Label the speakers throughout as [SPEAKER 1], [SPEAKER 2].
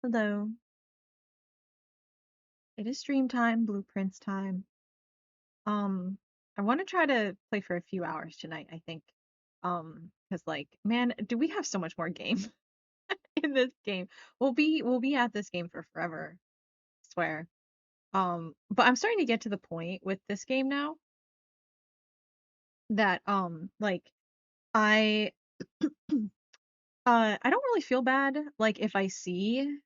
[SPEAKER 1] Hello. It is stream time, blueprints time. Um, I want to try to play for a few hours tonight, I think. Because like, man, do we have so much more game in this game? We'll be at this game for forever, I swear. But I'm starting to get to the point with this game now that like I I don't really feel bad like if I see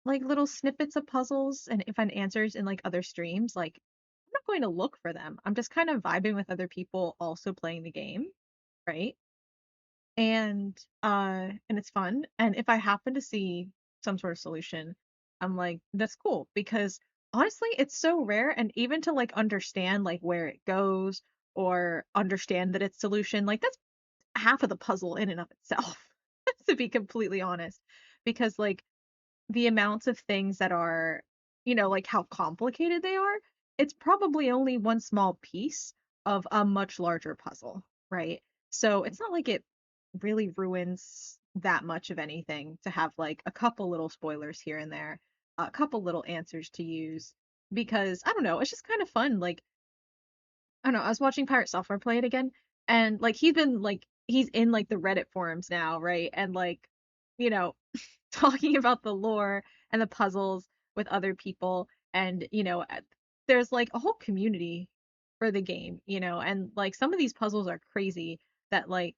[SPEAKER 1] like little snippets of puzzles and if I find answers in like other streams, like I'm not going to look for them. I'm just kind of vibing with other people also playing the game, right? And it's fun. And if I happen to see some sort of solution, I'm like, that's cool because honestly, it's so rare and even to like understand like where it goes or understand that it's solution, like that's half of the puzzle in and of itself, to be completely honest. Because like the amounts of things that are, like how complicated they are, it's probably only one small piece of a much larger puzzle, right? So it's not like it really ruins that much of anything to have like a couple little spoilers here and there, a couple little answers to use, because I don't know, it's just kind of fun. Like, I don't know, I was watching Pirate Software play it again, and like he's in like the Reddit forums now, right? And like, you know, talking about the lore and the puzzles with other people, and there's like a whole community for the game, and like some of these puzzles are crazy that like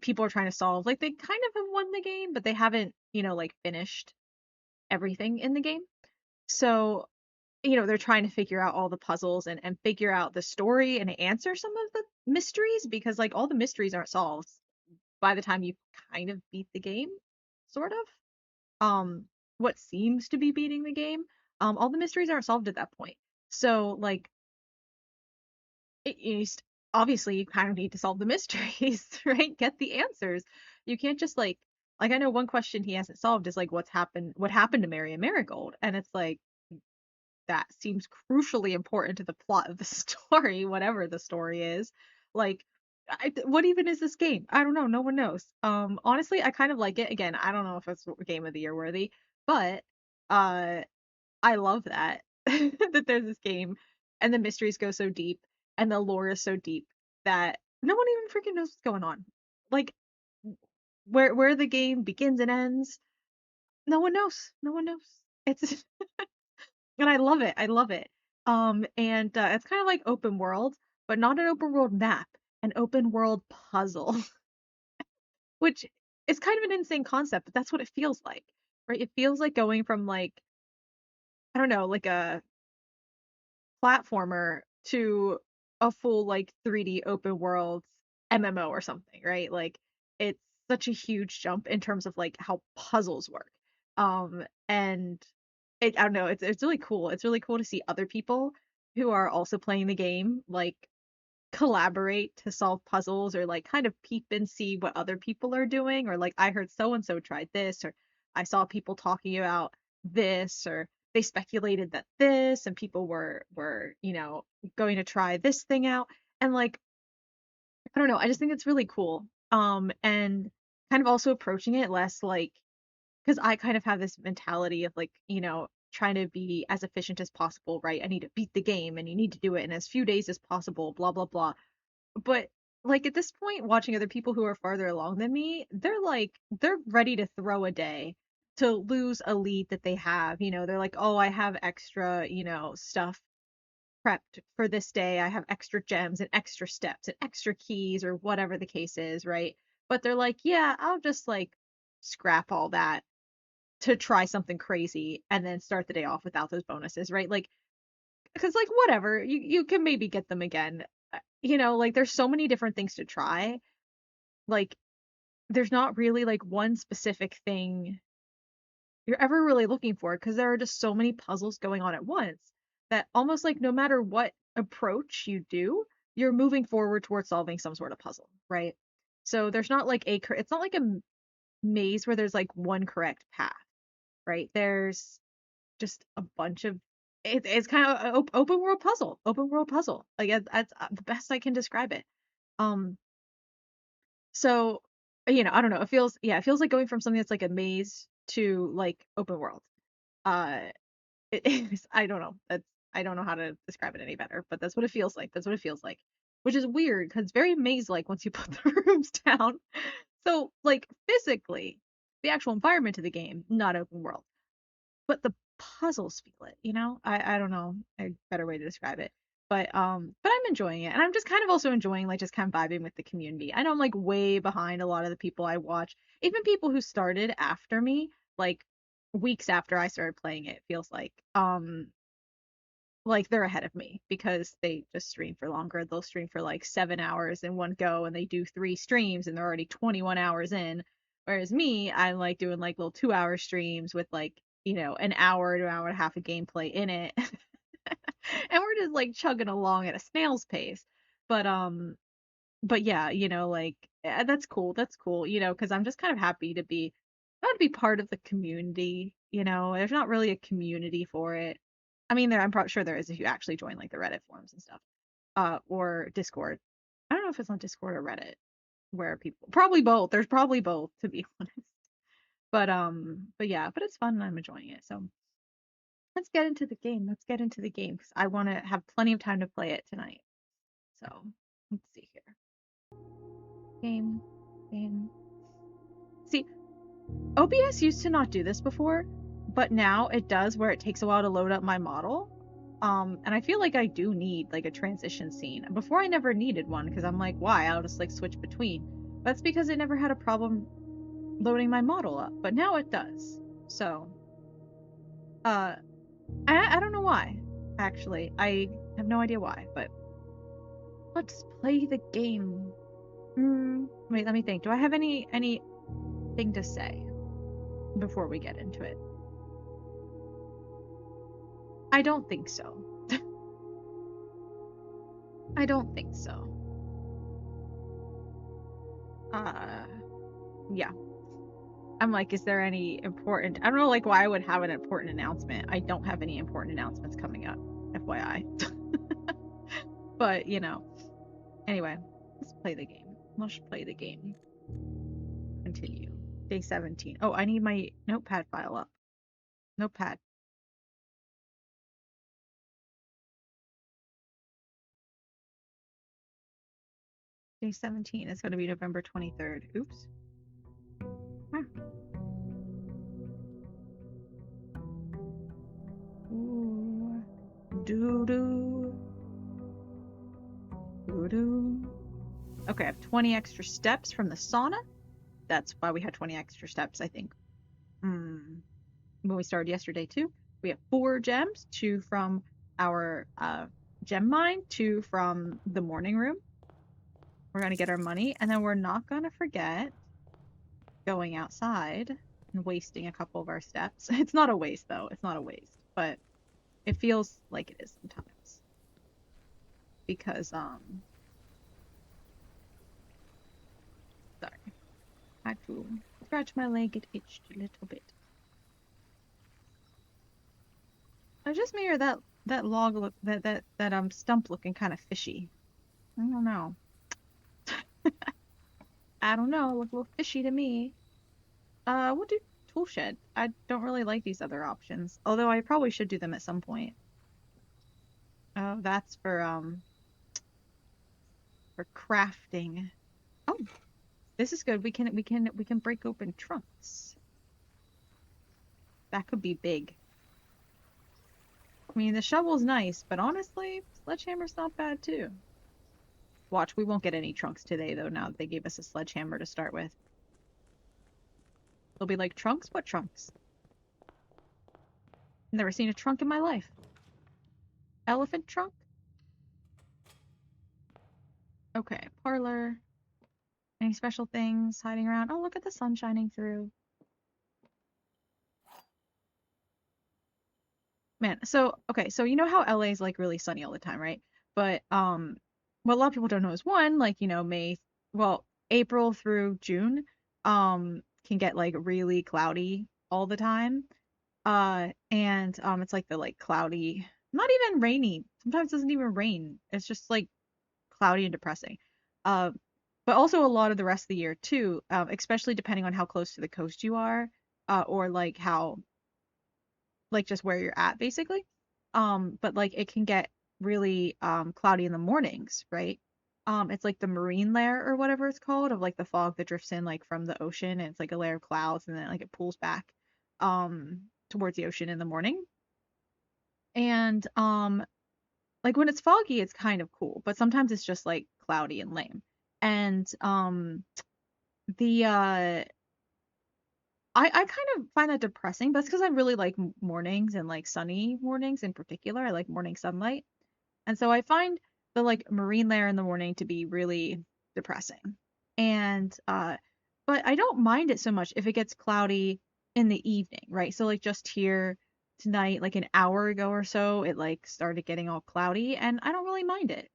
[SPEAKER 1] people are trying to solve. Like they kind of have won the game, but they haven't, like finished everything in the game. So they're trying to figure out all the puzzles and figure out the story and answer some of the mysteries because like all the mysteries aren't solved by the time you kind of beat the game, sort of. What seems to be beating the game, all the mysteries aren't solved at that point. So like you obviously you kind of need to solve the mysteries, right? Get the answers. You can't just like I know one question he hasn't solved is like what happened to Mary and Marigold, and it's like that seems crucially important to the plot of the story, whatever the story is. Like, what even is this game? I don't know. No one knows. Honestly, I kind of like it. Again, I don't know if it's game of the year worthy, but uh, I love that that there's this game and the mysteries go so deep and the lore is so deep that no one even freaking knows what's going on. Like, where the game begins and ends, no one knows. No one knows. It's and I love it. I love it. And it's kind of like open world, but not an open world map, an open world puzzle, which is kind of an insane concept, but that's what it feels like, right? It feels like going from like, I don't know, like a platformer to a full like 3D open world MMO or something, right? Like it's such a huge jump in terms of like how puzzles work. And I don't know, it's really cool. It's really cool to see other people who are also playing the game like collaborate to solve puzzles or like kind of peep and see what other people are doing, or like I heard so and so tried this, or I saw people talking about this, or they speculated that this and people were going to try this thing out, and like I don't know, I just think it's really cool. And kind of also approaching it less like, because I kind of have this mentality of like, trying to be as efficient as possible, right? I need to beat the game and you need to do it in as few days as possible, blah blah blah. But like at this point, watching other people who are farther along than me, they're ready to throw a day to lose a lead that they have. They're like, oh, I have extra, stuff prepped for this day. I have extra gems and extra steps and extra keys or whatever the case is, right? But they're like, yeah, I'll just like scrap all that to try something crazy and then start the day off without those bonuses, right? Like, because like whatever, you can maybe get them again. Like there's so many different things to try. Like there's not really like one specific thing you're ever really looking for because there are just so many puzzles going on at once that almost like no matter what approach you do, you're moving forward towards solving some sort of puzzle, right? So there's not like it's not like a maze where there's like one correct path, right? There's just a bunch of it's kind of an open world puzzle. Like that's the best I can describe it. Um, so I don't know. It feels like going from something that's like a maze to like open world. Uh, it is, I don't know. I don't know how to describe it any better, but that's what it feels like. That's what it feels like. Which is weird because it's very maze-like once you put the rooms down. So, like physically, the actual environment of the game, not open world, but the puzzles feel it, you know? I don't know a better way to describe it. But I'm enjoying it. And I'm just kind of also enjoying like just kind of vibing with the community. I know I'm like way behind a lot of the people I watch, even people who started after me, like weeks after I started playing it, feels like they're ahead of me because they just stream for longer. They'll stream for like 7 hours in one go and they do three streams and they're already 21 hours in. Whereas me, I'm like doing like little 2 hour streams with like, an hour to an hour and a half of gameplay in it. And we're just like chugging along at a snail's pace. But but yeah, like that's cool. That's cool, because I'm just kind of happy to be I want to be part of the community, There's not really a community for it. I mean, I'm probably sure there is if you actually join like the Reddit forums and stuff. Or Discord. I don't know if it's on Discord or Reddit where people probably both. There's probably both, to be honest. But yeah, but it's fun and I'm enjoying it. So let's get into the game. Let's get into the game because I want to have plenty of time to play it tonight. So let's see here. Game, game. See, OBS used to not do this before, but now it does where it takes a while to load up my model. And I feel like I do need like a transition scene. Before I never needed one because I'm like, why? I'll just like switch between. That's because it never had a problem loading my model up, but now it does. So, uh, I don't know why. Actually, I have no idea why, but let's play the game. Wait, let me think. Do I have anything to say before we get into it? I don't think so. I don't think so. Uh, yeah. I'm like, is there any important? I don't know, like, why I would have an important announcement. I don't have any important announcements coming up, FYI. But, anyway, let's play the game. Let's play the game. Continue. Day 17. Oh, I need my notepad file up. Notepad. Day 17 is going to be November 23rd. Oops. Huh. Ooh. Doo-doo. Doo-doo. Okay, I have 20 extra steps from the sauna. That's why we had 20 extra steps, I think. When we started yesterday, too. We have 4 gems, 2 from our gem mine, 2 from the morning room. We're going to get our money, and then we're not going to forget going outside and wasting a couple of our steps. It's not a waste, though. It's not a waste, but it feels like it is sometimes. Because, sorry. I had to scratch my leg. It itched a little bit. Just me or that log look that stump looking kind of fishy. I don't know. I don't know. Look a little fishy to me. We'll do tool shed. I don't really like these other options, although I probably should do them at some point. Oh, that's for crafting. Oh, this is good. We can break open trunks. That could be big. I mean, the shovel's nice, but honestly, sledgehammer's not bad too. Watch, we won't get any trunks today though. Now that they gave us a sledgehammer to start with, they'll be like, trunks? What trunks? Never seen a trunk in my life. Elephant trunk? Okay, parlor. Any special things hiding around? Oh, look at the sun shining through. Man, so okay, so you know how LA is like really sunny all the time, right? But what a lot of people don't know is one, like, April through June can get like really cloudy all the time. And it's like the like cloudy, not even rainy. Sometimes it doesn't even rain. It's just like cloudy and depressing. Uh but also a lot of the rest of the year too, especially depending on how close to the coast you are, or like how like just where you're at basically. But like it can get really cloudy in the mornings, right? It's like the marine layer or whatever it's called of like the fog that drifts in like from the ocean and it's like a layer of clouds and then like it pulls back towards the ocean in the morning. And like when it's foggy it's kind of cool, but sometimes it's just like cloudy and lame. And the I kind of find that depressing, but it's because I really like mornings and like sunny mornings in particular. I like morning sunlight. And so I find the like marine layer in the morning to be really depressing. And but I don't mind it so much if it gets cloudy in the evening, right? So like just here tonight, like an hour ago or so, it like started getting all cloudy and I don't really mind it.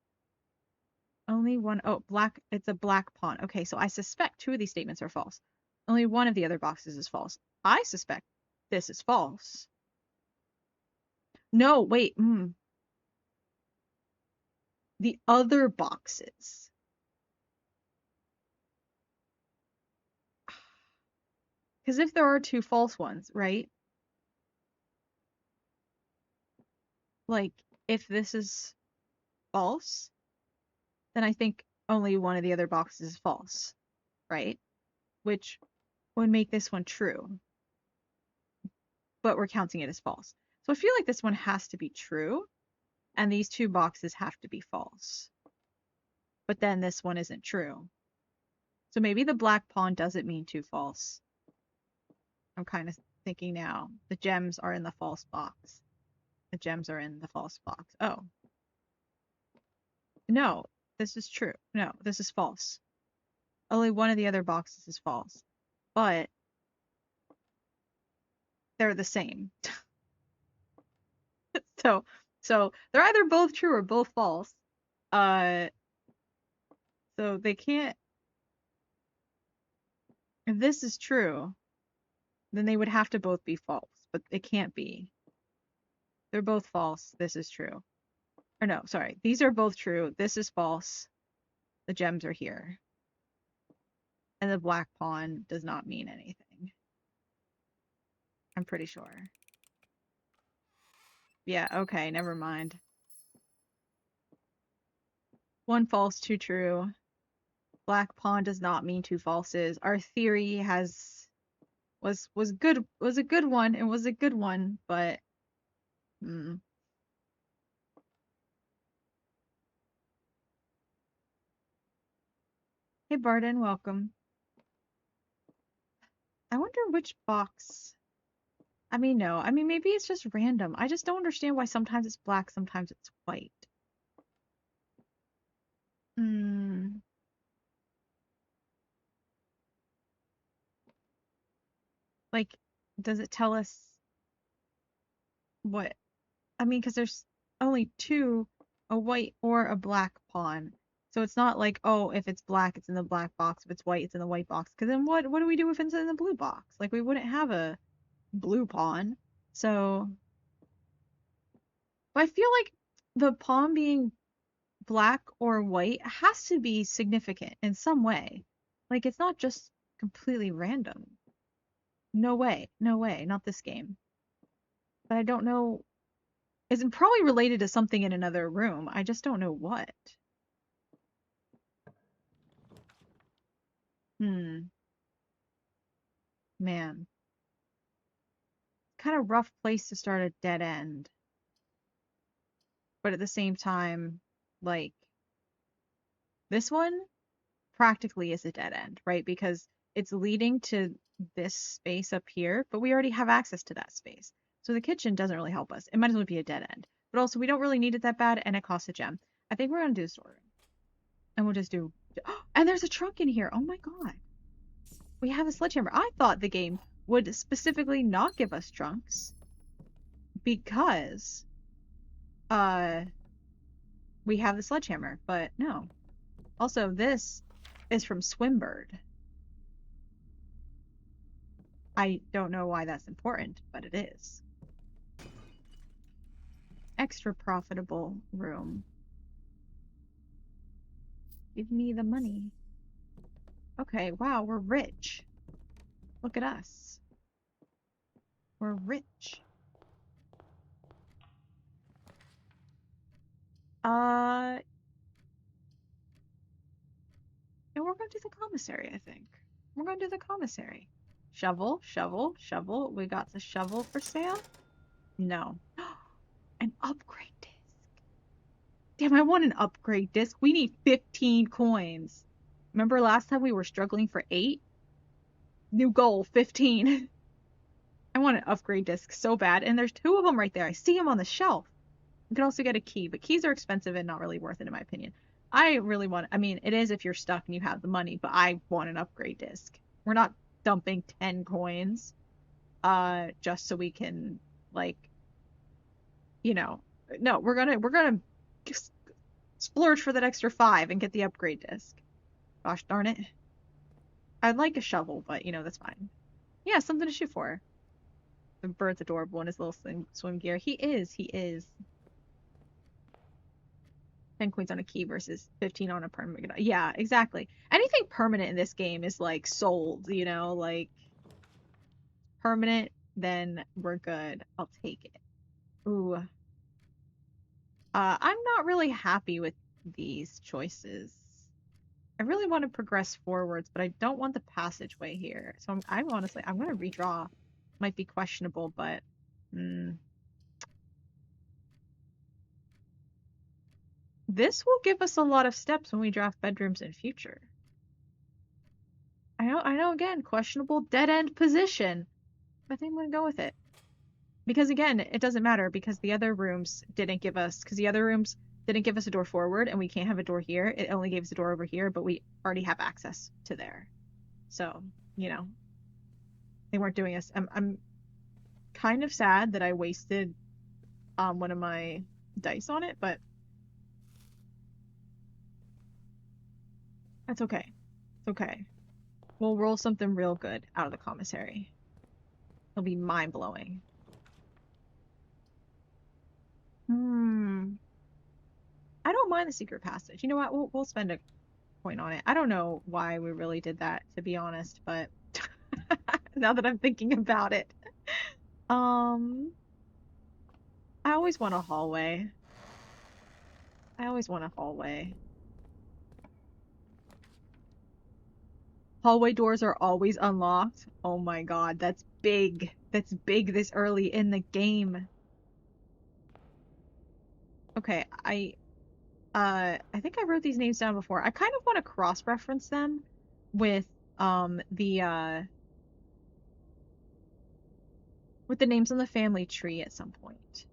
[SPEAKER 1] Only one, oh, black, it's a black pawn. Okay, so I suspect two of these statements are false. Only one of the other boxes is false. I suspect this is false. No, wait, the other boxes. Because if there are two false ones, right? Like, if this is false, then I think only one of the other boxes is false, right? Which would make this one true, but we're counting it as false. So I feel like this one has to be true, and these two boxes have to be false. But then this one isn't true. So maybe the black pawn doesn't mean two false. I'm kind of thinking now. The gems are in the false box. The gems are in the false box. Oh, no, this is true. No, this is false. Only one of the other boxes is false. But they're the same. So so they're either both true or both false. Uh so they can't, if this is true, then they would have to both be false, but it can't be. They're both false. This is true. Or no, sorry. These are both true. This is false. The gems are here. And the black pawn does not mean anything. I'm pretty sure. Yeah, okay, never mind. One false, two true. Black pawn does not mean two falses. Our theory has was good, was a good one. It was a good one, but hmm. Hey Barden, welcome. I wonder which box. I mean, no. I mean, maybe it's just random. I just don't understand why sometimes it's black, sometimes it's white. Hmm. Like, does it tell us what? I mean, because there's only two, a white or a black pawn. So it's not like, oh, if it's black, it's in the black box. If it's white, it's in the white box. Because then what do we do if it's in the blue box? Like, we wouldn't have a blue pawn. So, but I feel like the pawn being black or white has to be significant in some way. Like, it's not just completely random. No way. No way. Not this game. But I don't know. It's probably related to something in another room. I just don't know what. Hmm. Man. Kind of rough place to start a dead end. But at the same time, like, this one practically is a dead end, right? Because it's leading to this space up here, but we already have access to that space. So the kitchen doesn't really help us. It might as well be a dead end. But also, we don't really need it that bad, and it costs a gem. I think we're gonna do storeroom. And we'll just do. And there's a trunk in here. Oh my god. We have a sledgehammer. I thought the game would specifically not give us trunks because uh we have the sledgehammer, but no. Also, this is from Swimbird. I don't know why that's important, but it is. Extra profitable room. Give me the money. Okay, wow, we're rich. Look at us. We're rich. Uh, and we're gonna do the commissary, I think. We're gonna do the commissary. Shovel, shovel, shovel. We got the shovel for sale? No. An upgrade disc. Damn, I want an upgrade disc. We need 15 coins. Remember last time we were struggling for 8? New goal, 15. I want an upgrade disc so bad. And there's 2 of them right there. I see them on the shelf. You can also get a key, but keys are expensive and not really worth it in my opinion. I really want, I mean, it is if you're stuck and you have the money, but I want an upgrade disc. We're not dumping 10 coins just so we can like, you know, no, we're gonna splurge for that extra 5 and get the upgrade disc. Gosh darn it. I'd like a shovel, but that's fine. Yeah, something to shoot for. The bird's adorable in his little swim gear. He is. 10 coins on a key versus 15 on a permanent. Yeah, exactly. Anything permanent in this game is like sold, like permanent, then we're good. I'll take it. Ooh. I'm not really happy with these choices. I really want to progress forwards, but I don't want the passageway here. So I'm honestly, I'm going to redraw. Might be questionable, but mm, this will give us a lot of steps when we draft bedrooms in future. I know again, questionable dead end position. I think I'm gonna go with it. Because again, it doesn't matter because the other rooms didn't give us a door forward and we can't have a door here. It only gave us a door over here, but we already have access to there. So, they weren't doing us. I'm kind of sad that I wasted one of my dice on it, but that's okay. It's okay. We'll roll something real good out of the commissary. It'll be mind blowing. Hmm. I don't mind the secret passage. You know what? We'll spend a point on it. I don't know why we really did that, to be honest, but now that I'm thinking about it. Um, I always want a hallway. I always want a hallway. Hallway doors are always unlocked. Oh my god, that's big. That's big this early in the game. Okay, I think I wrote these names down before. I kind of want to cross-reference them with the names on the family tree at some point.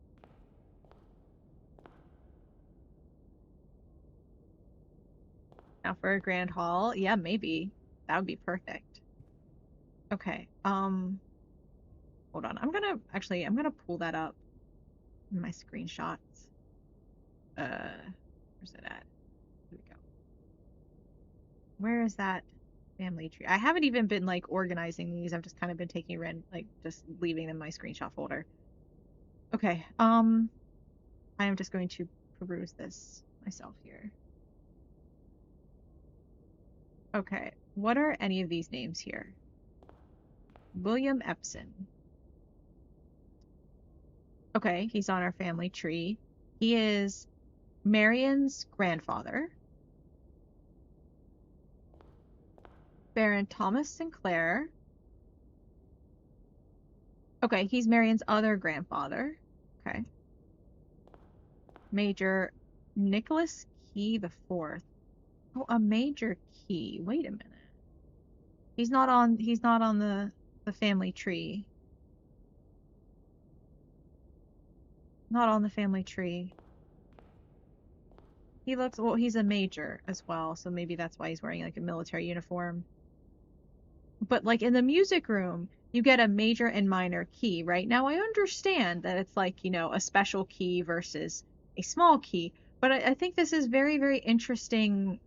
[SPEAKER 1] Now for a grand hall, yeah, maybe. That would be perfect. Okay. Hold on. I'm gonna pull that up in my screenshots. Where's it at? Here we go. Where is that family tree? I haven't even been like organizing these. I've just kind of been taking like just leaving them in my screenshot folder. Okay. I am just going to peruse this myself here. Okay. What are any of these names here? William Epson. Okay, he's on our family tree. He is Marion's grandfather. Baron Thomas Sinclair. Okay, he's Marion's other grandfather. Okay. Major Nicholas Key the Fourth. Oh, a Major Key. Wait a minute. He's not on the family tree. Not on the family tree. Well, he's a major as well, so maybe that's why he's wearing like a military uniform. But like in the music room, you get a major and minor key, right? Now I understand that it's like, a special key versus a small key, but I think this is very, very interesting.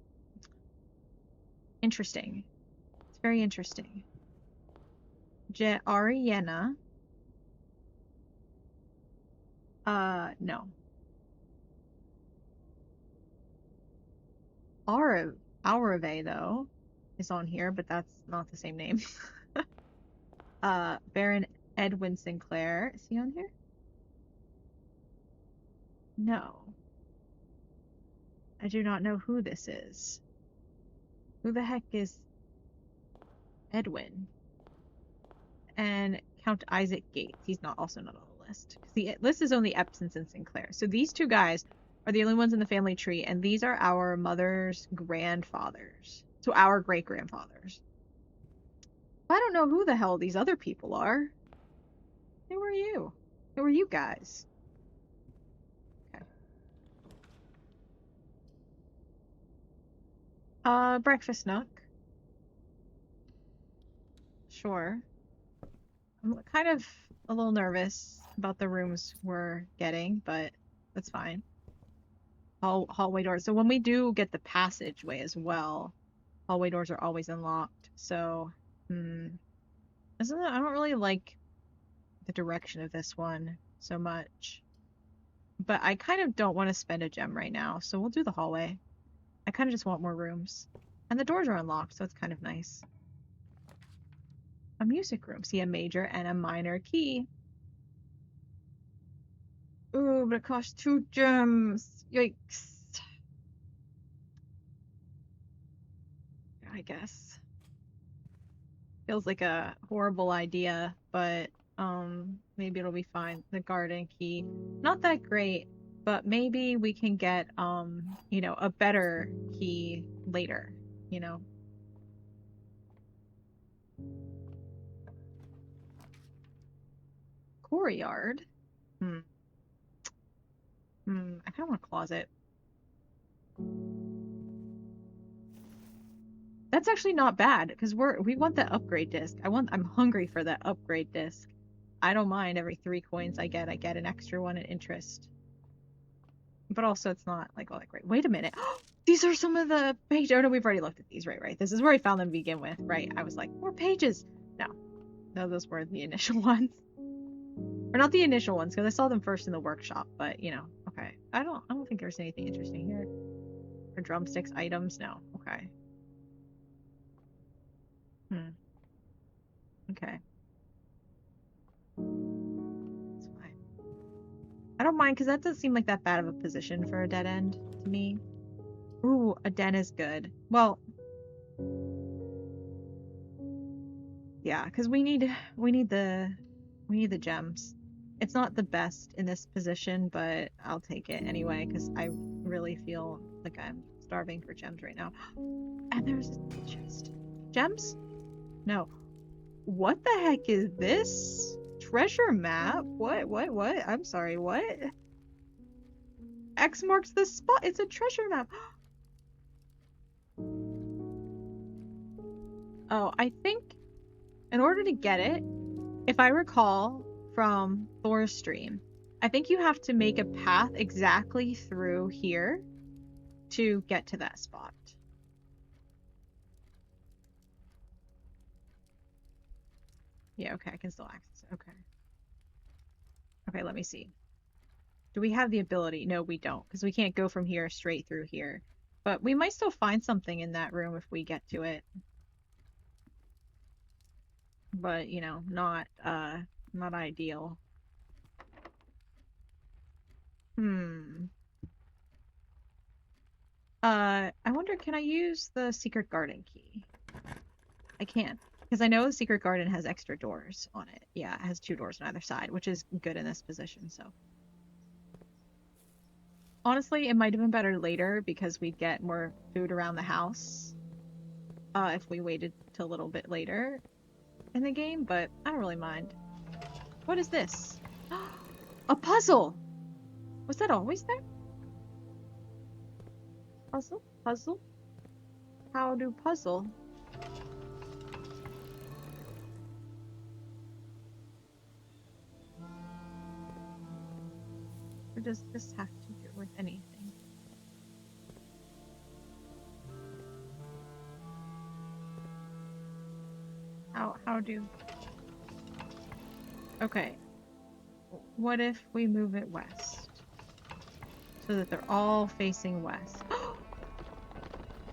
[SPEAKER 1] Interesting. It's very interesting. Ariana. No. Arave, though. is on here, but that's not the same name. Baron Edwin Sinclair. Is he on here? No. I do not know who this is. Who the heck is Edwin? And Count Isaac Gates. He's also not on the list. The list is only Epson and Sinclair. So these two guys are the only ones in the family tree, and these are our mother's grandfathers. So our great-grandfathers. I don't know who the hell these other people are. Who are you? Who are you guys? Okay. Breakfast nook. Sure. I'm kind of a little nervous about the rooms we're getting, but that's fine. Hallway doors. So when we do get the passageway as well, hallway doors are always unlocked. So, I don't really like the direction of this one so much. But I kind of don't want to spend a gem right now, so we'll do the hallway. I kind of just want more rooms. And the doors are unlocked, so it's kind of nice. A music room. See a major and a minor key. Ooh, but it costs 2 gems. Yikes. I guess. Feels like a horrible idea, but maybe it'll be fine. The garden key. Not that great, but maybe we can get a better key later, you know. Courtyard. I kind of want a closet. That's actually not bad because we want the upgrade disc. I'm hungry for that upgrade disc. I don't mind every 3 coins I get an extra one in interest. But also it's not like all that great. Wait a minute. These are some of the pages. Oh no, we've already looked at these. Right. This is where I found them to begin with. Right. I was like, more pages. No, those were the initial ones. Or not the initial ones, because I saw them first in the workshop, but okay. I don't think there's anything interesting here. Or drumsticks items, no. Okay. Okay. That's fine. I don't mind, because that doesn't seem like that bad of a position for a dead end to me. Ooh, a den is good. Well, yeah, because we need the gems. It's not the best in this position, but I'll take it anyway, because I really feel like I'm starving for gems right now. And there's a chest. Gems? No. What the heck is this? Treasure map? What? I'm sorry, what? X marks the spot. It's a treasure map. Oh, I think in order to get it, if I recall from Thor's stream, I think you have to make a path exactly through here to get to that spot. Yeah, okay, I can still access it. Okay. Okay, let me see. Do we have the ability? No, we don't, because we can't go from here straight through here. But we might still find something in that room if we get to it. But, not ideal. I wonder, can I use the secret garden key? I can, because I know the secret garden has extra doors on it. Yeah, it has 2 doors on either side, which is good in this position, so. Honestly, it might have been better later because we'd get more food around the house if we waited till a little bit later in the game, but I don't really mind. What is this? A puzzle! Was that always there? Puzzle? How do puzzle? Or does this have to do with anything? How do... Okay. What if we move it west? So that they're all facing west.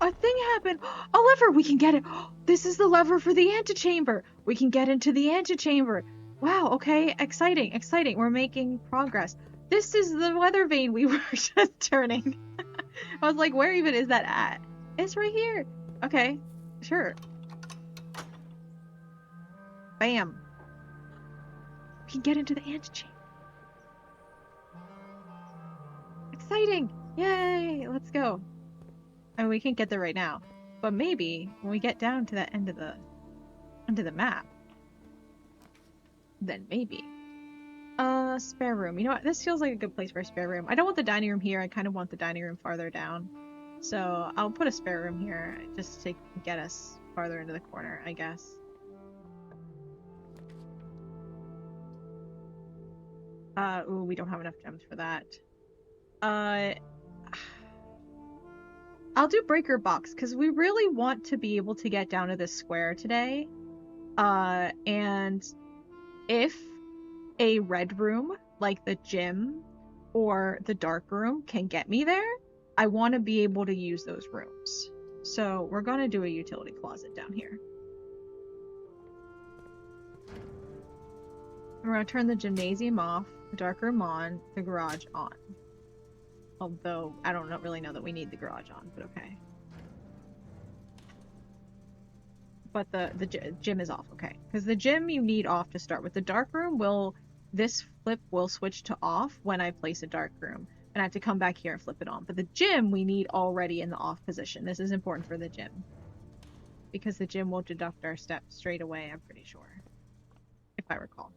[SPEAKER 1] A thing happened. A lever. We can get it. This is the lever for the antechamber. We can get into the antechamber. Wow. Okay. Exciting. Exciting. We're making progress. This is the weather vane we were just turning. I was like, where even is that at? It's right here. Okay. Sure. Bam. We can get into the antechamber. Exciting. Yay. Let's go. I mean, we can't get there right now, but maybe when we get down to that end of the map, then maybe. Spare room. You know what? This feels like a good place for a spare room. I don't want the dining room here. I kind of want the dining room farther down. So I'll put a spare room here just to get us farther into the corner, I guess. Ooh, we don't have enough gems for that. I'll do breaker box because we really want to be able to get down to this square today. And if a red room like the gym or the dark room can get me there, I want to be able to use those rooms. So we're going to do a utility closet down here. We're going to turn the gymnasium off, the dark room on, the garage on. Although I don't really know that we need the garage on, but okay. But the gym is off, okay. Because the gym you need off to start with. The dark room this flip will switch to off when I place a dark room. And I have to come back here and flip it on. But the gym we need already in the off position. This is important for the gym. Because the gym will deduct our steps straight away, I'm pretty sure. If I recall.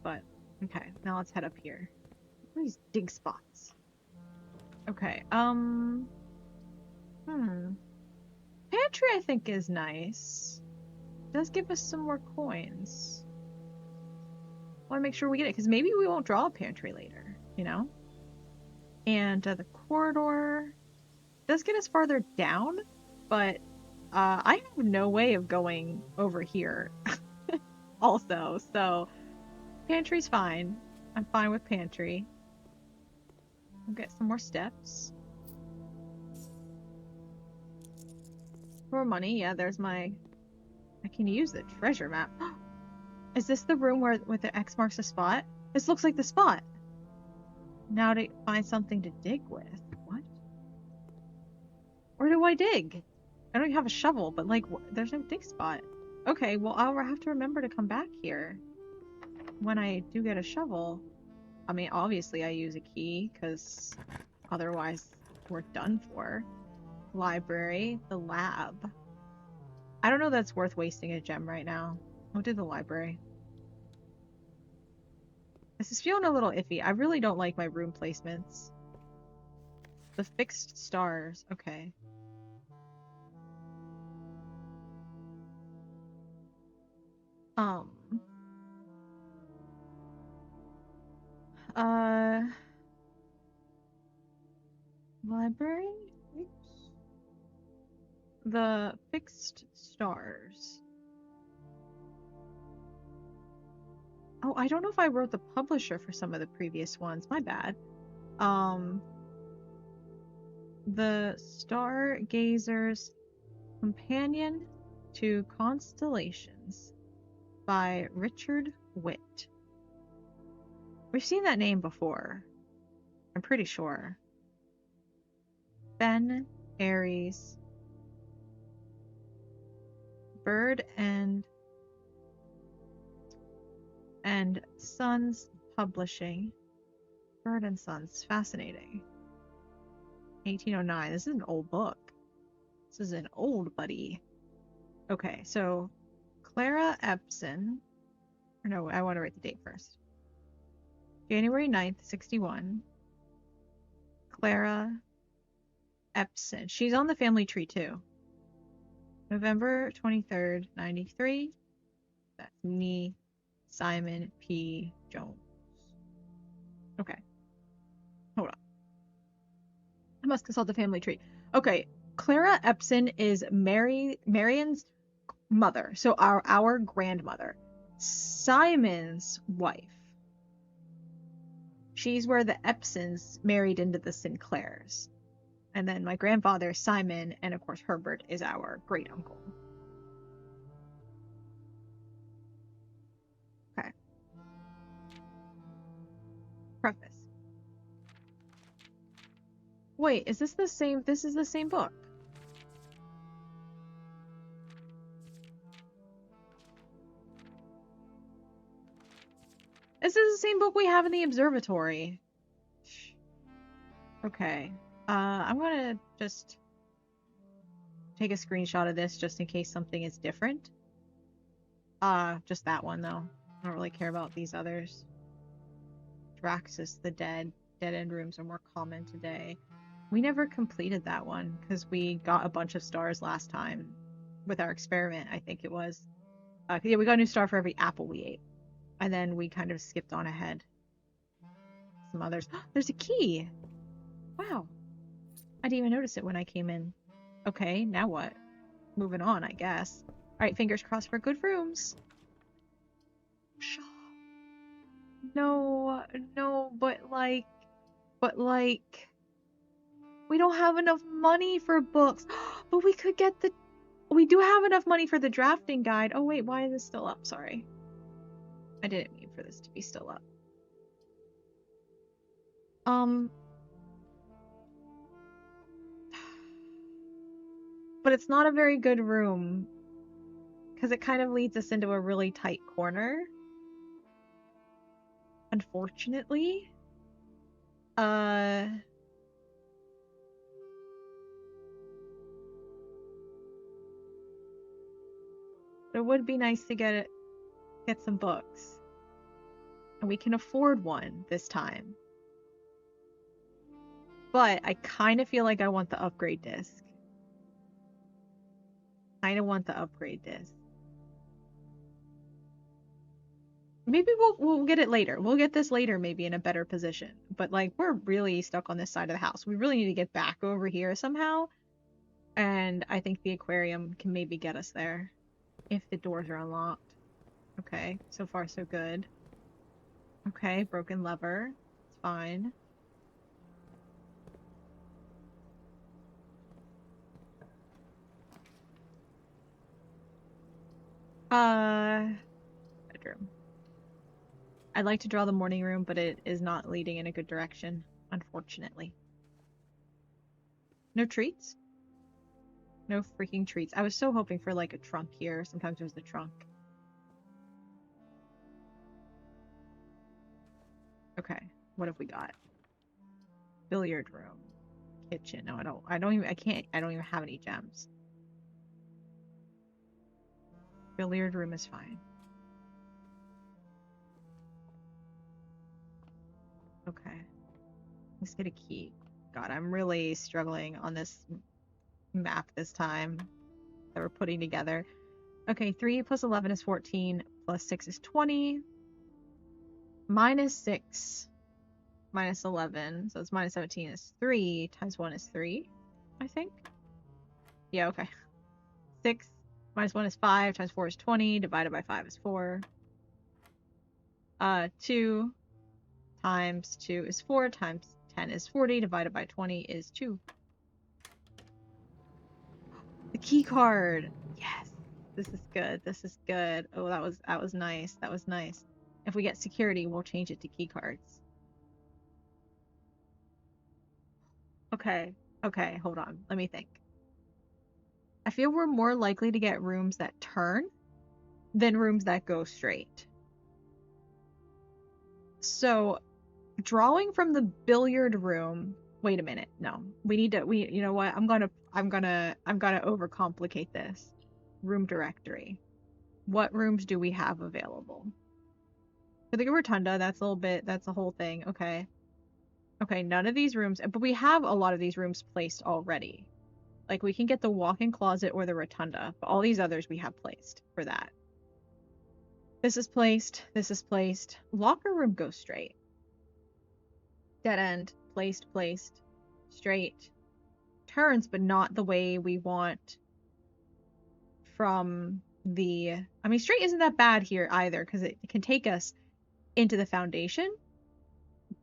[SPEAKER 1] But, okay. Now let's head up here. What are these dig spots? Okay, Pantry, I think, is nice. It does give us some more coins. I want to make sure we get it, because maybe we won't draw a pantry later, you know? And the corridor does get us farther down, but I have no way of going over here also, so pantry's fine. I'm fine with pantry. We'll get some more steps. More money, yeah, there's my... I can use the treasure map. Is this the room where the X marks the spot? This looks like the spot. Now to find something to dig with. What? Where do I dig? I don't even have a shovel, but like, there's no dig spot. Okay, well, I'll have to remember to come back here when I do get a shovel. I mean, obviously I use a key, because otherwise we're done for. Library, the lab. I don't know that's worth wasting a gem right now. I'll do the library. This is feeling a little iffy. I really don't like my room placements. The fixed stars. Okay. Library? Oops. The fixed stars. Oh, I don't know if I wrote the publisher for some of the previous ones. My bad. The Stargazer's Companion to Constellations by Richard Witt. We've seen that name before. I'm pretty sure. Ben Aries. Bird and Sons Publishing. Bird and Sons. Fascinating. 1809. This is an old book. This is an old buddy. Okay, so Clara Epson. Or no, I want to write the date first. January 9th, 61. Clara Epson. She's on the family tree too. November 23rd, 93. That's me, Simon P. Jones. Okay. Hold on. I must consult the family tree. Okay. Clara Epson is Marion's mother. So our grandmother. Simon's wife. She's where the Epsons married into the Sinclairs. And then my grandfather, Simon, and of course Herbert is our great uncle. Okay. Preface. Wait, is this the same? This is the same book. This is the same book we have in the observatory. Okay. I'm gonna just take a screenshot of this just in case something is different. Just that one though. I don't really care about these others. Draxus the Dead. Dead end rooms are more common today. We never completed that one because we got a bunch of stars last time with our experiment, I think it was. Yeah, we got a new star for every apple we ate. And then we kind of skipped on ahead. Some others. There's a key! Wow. I didn't even notice it when I came in. Okay, now what? Moving on, I guess. Alright, fingers crossed for good rooms. No, no, but we don't have enough money for books. But we could get the... We do have enough money for the drafting guide. Oh wait, why is this still up? Sorry. I didn't mean for this to be still up. But it's not a very good room. Because it kind of leads us into a really tight corner. Unfortunately. It would be nice to get some books. And we can afford one this time. But I kind of feel like I want the upgrade disc. Kind of want the upgrade disc. Maybe we'll get it later. We'll get this later, maybe in a better position. But like, we're really stuck on this side of the house. We really need to get back over here somehow. And I think the aquarium can maybe get us there. If the doors are unlocked. Okay, so far so good. Okay, broken lever. It's fine. Bedroom. I'd like to draw the morning room, but it is not leading in a good direction, unfortunately. No treats? No freaking treats. I was so hoping for like a trunk here. Sometimes there's the trunk. Okay, what have we got? Billiard room. Kitchen. No, I don't even have any gems. Billiard room is fine. Okay. Let's get a key. God, I'm really struggling on this map this time that we're putting together. Okay, 3 plus 11 is 14, plus 6 is 20, minus 6 minus 11, so it's minus 17 is 3, times 1 is 3, I think. Yeah, okay. 6 minus 1 is 5, times 4 is 20, divided by 5 is 4. 2 times 2 is 4, times 10 is 40, divided by 20 is 2. The key card! Yes! This is good. This is good. Oh, that was nice. That was nice. If we get security, we'll change it to key cards. Okay. Okay, hold on. Let me think. I feel we're more likely to get rooms that turn than rooms that go straight. So, drawing from the billiard room. Wait a minute. No. You know what? I'm gonna overcomplicate this. Room directory. What rooms do we have available? For the rotunda, that's a whole thing. Okay. Okay, none of these rooms, but we have a lot of these rooms placed already. Like, we can get the walk-in closet or the rotunda, but all these others we have placed for that. This is placed. This is placed. Locker room goes straight. Dead end. Placed. Straight. Turns, but not the way we want from the... I mean, straight isn't that bad here either, because it can take us into the foundation.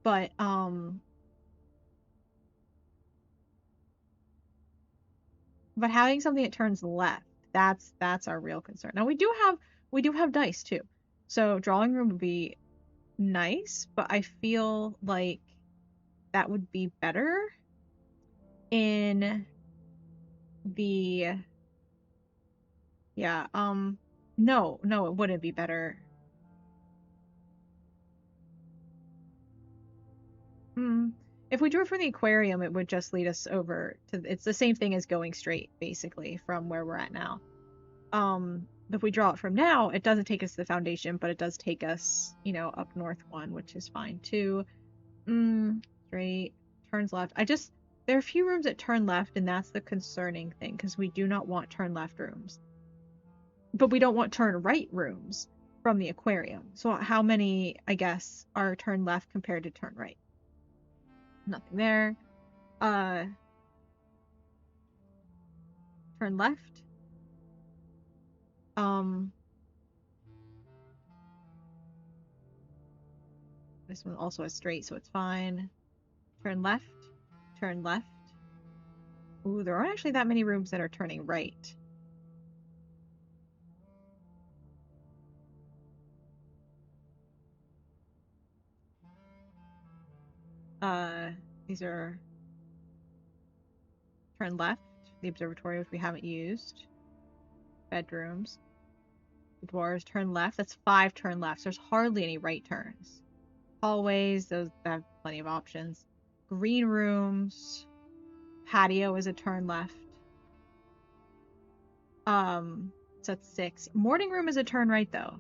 [SPEAKER 1] But, but having something that turns left, that's our real concern. Now we do have dice too. So drawing room would be nice, but I feel like that would be better in the yeah, no, no, it wouldn't be better. Hmm. If we drew it from the aquarium, it would just lead us over to it's the same thing as going straight, basically, from where we're at now. If we draw it from now, it doesn't take us to the foundation, but it does take us, up north one, which is fine too. Straight, turns left. There are a few rooms that turn left, and that's the concerning thing, because we do not want turn left rooms. But we don't want turn right rooms from the aquarium. So how many, I guess, are turn left compared to turn right? Nothing there. Uh, Turn left. Um, this one also has straight, so it's fine. Turn left. Turn left. Ooh, there aren't actually that many rooms that are turning right. These are turn left. The observatory, which we haven't used. Bedrooms. The drawers, turn left. That's 5 turn lefts. There's hardly any right turns. Hallways, those have plenty of options. Green rooms. Patio is a turn left. So that's 6. Morning room is a turn right though.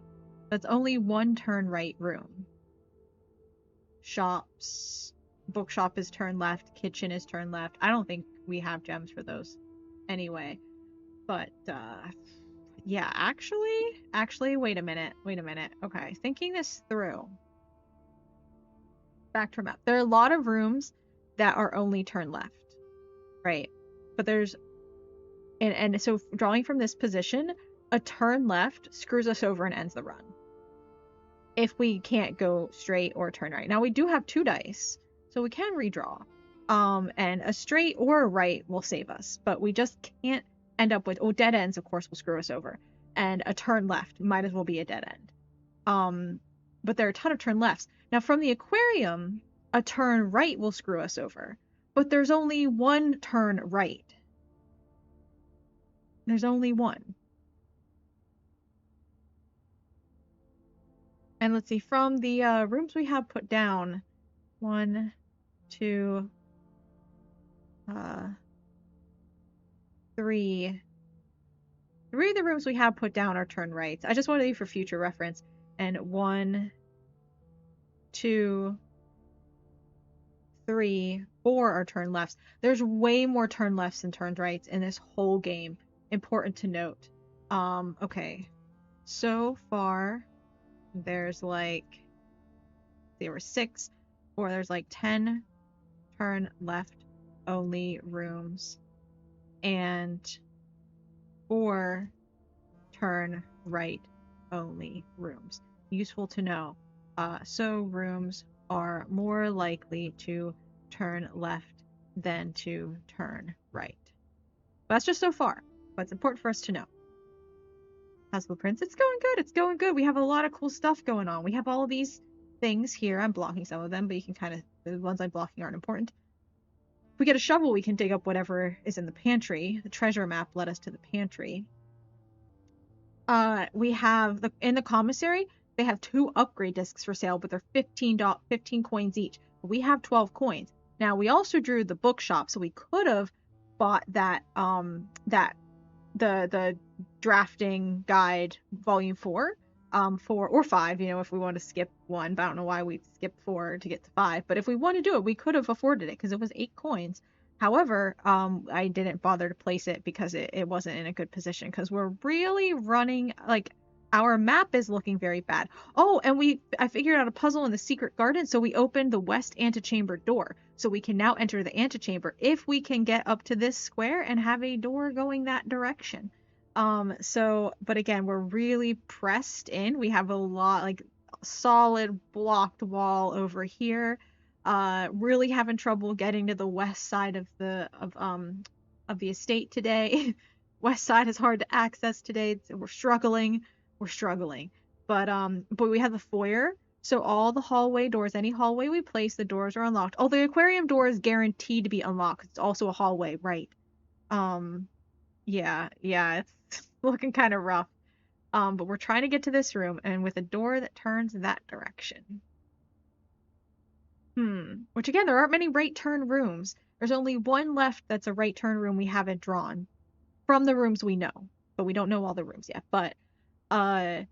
[SPEAKER 1] That's only 1 turn right room. Shops. Bookshop is turn left. Kitchen is turn left. I don't think we have gems for those anyway. But yeah, actually, wait a minute. Okay, thinking this through. Back to our map. There are a lot of rooms that are only turn left, right? But there's and so drawing from this position, a turn left screws us over and ends the run. If we can't go straight or turn right. Now we do have 2 dice, so we can redraw. And a straight or a right will save us, but we just can't end up with dead ends, of course, will screw us over. And a turn left might as well be a dead end. But there are a ton of turn lefts. Now from the aquarium, a turn right will screw us over. But there's only 1 turn right. There's only 1. And let's see, from the rooms we have put down, 1, 2, 3. 3 of the rooms we have put down are turn rights. I just wanted to leave for future reference. And 1, 2, 3, 4 are turn lefts. There's way more turn lefts than turn rights in this whole game. Important to note. Okay. So far, there's there were 6, or there's 10 turn left only rooms and 4 turn right only rooms. Useful to know. So rooms are more likely to turn left than to turn right. But that's just so far, but it's important for us to know. House Blueprints, it's going good. It's going good. We have a lot of cool stuff going on. We have all of these things here. I'm blocking some of them, but you can the ones I'm blocking aren't important. If we get a shovel, we can dig up whatever is in the pantry. The treasure map led us to the pantry. We have in the commissary, they have 2 upgrade discs for sale, but they're 15 coins each. But we have 12 coins. Now we also drew the bookshop, so we could have bought that the drafting guide volume 4 4 or 5, if we want to skip 1, but I don't know why we skipped 4 to get to 5. But if we want to do it, we could have afforded it because it was 8 coins. However, I didn't bother to place it because it wasn't in a good position, because we're really running, our map is looking very bad. Oh, and I figured out a puzzle in the secret garden, so we opened the west antechamber door. So we can now enter the antechamber if we can get up to this square and have a door going that direction. But again, we're really pressed in. We have a lot, solid blocked wall over here. Really having trouble getting to the west side of of the estate today. West side is hard to access today. We're struggling. We're struggling. But we have the foyer. So all the hallway doors, any hallway we place, the doors are unlocked. Oh, the aquarium door is guaranteed to be unlocked. It's also a hallway, right? Um, yeah, it's looking kind of rough. But we're trying to get to this room, and with a door that turns that direction. Which again, there aren't many right turn rooms. There's only one left that's a right turn room we haven't drawn from the rooms we know, but we don't know all the rooms yet. But uh,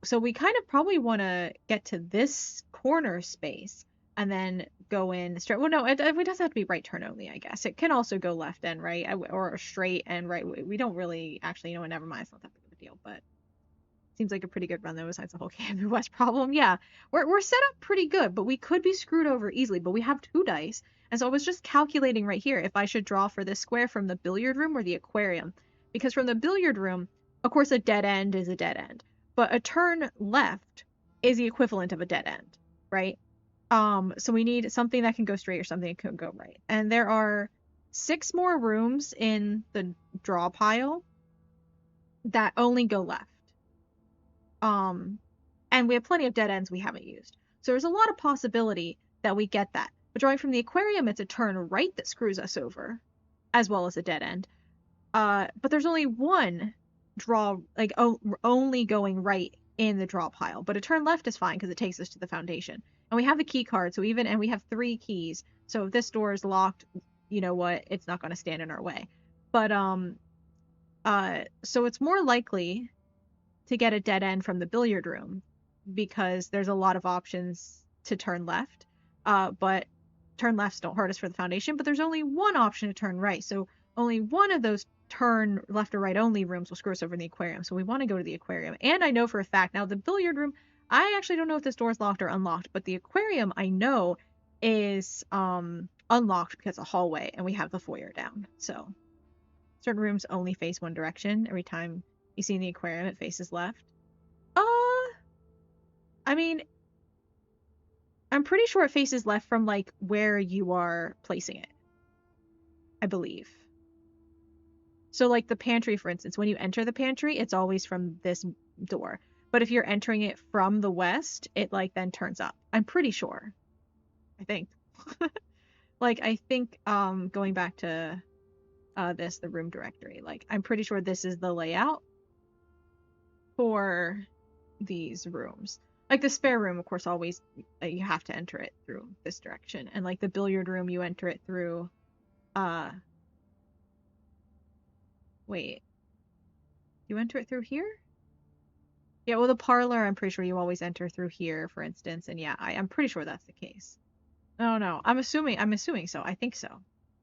[SPEAKER 1] so we kind of probably want to get to this corner space and then go in straight. Well, no, it doesn't have to be right turn only, I guess. It can also go left and right, or straight and right. We don't really actually, never mind. It's not that big of a deal, but seems like a pretty good run though, besides the whole Canyon West problem. Yeah, we're set up pretty good, but we could be screwed over easily. But we have 2 dice, and so I was just calculating right here if I should draw for this square from the billiard room or the aquarium, because from the billiard room, of course, a dead end is a dead end, but a turn left is the equivalent of a dead end, right? So we need something that can go straight or something that can go right, and there are 6 more rooms in the draw pile that only go left. And we have plenty of dead ends we haven't used. So there's a lot of possibility that we get that. But drawing from the aquarium, it's a turn right that screws us over, as well as a dead end. But there's only one draw, like only going right in the draw pile. But a turn left is fine because it takes us to the foundation. And we have the key card, and we have 3 keys. So if this door is locked, you know what? It's not going to stand in our way. But so it's more likely to get a dead end from the billiard room because there's a lot of options to turn left. But turn lefts don't hurt us for the foundation, but there's only one option to turn right. So only one of those turn left or right only rooms will screw us over in the aquarium. So we want to go to the aquarium. And I know for a fact, now the billiard room, I actually don't know if this door is locked or unlocked, but the aquarium I know is unlocked because it's a hallway and we have the foyer down. So certain rooms only face one direction. Every time you see in the aquarium, it faces left. I mean, I'm pretty sure it faces left from like where you are placing it, I believe. So like the pantry, for instance, when you enter the pantry, it's always from this door. But if you're entering it from the west, it like then turns up. I'm pretty sure. I think. Like I think going back to the room directory, like I'm pretty sure this is the layout for these rooms. Like the spare room, of course, always you have to enter it through this direction, and like the billiard room, you enter it through. Wait, you enter it through here? Yeah, well, the parlor, I'm pretty sure you always enter through here, for instance, and yeah, I'm pretty sure that's the case. No, I'm assuming so. I think so.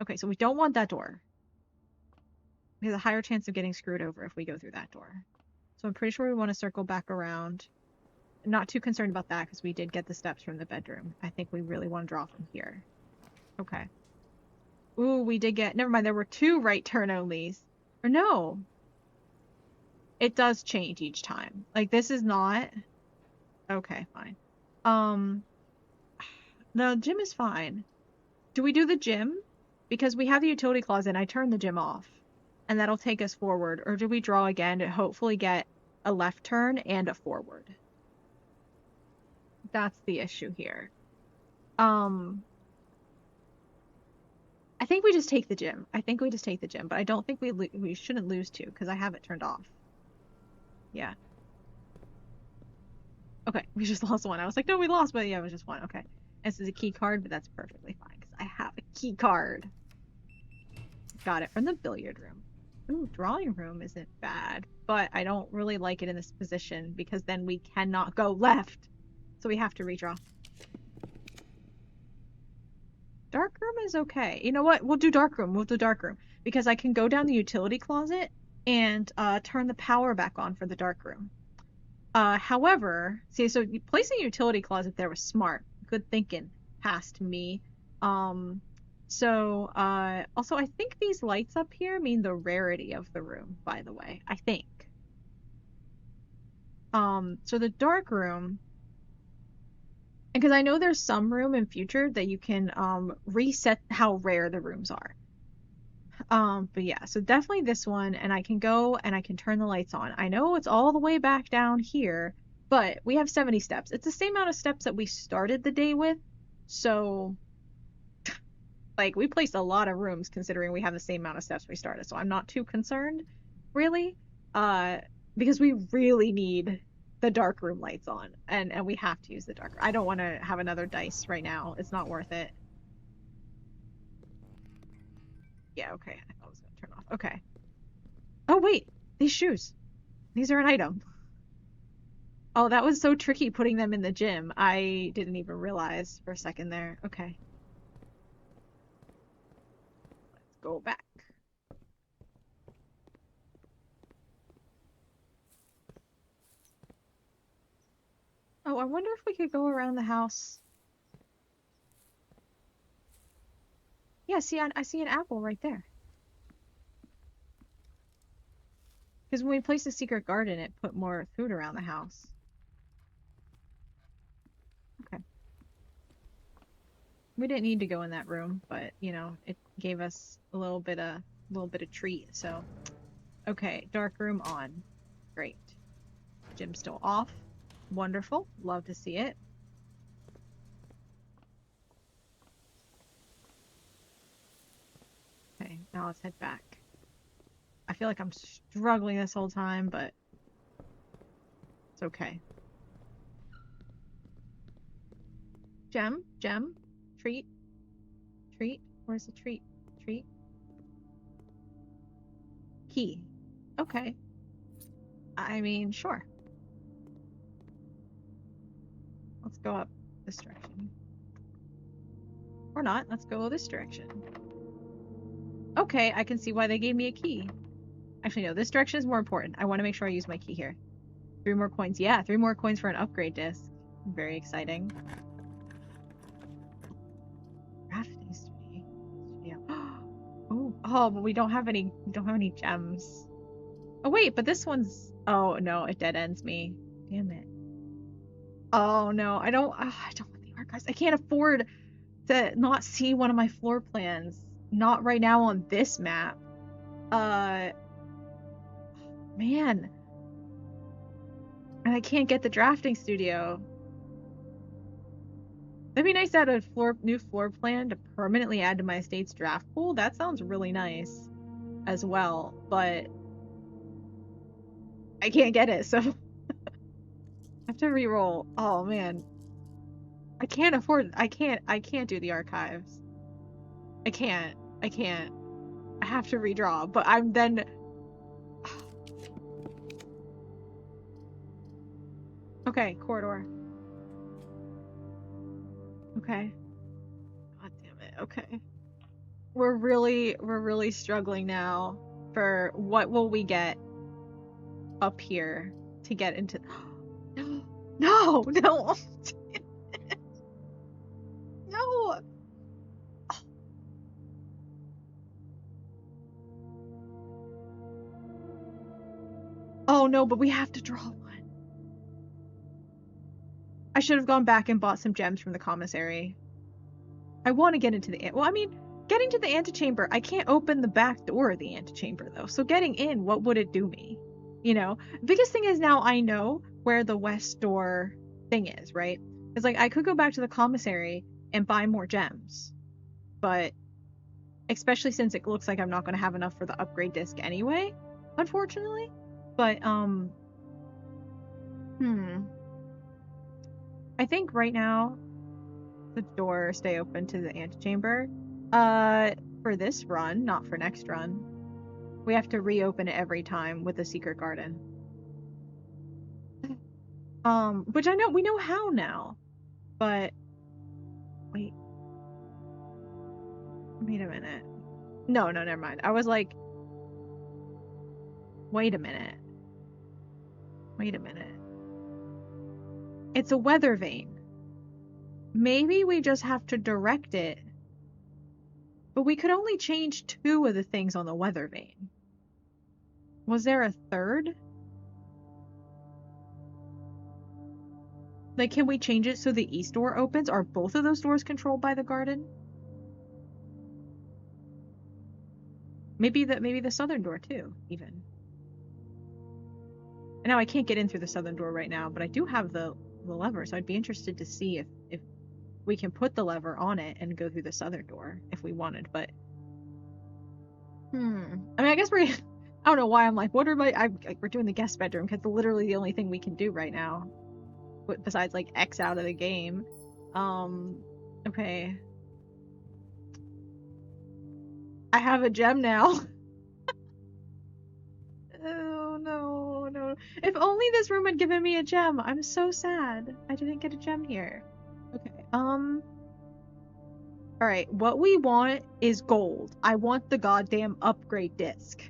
[SPEAKER 1] Okay, so we don't want that door. We have a higher chance of getting screwed over if we go through that door. So I'm pretty sure we want to circle back around. Not too concerned about that because we did get the steps from the bedroom. I think we really want to draw from here. Okay. Ooh, we did get... Never mind, there were 2 right turn onlys. Or no. It does change each time. Like, this is not... Okay, fine. The gym is fine. Do we do the gym? Because we have the utility closet and I turned the gym off. And that'll take us forward. Or do we draw again to hopefully get a left turn and a forward? That's the issue here. I think we just take the gym. But I don't think we shouldn't lose 2 because I have it turned off. Yeah. Okay, we just lost 1. I was like, no, we lost, but yeah, it was just 1. Okay. This is a key card, but that's perfectly fine because I have a key card. Got it from the billiard room. Ooh, drawing room isn't bad, but I don't really like it in this position because then we cannot go left. So we have to redraw. Dark room is okay. You know what? We'll do dark room. Because I can go down the utility closet and turn the power back on for the dark room. However, see, so placing a utility closet there was smart. Good thinking past me. Also, I think these lights up here mean the rarity of the room, by the way. I think. So the dark room... Because I know there's some room in future that you can reset how rare the rooms are. But yeah, so definitely this one, and I can go and I can turn the lights on. I know it's all the way back down here, but we have 70 steps. It's the same amount of steps that we started the day with. So, like, we placed a lot of rooms considering we have the same amount of steps we started. So I'm not too concerned, really, uh, because we really need the dark room lights on, and we have to use the dark. I don't want to have another dice right now. It's not worth it. Yeah, okay. I thought it was gonna turn off. Okay. Oh, wait, these shoes. These are an item. Oh, that was so tricky putting them in the gym. I didn't even realize for a second there. Okay, let's go back. Oh, I wonder if we could go around the house. Yeah, see, I see an apple right there. Because when we placed the secret garden, it put more food around the house. Okay. We didn't need to go in that room, but you know, it gave us a little bit of treat. So, okay, dark room on. Great. Gym's still off. Wonderful. Love to see it. Okay, now let's head back. I feel like I'm struggling this whole time, but it's okay. Gem, treat, treat. Where's the treat? Treat. Key. Okay. I mean, sure. Let's go up this direction. Or not. Let's go this direction. Okay, I can see why they gave me a key. Actually, no, this direction is more important. I want to make sure I use my key here. 3 more coins. Yeah, 3 more coins for an upgrade disc. Very exciting. Crafting studio. Oh, but we don't have any gems. Oh wait, but this one's, oh no, it dead ends me. Damn it. Oh no, I don't want the archives. I can't afford to not see one of my floor plans. Not right now on this map. Uh, man. And I can't get the drafting studio. It'd be nice to add a new floor plan to permanently add to my estate's draft pool. That sounds really nice as well, but I can't get it, so I have to re-roll. Oh man. I can't do the archives. I can't. I can't. I have to redraw, but I'm then okay, corridor. Okay. God damn it. Okay. We're really struggling now for what will we get up here to get into no. No, no. No. Oh no, but we have to draw one. I should have gone back and bought some gems from the commissary. I want to get into the well, I mean, getting to the antechamber, I can't open the back door of the antechamber though. So getting in, what would it do me? You know, biggest thing is now I know where the west door thing is, right? It's like I could go back to the commissary and buy more gems, but especially since it looks like I'm not going to have enough for the upgrade disc anyway, unfortunately. But hmm, I think right now the door stay open to the antechamber. For this run, not for next run. We have to reopen it every time with the secret garden. Which I know we know how now. But wait. Wait a minute. No, never mind. I was like, wait a minute. Wait a minute. It's a weather vane. Maybe we just have to direct it. But we could only change 2 of the things on the weather vane. Was there a third? Like, can we change it so the east door opens? Are both of those doors controlled by the garden? Maybe the southern door too, even. And now I can't get in through the southern door right now, but I do have the lever, so I'd be interested to see if we can put the lever on it and go through the southern door if we wanted, but I mean, I guess we're I don't know why I'm like, what are my we're doing the guest bedroom because it's literally the only thing we can do right now besides like X out of the game. Okay. I have a gem now. Oh no, no. If only this room had given me a gem. I'm so sad. I didn't get a gem here. Okay. All right. What we want is gold. I want the goddamn upgrade disc.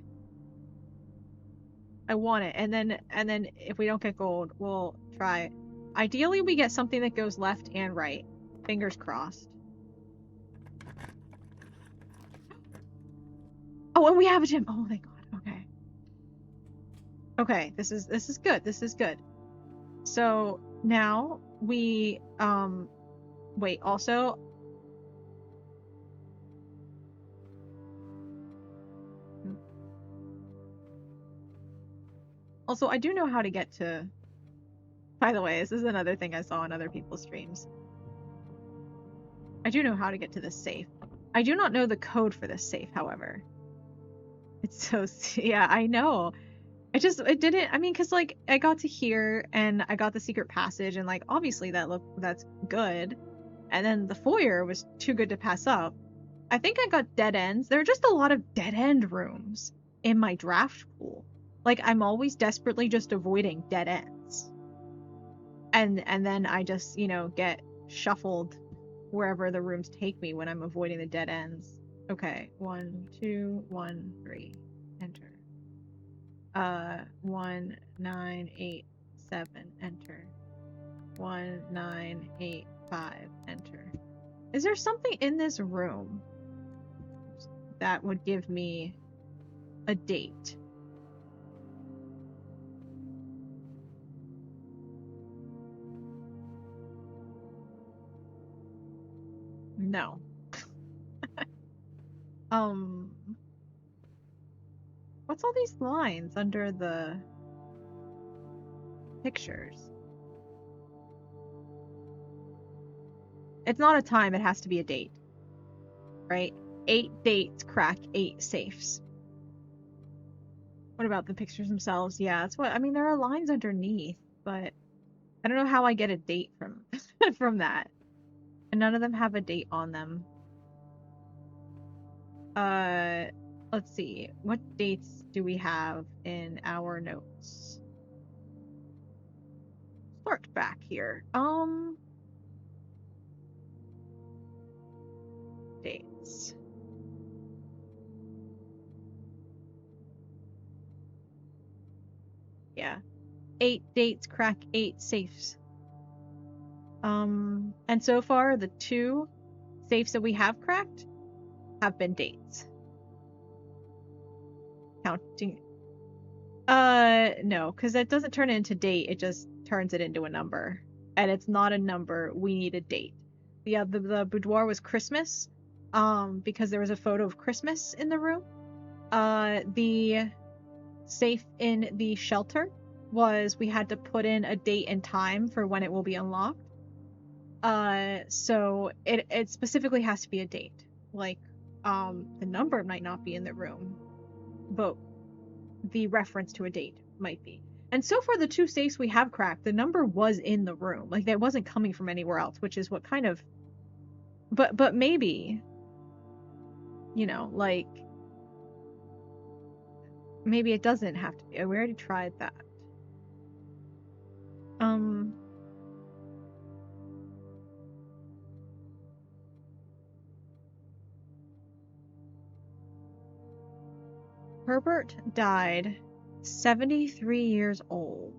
[SPEAKER 1] I want it. And then if we don't get gold, we'll try. Ideally, we get something that goes left and right. Fingers crossed. Oh, and we have a gem. Oh, thank God. Okay. Okay, this is good. This is good. So now we wait, also I do know how to get to, by the way, this is another thing I saw on other people's streams. I do know how to get to this safe. I do not know the code for this safe, however. It's so yeah, I know. It didn't, I mean, because like I got to here and I got the secret passage and like obviously that's good. And then the foyer was too good to pass up. I think I got dead ends. There are just a lot of dead end rooms in my draft pool. Like I'm always desperately just avoiding dead ends. And then I just, get shuffled wherever the rooms take me when I'm avoiding the dead ends. Okay, 1, 2, 1, 3. Enter. 1, 9, 8, 7. Enter. 1, 9, 8, 5. Enter. Is there something in this room that would give me a date? No. What's all these lines under the pictures? It's not a time, it has to be a date. Right? 8 dates crack 8 safes. What about the pictures themselves? Yeah, that's what I mean. There are lines underneath, but I don't know how I get a date from from that. And none of them have a date on them. Let's see. What dates do we have in our notes? Start back here. Dates. Yeah. 8 dates crack 8 safes. And so far the 2 safes that we have cracked have been dates. Counting. No, because that doesn't turn it into date, it just turns it into a number. And it's not a number, we need a date. Yeah, the boudoir was Christmas, because there was a photo of Christmas in the room. The safe in the shelter was we had to put in a date and time for when it will be unlocked. So it specifically has to be a date. Like, the number might not be in the room, but the reference to a date might be. And so far, the 2 safes we have cracked, the number was in the room. Like, that wasn't coming from anywhere else, which is what kind of... But maybe, like... Maybe it doesn't have to be. We already tried that. Herbert died 73 years old.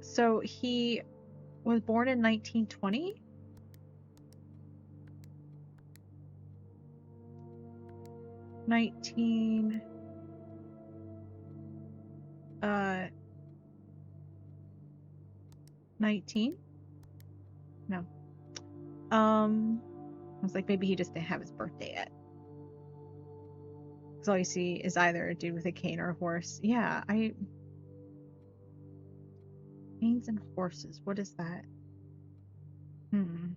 [SPEAKER 1] So he was born in 1920? Nineteen 19? No. I was like, maybe he just didn't have his birthday yet. Because all you see is either a dude with a cane or a horse. Yeah, canes and horses. What is that? Hmm.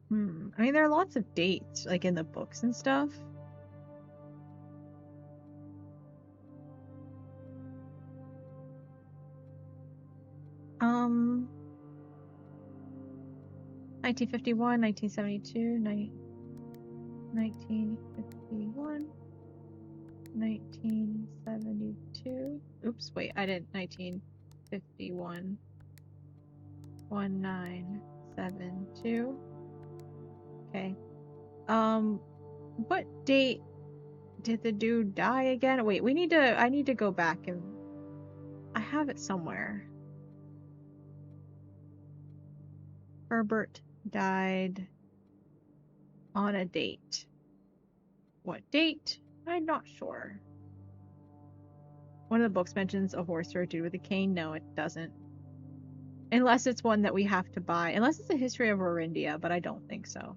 [SPEAKER 1] I mean, there are lots of dates, like in the books and stuff. Um, 1951, 1972, 1951, 1972. Oops, wait, I didn't. 1951, 1972. Okay. Um, what date did the dude die again? Wait, I need to go back and I have it somewhere. Herbert died on a date. What date? I'm not sure. One of the books mentions a horse or a dude with a cane. No, it doesn't. Unless it's one that we have to buy. Unless it's a history of Orindia, but I don't think so.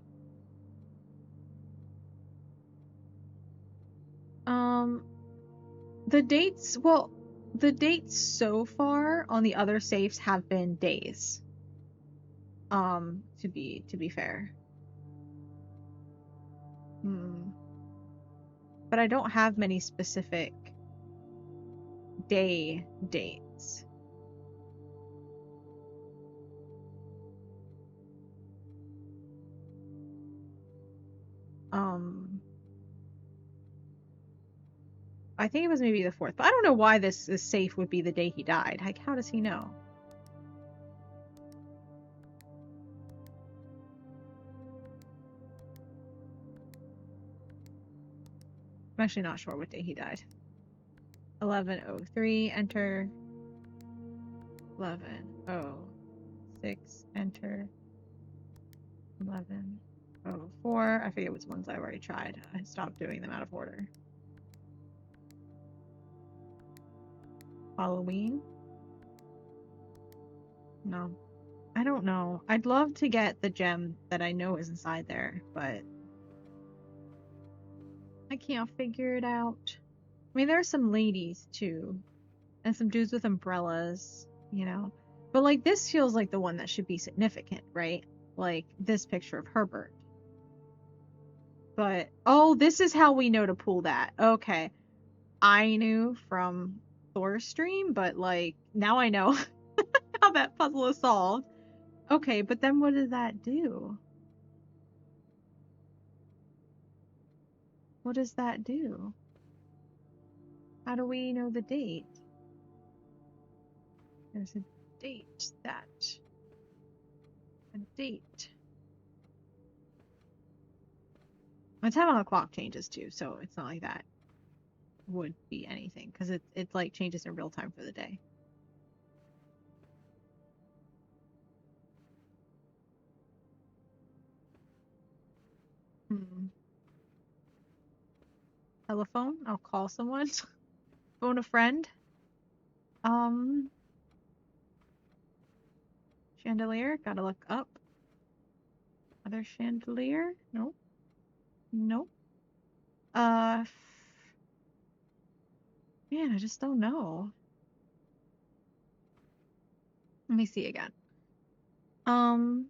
[SPEAKER 1] Um, the dates so far on the other safes have been days. To be fair. Hmm. But I don't have many specific day dates. Um, I think it was maybe the 4th, but I don't know why this safe would be the day he died. Like, how does he know? I'm actually not sure what day he died. 11:03, enter. 11:06, enter. 11:04. I forget which ones I already tried. I stopped doing them out of order. Halloween? No. I don't know. I'd love to get the gem that I know is inside there, but I can't figure it out. I mean, there are some ladies too, and some dudes with umbrellas, you know. But like this feels like the one that should be significant, right? Like this picture of Herbert. But oh, this is how we know to pull that. Okay. I knew from Thor's stream, but like now I know how that puzzle is solved. Okay, but then what does that do? What does that do? How do we know the date? There's a date that. A date. My time on the clock changes too, so it's not like that would be anything because it like changes in real time for the day. Hmm. Telephone? I'll call someone. Phone a friend. Um, Chandelier. Gotta look up. Other chandelier? Nope. Nope. Uh, man, I just don't know. Let me see again. Um,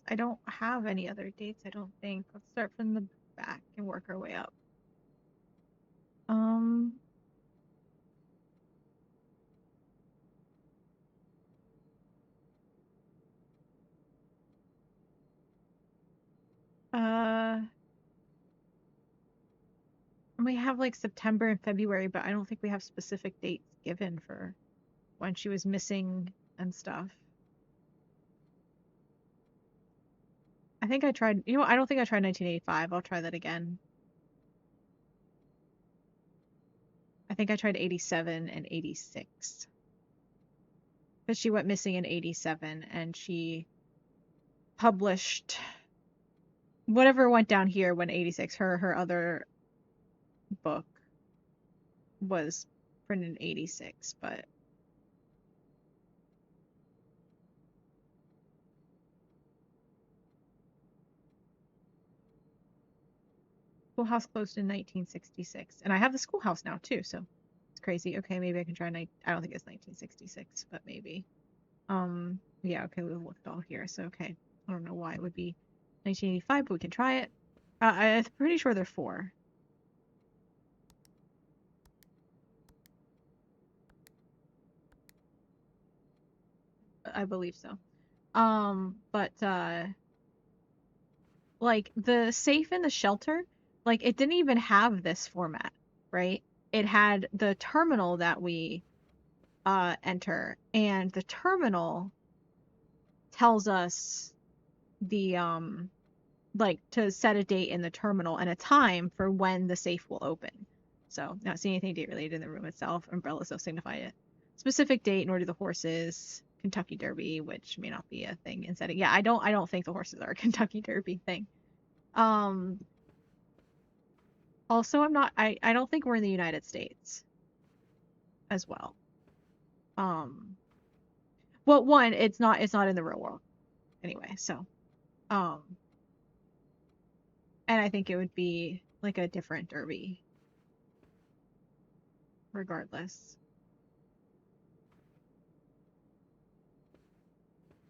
[SPEAKER 1] I don't have any other dates, I don't think. Let's start from the back and work our way up. Um, uh, we have like September and February, but I don't think we have specific dates given for when she was missing and stuff. I think I tried, I don't think I tried 1985. I'll try that again. I think I tried 87 and 86. Because she went missing in 87 and she published whatever went down here when 86, her other book was printed in 86, but Schoolhouse closed in 1966, and I have the schoolhouse now too, so it's crazy. Okay, maybe I can try. I don't think it's 1966, but maybe. Yeah. Okay, we've looked all here, so okay. I don't know why it would be 1985, but we can try it. I'm pretty sure they're four. I believe so. But like the safe in the shelter, like it didn't even have this format, right? It had the terminal that we enter, and the terminal tells us the like to set a date in the terminal and a time for when the safe will open. So not seeing anything date related in the room itself. Umbrellas don't signify it. Specific date, nor do the horses. Kentucky Derby, which may not be a thing in setting. Yeah, I don't think the horses are a Kentucky Derby thing. Um Also I don't think we're in the United States as well. Um well, one, it's not in the real world anyway, so um and I think it would be like a different derby regardless.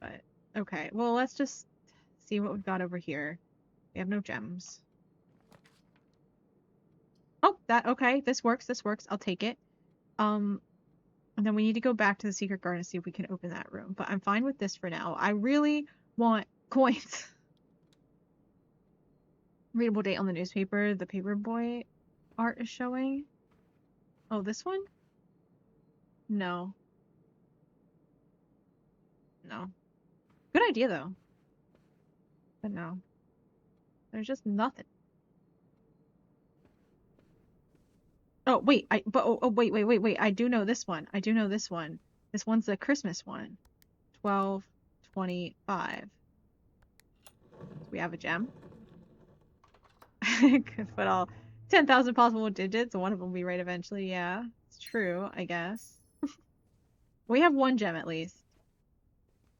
[SPEAKER 1] But okay, well, let's just see what we've got over here. We have no gems. Oh, that okay. This works. This works. I'll take it. Um, and then we need to go back to the secret garden to see if we can open that room. But I'm fine with this for now. I really want coins. Readable date on the newspaper. The paperboy art is showing. Oh, this one? No. No. Good idea though. But no. There's just nothing. Oh, wait. Wait. I do know this one. I do know this one. This one's the Christmas one. 1225. Do we have a gem? Could put all 10,000 possible digits. One of them will be right eventually. Yeah, it's true, I guess. We have one gem at least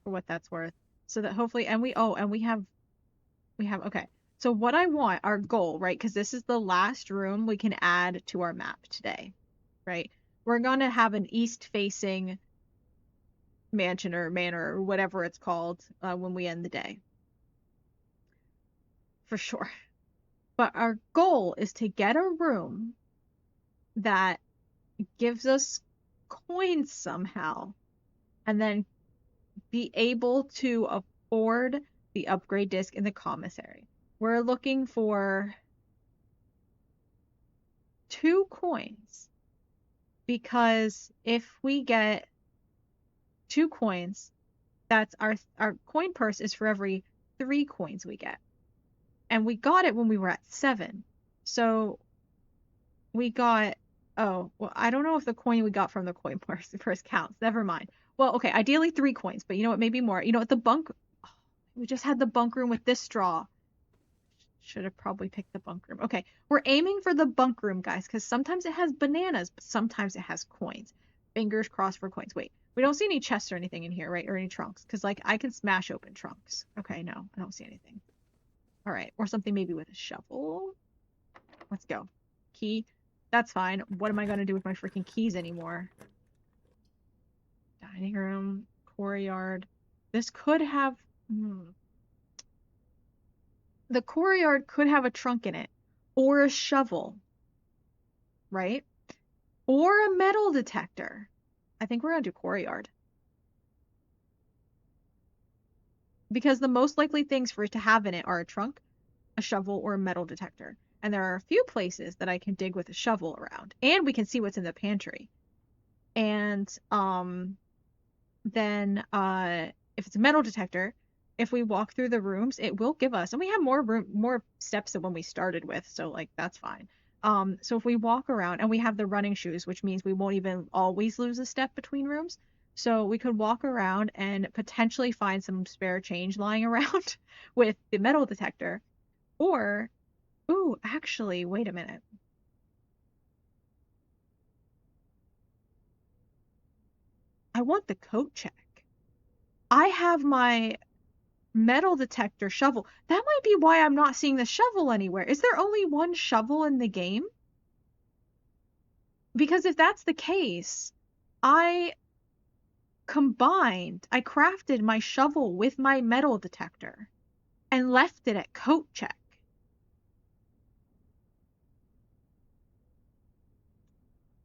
[SPEAKER 1] for what that's worth. So that hopefully, and we have, okay. So what I want, our goal, right? Because this is the last room we can add to our map today, right? We're gonna have an east-facing mansion or manor or whatever it's called when we end the day, for sure. But our goal is to get a room that gives us coins somehow and then be able to afford the upgrade disc in the commissary. We're looking for 2 coins because if we get 2 coins, that's our coin purse is for every 3 coins we get. And we got it when we were at 7. So we got, oh, well, I don't know if the coin we got from the coin purse counts. Never mind. Well, okay, ideally 3 coins, but you know what, maybe more. You know what, oh, we just had the bunk room with this straw. Should have probably picked the bunk room. Okay, we're aiming for the bunk room, guys, because sometimes it has bananas, but sometimes it has coins. Fingers crossed for coins. Wait, we don't see any chests or anything in here, right? Or any trunks, because like I can smash open trunks. Okay, no, I don't see anything. All right, or something maybe with a shovel. Let's go. Key. That's fine. What am I going to do with my freaking keys anymore? Dining room, courtyard. This could have... The courtyard could have a trunk in it. Or a shovel. Right? Or a metal detector. I think we're going to do courtyard. Because the most likely things for it to have in it are a trunk, a shovel, or a metal detector. And there are a few places that I can dig with a shovel around. And we can see what's in the pantry. And then if it's a metal detector, if we walk through the rooms, it will give us, and we have more steps than when we started with, so like that's fine. So if we walk around and we have the running shoes, which means we won't even always lose a step between rooms. So we could walk around and potentially find some spare change lying around with the metal detector. Or, ooh, actually, wait a minute. I want the coat check. I have my Metal detector, shovel. That might be why I'm not seeing the shovel anywhere. Is there only one shovel in the game? Because if that's the case, I I crafted my shovel with my metal detector and left it at coat check.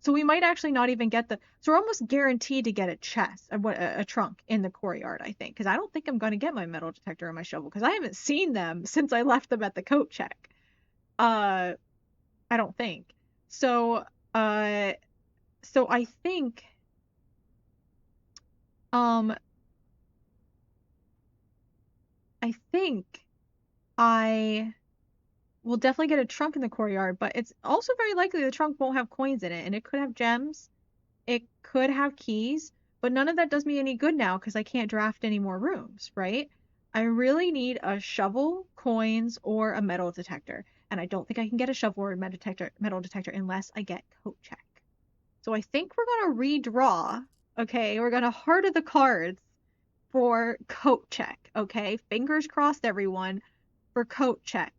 [SPEAKER 1] So we might actually not even get the. So we're almost guaranteed to get a chest, a trunk in the courtyard, I think, because I don't think I'm going to get my metal detector and my shovel because I haven't seen them since I left them at the coat check. Uh, I don't think. So, uh, so um, I think I will definitely get a trunk in the courtyard, but it's also very likely the trunk won't have coins in it, and it could have gems. It could have keys, but none of that does me any good now because I can't draft any more rooms, right? I really need a shovel, coins, or a metal detector. And I don't think I can get a shovel or a metal detector unless I get coat check. So I think we're gonna redraw. Okay, we're gonna heart of the cards for coat check. Okay, fingers crossed, everyone, for coat check.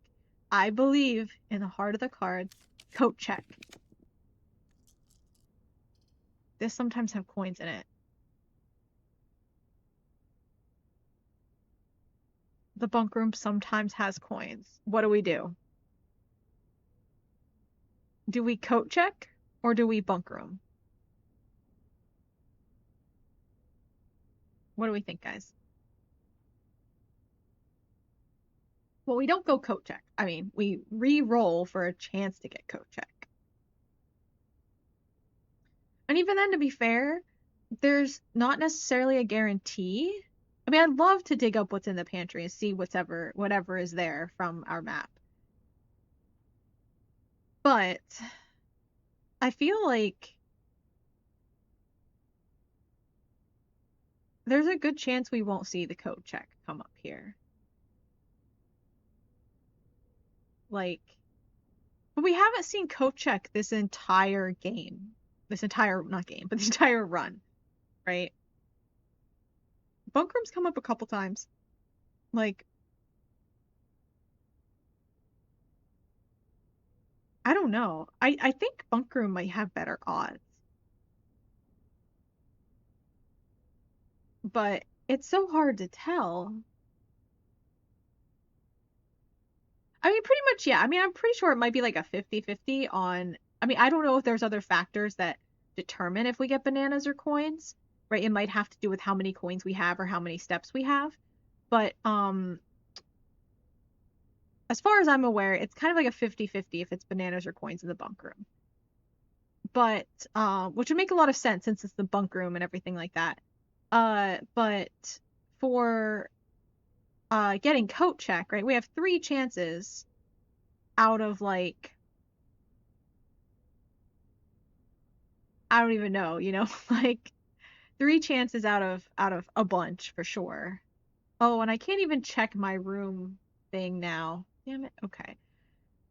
[SPEAKER 1] I believe in the heart of the cards, coat check. This sometimes have coins in it. The bunk room sometimes has coins. What do we do? Do we coat check or do we bunk room? What do we think, guys? Well, we don't go coat check. I mean, we re-roll for a chance to get coat check. And even then, to be fair, there's not necessarily a guarantee. I mean, I'd love to dig up what's in the pantry and see whatever is there from our map. But I feel like there's a good chance we won't see the coat check come up here. Like, but we haven't seen coat check this entire game. This entire, not game, but the entire run, right? Bunkrum's come up a couple times. Like, I don't know. I think Bunkroom might have better odds, but it's so hard to tell. I mean, pretty much, yeah. I mean, I'm pretty sure it might be like a 50-50 on. I mean, I don't know if there's other factors that determine if we get bananas or coins, right? It might have to do with how many coins we have or how many steps we have. But as far as I'm aware, it's kind of like a 50-50 if it's bananas or coins in the bunk room. But which would make a lot of sense since it's the bunk room and everything like that. But for getting coat check, right? We have three chances out of like I don't even know, like three chances out of a bunch for sure. Oh, and I can't even check my room thing now. Damn it. Okay.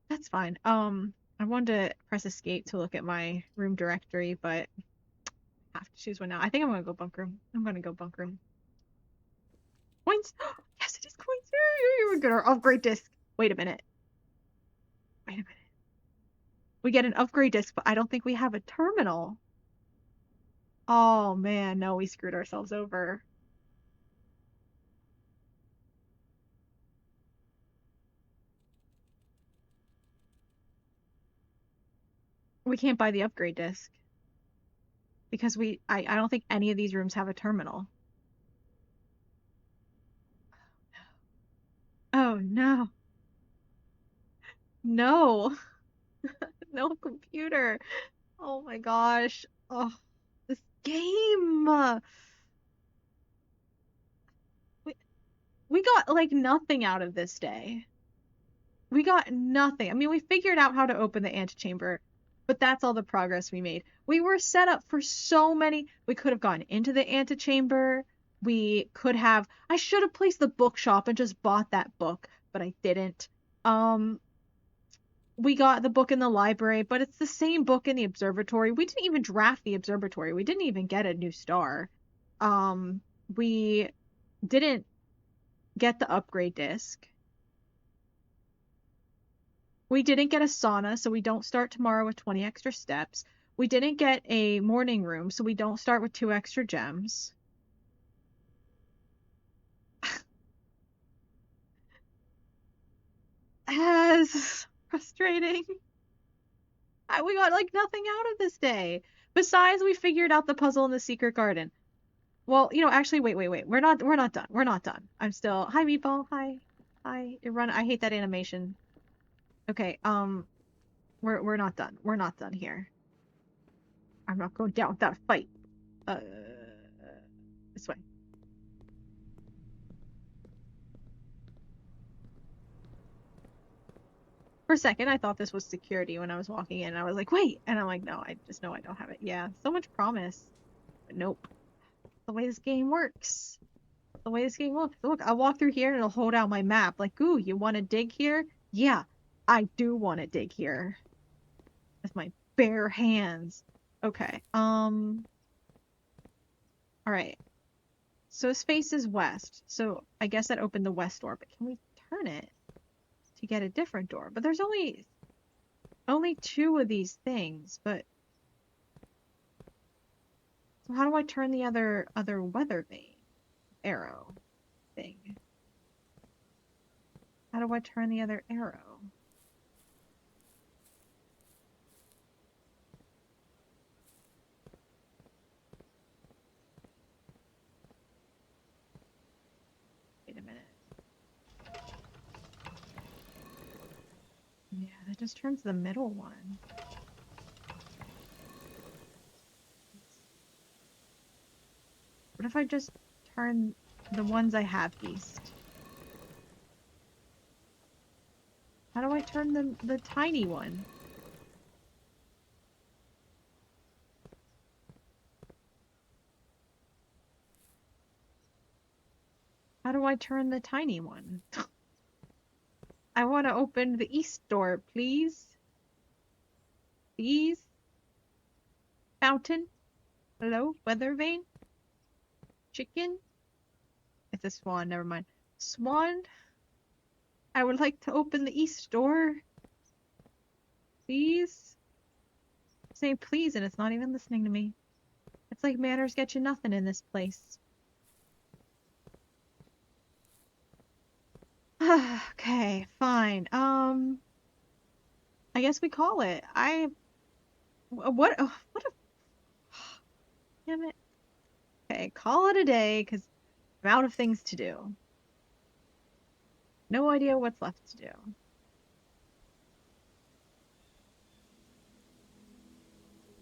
[SPEAKER 1] That's fine. I wanted to press escape to look at my room directory, but I have to choose one now. I think I'm gonna go bunk room. I'm gonna go bunk room. Coins! Yes, it is coins! We're gonna upgrade disc. Wait a minute. Wait a minute. We get an upgrade disc, but I don't think we have a terminal. Oh man, no, we screwed ourselves over. We can't buy the upgrade disc because I don't think any of these rooms have a terminal. Oh no. No. No computer. Oh my gosh. Oh, this game. We, we got like nothing out of this day. We got nothing. I mean, we figured out how to open the antechamber, but that's all the progress we made. We were set up for so many. We could have gone into the antechamber. We could have. I should have placed the bookshop and just bought that book, but I didn't. Um, we got the book in the library, but it's the same book in the observatory. We didn't even draft the observatory. We didn't even get a new star. We didn't get the upgrade disc. We didn't get a sauna, so we don't start tomorrow with 20 extra steps. We didn't get a morning room, so we don't start with 2 extra gems. As frustrating. We got like nothing out of this day. Besides, we figured out the puzzle in the secret garden. Well, actually, wait. We're not done. We're not done. I'm still. Hi, Meatball. Hi. Hi. I hate that animation. Okay, we're not done. We're not done here. I'm not going down without a fight. Uh, this way. For a second, I thought this was security when I was walking in. I was like, wait, and I'm like, no, I just know I don't have it. Yeah, so much promise, but nope. The way this game works. The way this game looks. Look, I'll walk through here and it'll hold out my map. Like, ooh, you want to dig here? Yeah, I do want to dig here. With my bare hands. Okay. All right. So space is west. So I guess that opened the west door, but can we turn it to get a different door? But there's only 2 of these things, but so how do I turn the other weather vane arrow thing? How do I turn the other arrow? Wait a minute. Yeah, that just turns the middle one. What if I just turn the ones I have east? How do I turn the tiny one? How do I turn the tiny one? I want to open the east door, please. Please? Fountain? Hello? Weather vane? Chicken? It's a swan, never mind. Swan? I would like to open the east door. Please? I'm saying please and it's not even listening to me. It's like manners get you nothing in this place. Okay, fine. I guess we call it. What a, damn it. Okay, call it a day, because I'm out of things to do. No idea what's left to do.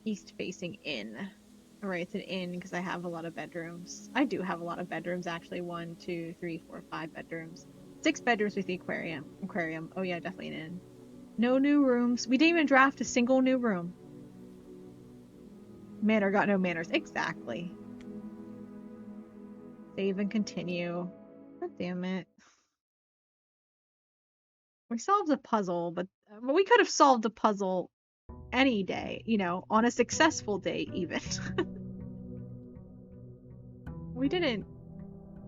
[SPEAKER 1] East facing inn. Alright, it's an inn because I have a lot of bedrooms. I do have a lot of bedrooms, actually. 1, 2, 3, 4, 5 bedrooms. 6 bedrooms with the aquarium. Oh yeah, definitely an inn. No new rooms. We didn't even draft a single new room. Manor got no manners. Exactly. Save and continue. God damn it. We solved a puzzle, but we could have solved the puzzle any day, on a successful day even. We didn't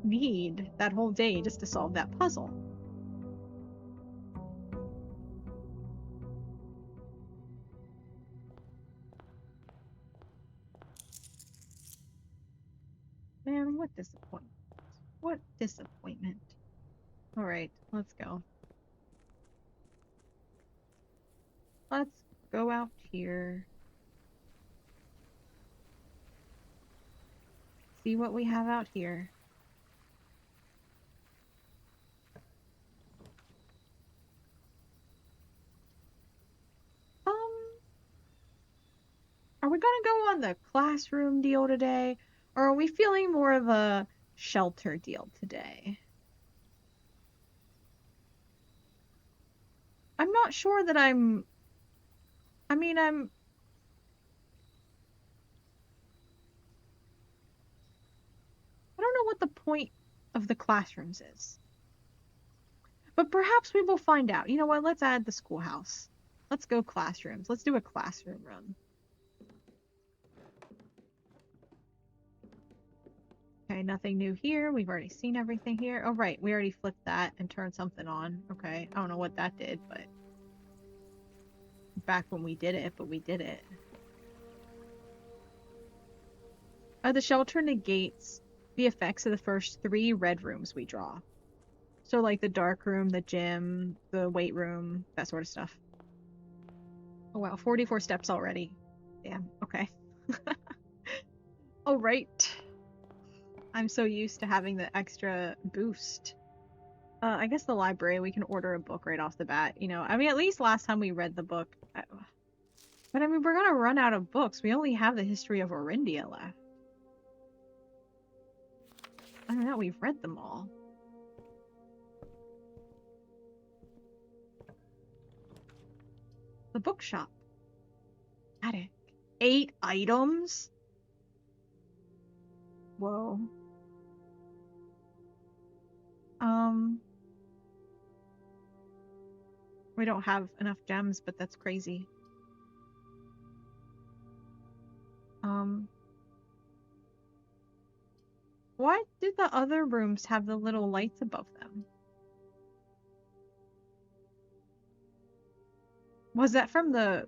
[SPEAKER 1] need that whole day just to solve that puzzle. Man, what disappointment. What disappointment. Alright, let's go. Let's go out here. See what we have out here. Are we gonna go on the classroom deal today? Or are we feeling more of a shelter deal today? I'm not sure that I don't know what the point of the classrooms is. But perhaps we will find out. You know what? Let's add the schoolhouse. Let's go classrooms. Let's do a classroom run. Okay, nothing new here. We've already seen everything here. Oh, right. We already flipped that and turned something on. Okay. I don't know what that did, but back when we did it, but we did it. The shelter negates the effects of the first 3 red rooms we draw. So, like the dark room, the gym, the weight room, that sort of stuff. Oh, wow. 44 steps already. Damn. Okay. All right. I'm so used to having the extra boost. I guess the library, we can order a book right off the bat. You know, I mean, at least last time we read the book. But I mean, we're gonna run out of books. We only have the history of Orindia left. I don't know, we've read them all. The bookshop. Attic. 8 items? Whoa. We don't have enough gems, but that's crazy. Why did the other rooms have the little lights above them? Was that from the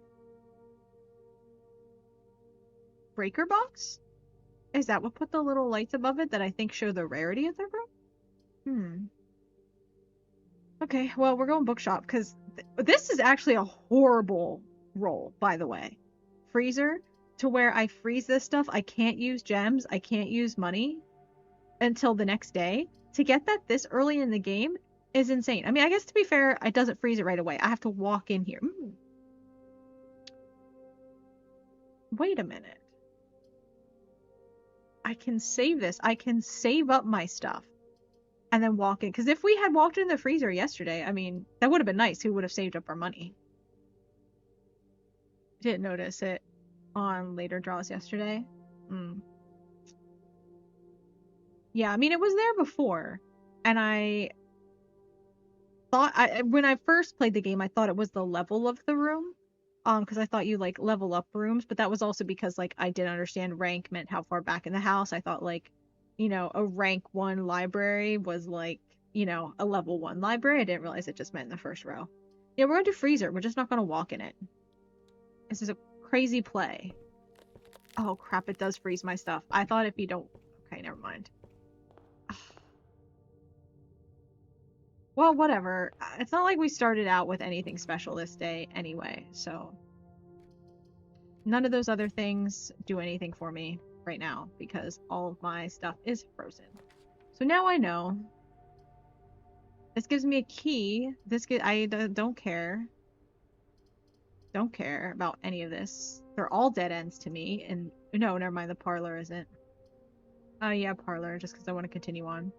[SPEAKER 1] breaker box? Is that what put the little lights above it that I think show the rarity of the room? Okay, well, we're going bookshop because this is actually a horrible roll, by the way. Freezer, to where I freeze this stuff, I can't use gems, I can't use money until the next day. To get that this early in the game is insane. I mean, I guess to be fair, it doesn't freeze it right away. I have to walk in here. Wait a minute. I can save this. I can save up my stuff and then walk in. Because if we had walked in the freezer yesterday, I mean, that would have been nice. We would have saved up our money. Didn't notice it on later draws yesterday. Yeah, I mean, it was there before. And I thought, when I first played the game, I thought it was the level of the room. Because I thought you, like, level up rooms. But that was also because, like, I didn't understand rank meant how far back in the house. I thought, like, you know, a rank 1 library was, like, you know, a level 1 library. I didn't realize it just meant in the first row. Yeah, we're going to freezer. We're just not going to walk in it. This is a crazy play. Oh, crap. It does freeze my stuff. I thought if you don't... Okay, never mind. Well, whatever. It's not like we started out with anything special this day anyway, so... None of those other things do anything for me right now, because all of my stuff is frozen. So now I know. This gives me a key. I don't care. Don't care about any of this. They're all dead ends to me, and... No, never mind, the parlor isn't. Oh yeah, parlor, just because I want to continue on.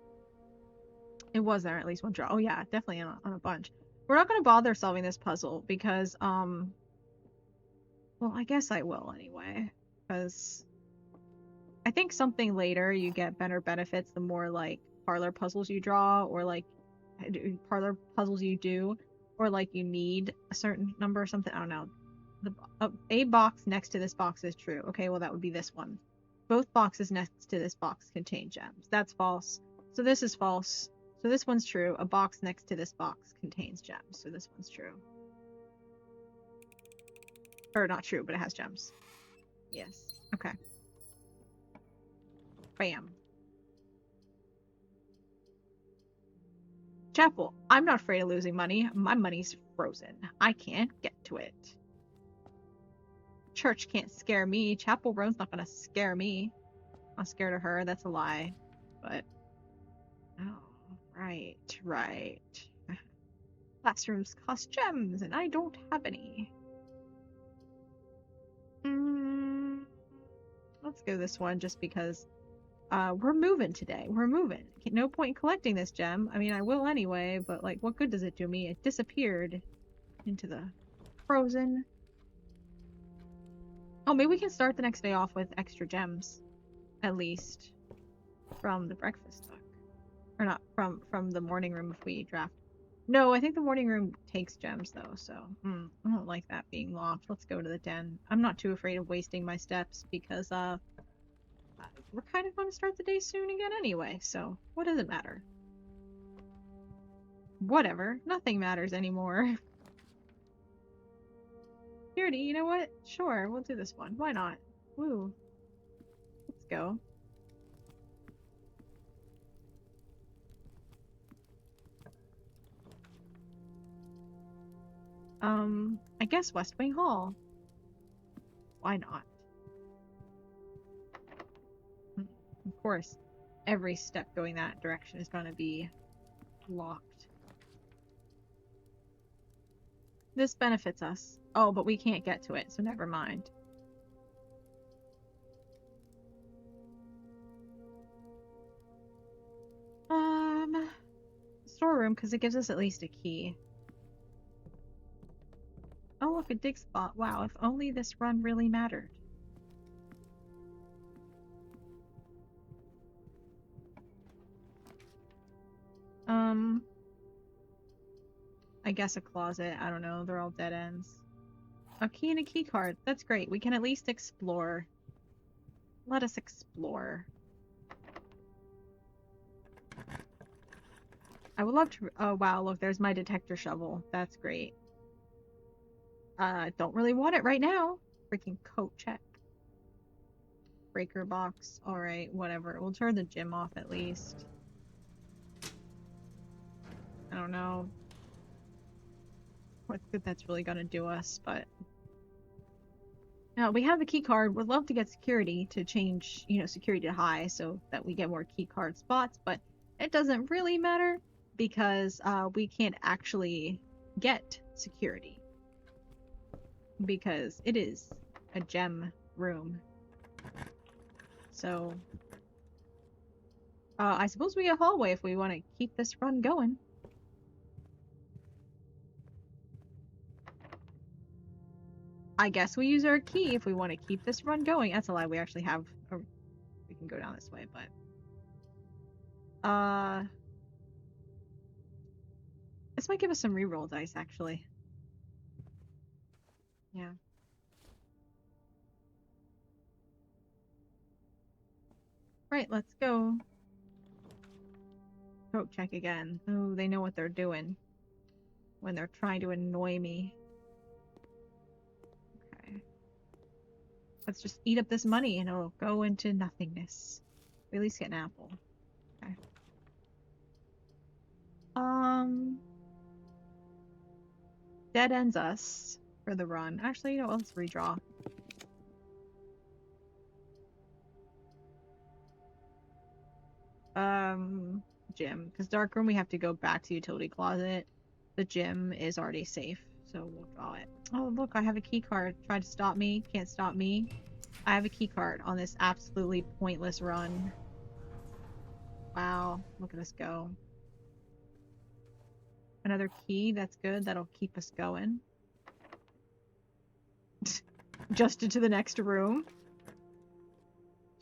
[SPEAKER 1] It was there at least one draw. Oh yeah, definitely on a bunch. We're not going to bother solving this puzzle because, well, I guess I will anyway. Because I think something later you get better benefits the more, like, parlor puzzles you draw, or, like, parlor puzzles you do, or, like, you need a certain number or something. I don't know. A box next to this box is true. Okay, well, that would be this one. Both boxes next to this box contain gems. That's false. So this is false. So this one's true. A box next to this box contains gems. So this one's true. Or not true, but it has gems. Yes. Okay. Bam. Chapel. I'm not afraid of losing money. My money's frozen. I can't get to it. Church can't scare me. Chapel Road's not gonna scare me. I'm scared of her. That's a lie. But... Oh. Right. Classrooms cost gems, and I don't have any. Let's go this one, just because we're moving today. We're moving. No point in collecting this gem. I mean, I will anyway, but, like, what good does it do me? It disappeared into the frozen. Oh, maybe we can start the next day off with extra gems, at least, from the breakfast nook. Or not, from the morning room if we draft. No, I think the morning room takes gems, though, so I don't like that being locked. Let's go to the den. I'm not too afraid of wasting my steps, because, we're kind of going to start the day soon again anyway, so what does it matter? Whatever. Nothing matters anymore. Security, you know what? Sure, we'll do this one. Why not? Woo. Let's go. I guess West Wing Hall. Why not? Of course, every step going that direction is going to be locked. This benefits us. Oh, but we can't get to it, so never mind. Storeroom, because it gives us at least a key. Oh, look, a dig spot. Wow, if only this run really mattered. I guess a closet. I don't know. They're all dead ends. A key and a key card. That's great. We can at least explore. Let us explore. I would love to... Oh, wow. Look, there's my detector shovel. That's great. Don't really want it right now. Freaking coat check. Breaker box. Alright, whatever. We'll turn the gym off at least. I don't know what good that's really gonna do us, but... Now, we have the key card. Would love to get security to change, you know, security to high so that we get more key card spots, but it doesn't really matter because we can't actually get security because it is a gem room. So, I suppose we get hallway if we want to keep this run going. I guess we use our key if we want to keep this run going. That's a lie. We actually have a... We can go down this way, but... This might give us some reroll dice, actually. Yeah. Right, let's go. Throat check again. Oh, they know what they're doing when they're trying to annoy me. Okay. Let's just eat up this money and it'll go into nothingness. We at least get an apple. Okay. Dead ends us for the run. Actually, you know what? Let's redraw. Gym. Because dark room, we have to go back to utility closet. The gym is already safe, so we'll draw it. Oh, look, I have a key card. Try to stop me. Can't stop me. I have a key card on this absolutely pointless run. Wow, look at us go. Another key, that's good. That'll keep us going. Just into the next room.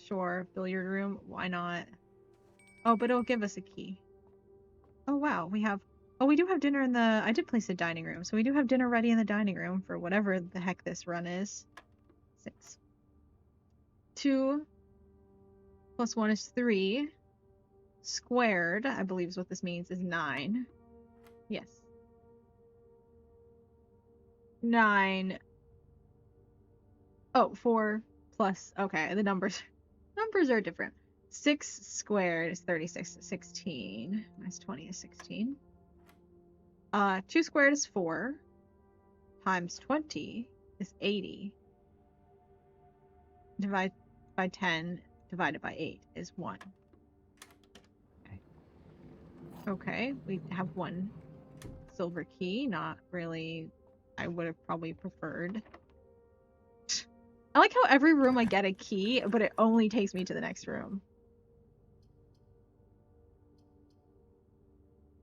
[SPEAKER 1] Sure, billiard room. Why not? Oh, but it'll give us a key. Oh, wow. We have... Oh, we do have dinner in the... I did place a dining room, so we do have dinner ready in the dining room for whatever the heck this run is. 6. 2 plus 1 is 3. Squared, I believe is what this means, is 9. Yes. 9. Oh, 4 plus... Okay, the numbers are different. 6 squared is 36. 16 minus 20 is 16. 2 squared is 4. Times 20 is 80. Divide by 10 divided by 8 is 1. Okay, we have 1 silver key. Not really... I would have probably preferred. I like how every room I get a key, but it only takes me to the next room.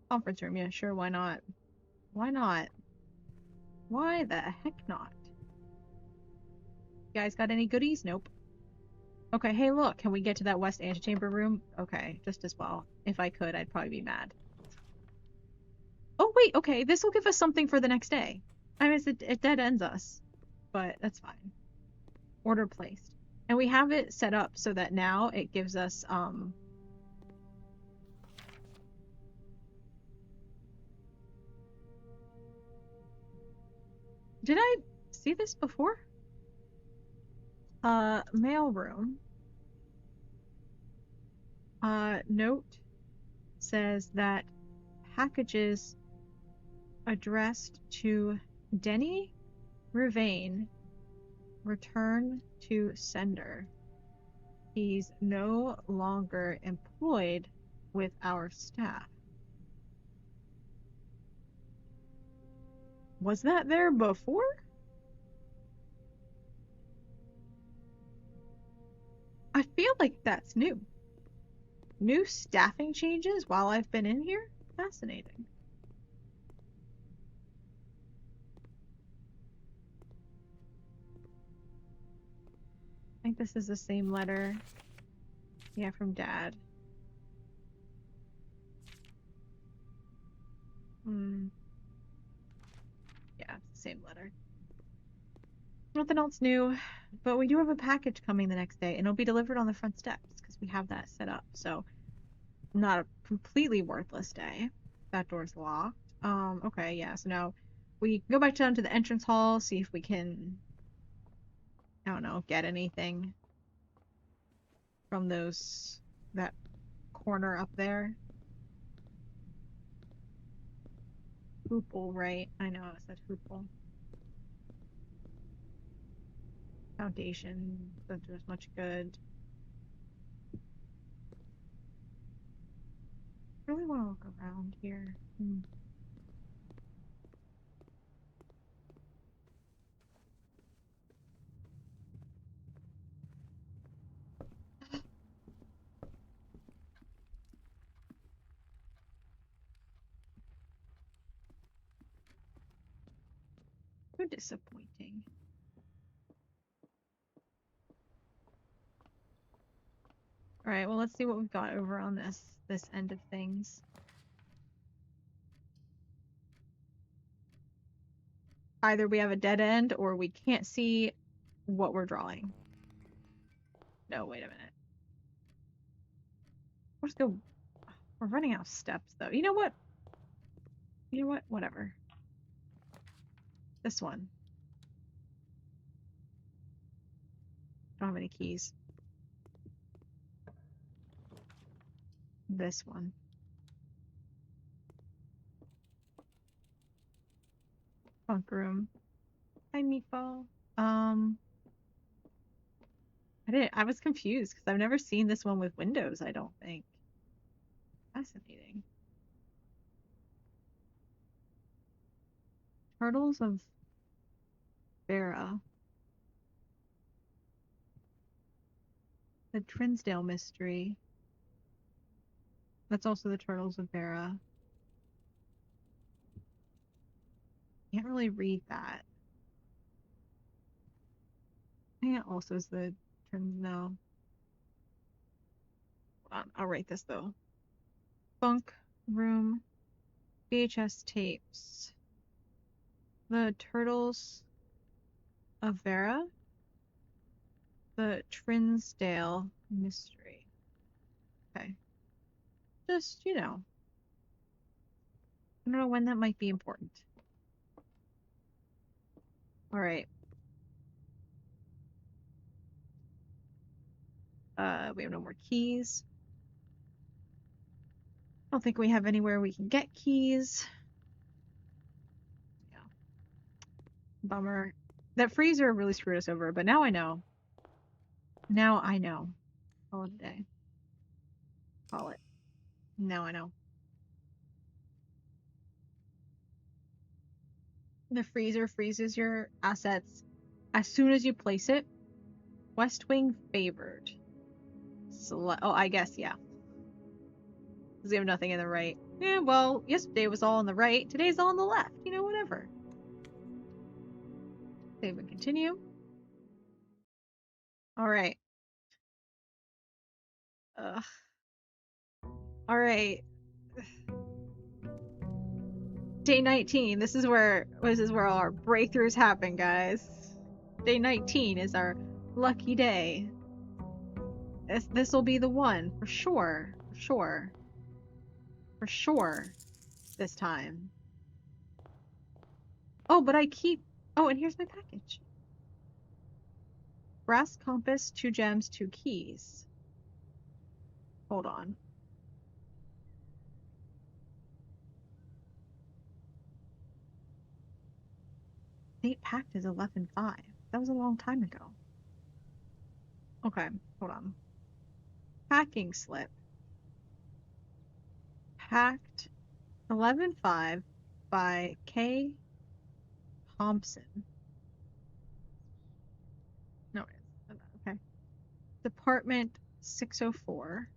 [SPEAKER 1] Conference room, yeah, sure, why not? Why not? Why the heck not? You guys got any goodies? Nope. Okay, hey look, can we get to that west antechamber room? Okay, just as well. If I could, I'd probably be mad. Oh wait, okay, this will give us something for the next day. I mean, it dead ends us, but that's fine. Order placed. And we have it set up so that now it gives us did I see this before? Mail room. Note says that packages addressed to Denny Ravain return to sender. He's no longer employed with our staff. Was that there before? I feel like that's new. New staffing changes while I've been in here? Fascinating. I think this is the same letter. Yeah, from Dad. Yeah, it's the same letter. Nothing else new, but we do have a package coming the next day, and it'll be delivered on the front steps because we have that set up. So, not a completely worthless day. That door's locked. Okay, yeah. So now we go back down to the entrance hall, see if we can, I don't know, get anything from that corner up there. Hoople, right? I know it said Hoople. Foundation doesn't do us much good. Really want to look around here. So disappointing. All right, well, let's see what we've got over on this end of things. Either we have a dead end or we can't see what we're drawing. No, wait a minute. Let's go. We're running out of steps, though. You know what? You know what? Whatever. This one. Don't have any keys. This one. Bunk room. Hi, Meatball. I was confused because I've never seen this one with windows, I don't think. Fascinating. Turtles of Vera. The Trinsdale mystery. That's also the Turtles of Vera. Can't really read that. I think it also is the no. Hold on, I'll write this though. Bunk room. VHS tapes. The Turtles of Vera. The Trinsdale mystery. Okay. Just, I don't know when that might be important. All right. We have no more keys. I don't think we have anywhere we can get keys. Yeah. Bummer. That freezer really screwed us over, but now I know. Now I know. Call it a day. Call it. Now I know. The freezer freezes your assets as soon as you place it. West Wing favored. Oh, I guess, yeah. Because we have nothing in the right. Yeah, well, yesterday was all on the right. Today's all on the left. Whatever. Save and continue. All right. Ugh. All right. Day 19. This is where our breakthroughs happen, guys. Day 19 is our lucky day. This will be the one for sure. For sure. For sure. This time. Oh, but I keep. Oh, and here's my package. Brass compass, 2 gems, 2 keys. Hold on. Date packed is 11/5. That was a long time ago. Okay, hold on. Packing slip. Packed 11/5 by K. Thompson. No, it's okay. Department 604.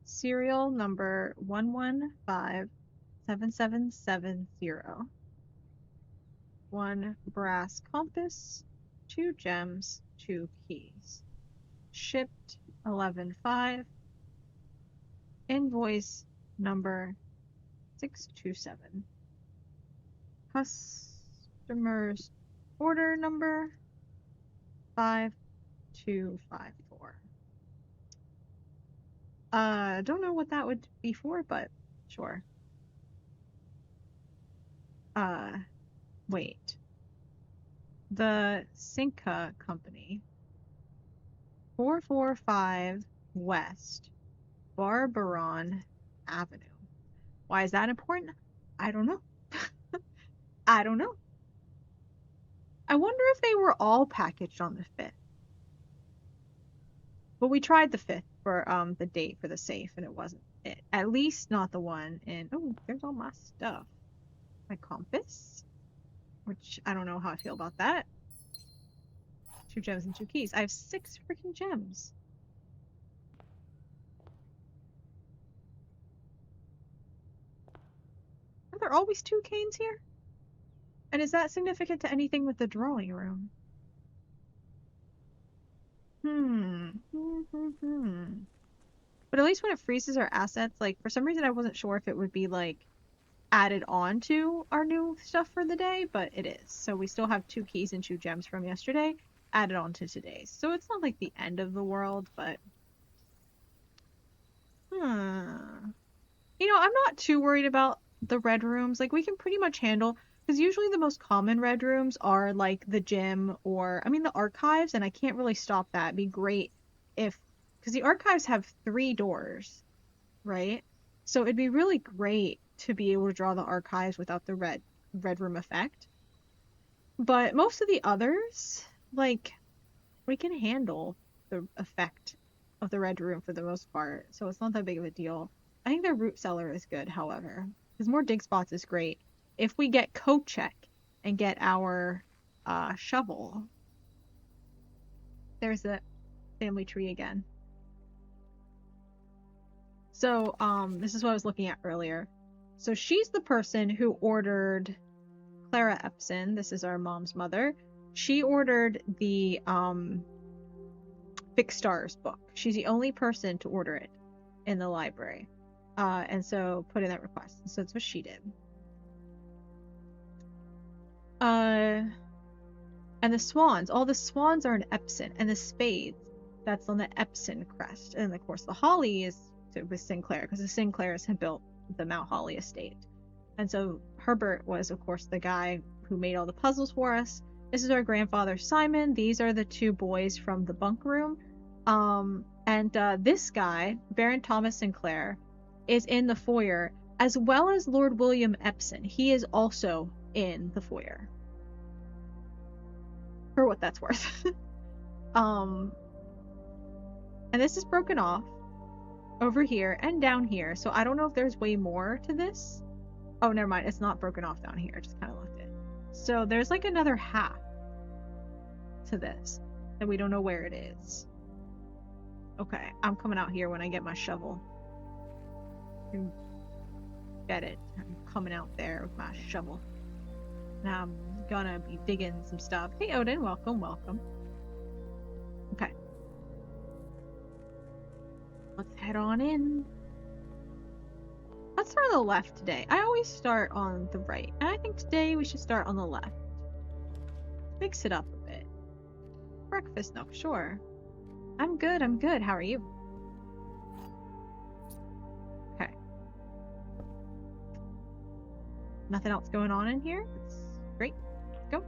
[SPEAKER 1] Serial number 1157770. 1 brass compass, 2 gems, 2 keys. Shipped 11/5. Invoice number 627. Customer's order number 5254. Don't know what that would be for, but sure. Wait. The Cinca Company. 445 West Barbaron Avenue. Why is that important? I don't know. I don't know. I wonder if they were all packaged on the 5th. But we tried the 5th for the date for the safe, and it wasn't it. At least not the one in. Oh, there's all my stuff. My compass, which I don't know how I feel about that. 2 gems and 2 keys. I have 6 freaking gems. Are there always 2 canes here? And is that significant to anything with the drawing room? But at least when it freezes our assets, like, for some reason I wasn't sure if it would be, like, added on to our new stuff for the day, but it is. So we still have 2 keys and 2 gems from yesterday added on to today's. So it's not, like, the end of the world, but... You know, I'm not too worried about the red rooms. Like, we can pretty much handle... Because usually the most common red rooms are, like, the gym or... I mean, the archives, and I can't really stop that. It'd be great if... Because the archives have 3 doors, right? So it'd be really great to be able to draw the archives without the red room effect. But most of the others, like, we can handle the effect of the red room for the most part. So it's not that big of a deal. I think the root cellar is good, however. Because more dig spots is great. If we get code check and get our shovel. There's the family tree again. So, this is what I was looking at earlier. So she's the person who ordered Clara Epson. This is our mom's mother. She ordered the Fixed Stars book. She's the only person to order it in the library. And so put in that request. So that's what she did. And the swans. All the swans are in Epson. And the spades, that's on the Epson crest. And of course the holly is with Sinclair, because the Sinclairs had built the Mount Holly estate. And so Herbert was, of course, the guy who made all the puzzles for us. This is our grandfather Simon. These are the 2 boys from the bunk room. And this guy, Baron Thomas Sinclair, is in the foyer, as well as Lord William Epson. He is also in the foyer. For what that's worth. And this is broken off over here and down here. So I don't know if there's way more to this. Oh, never mind. It's not broken off down here. I just kind of left it. So there's like another half to this that we don't know where it is. Okay, I'm coming out here when I get my shovel. You get it. I'm coming out there with my shovel. Now I'm gonna be digging some stuff. Hey Odin, welcome, welcome. Okay. Let's head on in. Let's start on the left today. I always start on the right, and I think today we should start on the left. Mix it up a bit. Breakfast nook, sure. I'm good, I'm good. How are you? Nothing else going on in here? It's great. Let's go.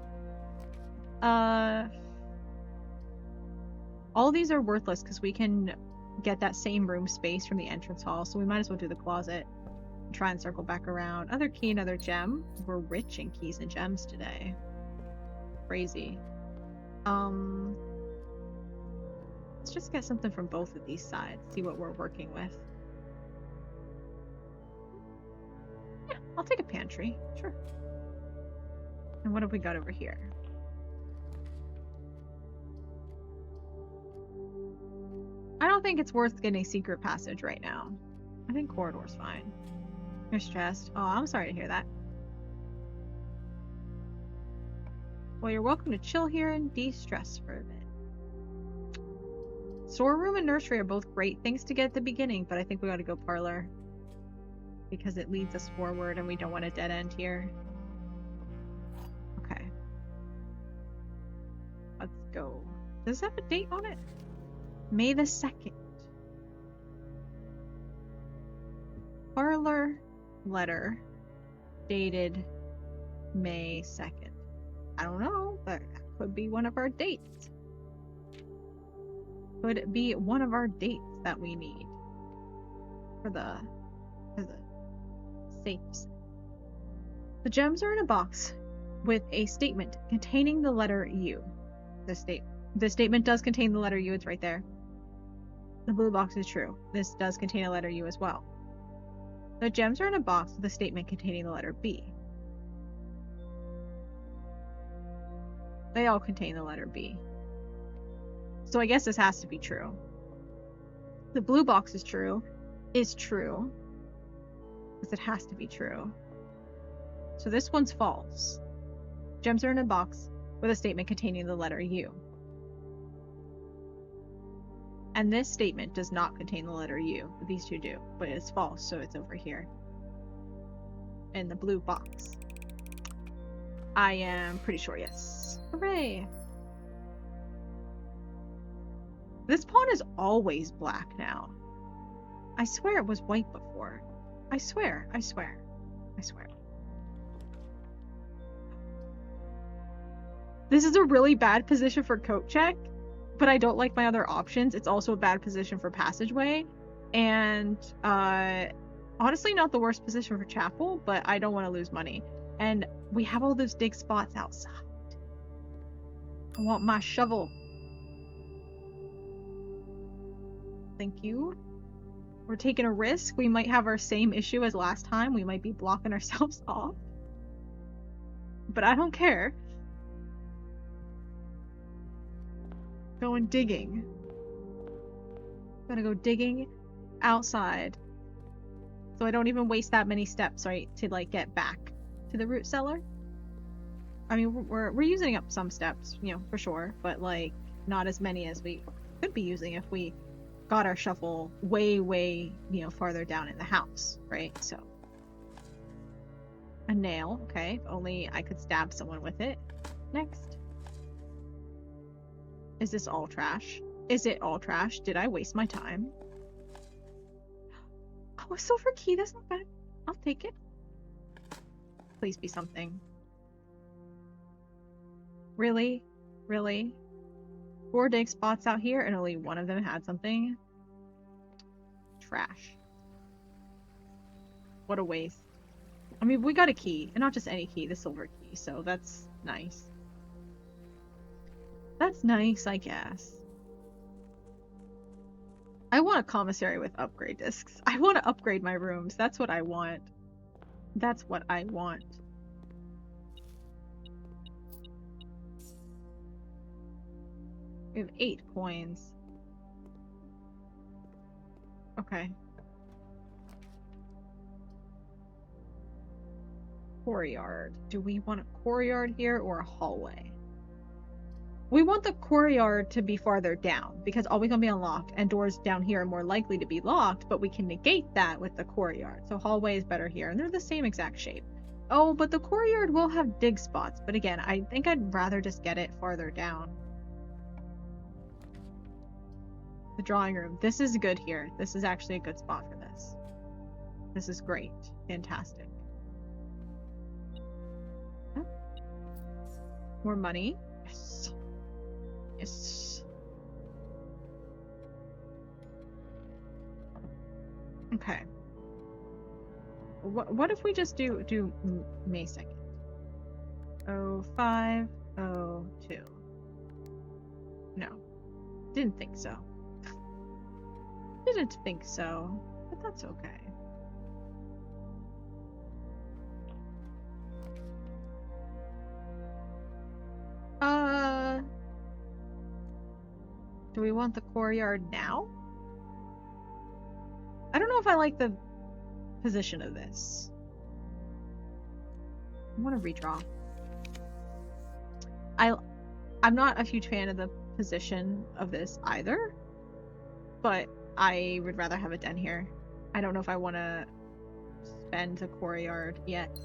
[SPEAKER 1] All these are worthless because we can get that same room space from the entrance hall, so we might as well do the closet. Try and circle back around. Another key, another gem. We're rich in keys and gems today. Crazy. Let's just get something from both of these sides. See what we're working with. Yeah, I'll take a pantry. Sure. And what have we got over here? I don't think it's worth getting secret passage right now. I think corridor's fine. You're stressed. Oh, I'm sorry to hear that. Well, you're welcome to chill here and de-stress for a bit. Storeroom and nursery are both great things to get at the beginning, but I think we gotta go parlor. Because it leads us forward and we don't want a dead end here. Okay. Let's go. Does it have a date on it? May the 2nd. Parlor letter dated May 2nd. I don't know, but that could be one of our dates. Could it be one of our dates that we need for the safes? The gems are in a box with a statement containing the letter U. The statement does contain the letter U. It's right there. The blue box is true. This does contain a letter U as well. The gems are in a box with a statement containing the letter B. They all contain the letter B. So I guess this has to be true. The blue box is true. Because it has to be true. So this one's false. Gems are in a box with a statement containing the letter U. And this statement does not contain the letter U, but these two do. But it's false, so it's over here. In the blue box. I am pretty sure, yes. Hooray! This pawn is always black now. I swear it was white before. I swear. This is a really bad position for coat check, but I don't like my other options. It's also a bad position for passageway, and honestly not the worst position for chapel, but I don't want to lose money. And we have all those dig spots outside. I want my shovel. Thank you. We're taking a risk. We might have our same issue as last time. We might be blocking ourselves off. But I don't care. Going digging. Gonna go digging outside. So I don't even waste that many steps, right, to like get back to the root cellar. I mean, we're using up some steps, you know, for sure, but like not as many as we could be using if we got our shovel way, you know, farther down in the house, right? So a nail, okay, if only I could stab someone with it. Next. Is this all trash? Is it all trash? Did I waste my time? Oh, a silver key, that's not bad. I'll take it. Please be something. Really? 4 dig spots out here and only one of them had something? Trash. What a waste. I mean, we got a key, and not just any key, the silver key, so that's nice. That's nice, I guess. I want a commissary with upgrade discs. I want to upgrade my rooms. That's what I want. That's what I want. We have 8 coins. Okay. Courtyard. Do we want a courtyard here or a hallway? We want the courtyard to be farther down because always gonna be unlocked, and doors down here are more likely to be locked, but we can negate that with the courtyard. So hallway is better here, and they're the same exact shape. Oh, but the courtyard will have dig spots, but again, I think I'd rather just get it farther down. The drawing room. This is good here. This is actually a good spot for this. This is great. Fantastic. More money. Yes. Yes. Okay. What if we just do May 2nd? 0502. No. Didn't think so. Didn't think so. But that's okay. Do we want the courtyard now? I don't know if I like the position of this. I want to redraw. I'm not a huge fan of the position of this either, but I would rather have a den here. I don't know if I want to spend the courtyard yet.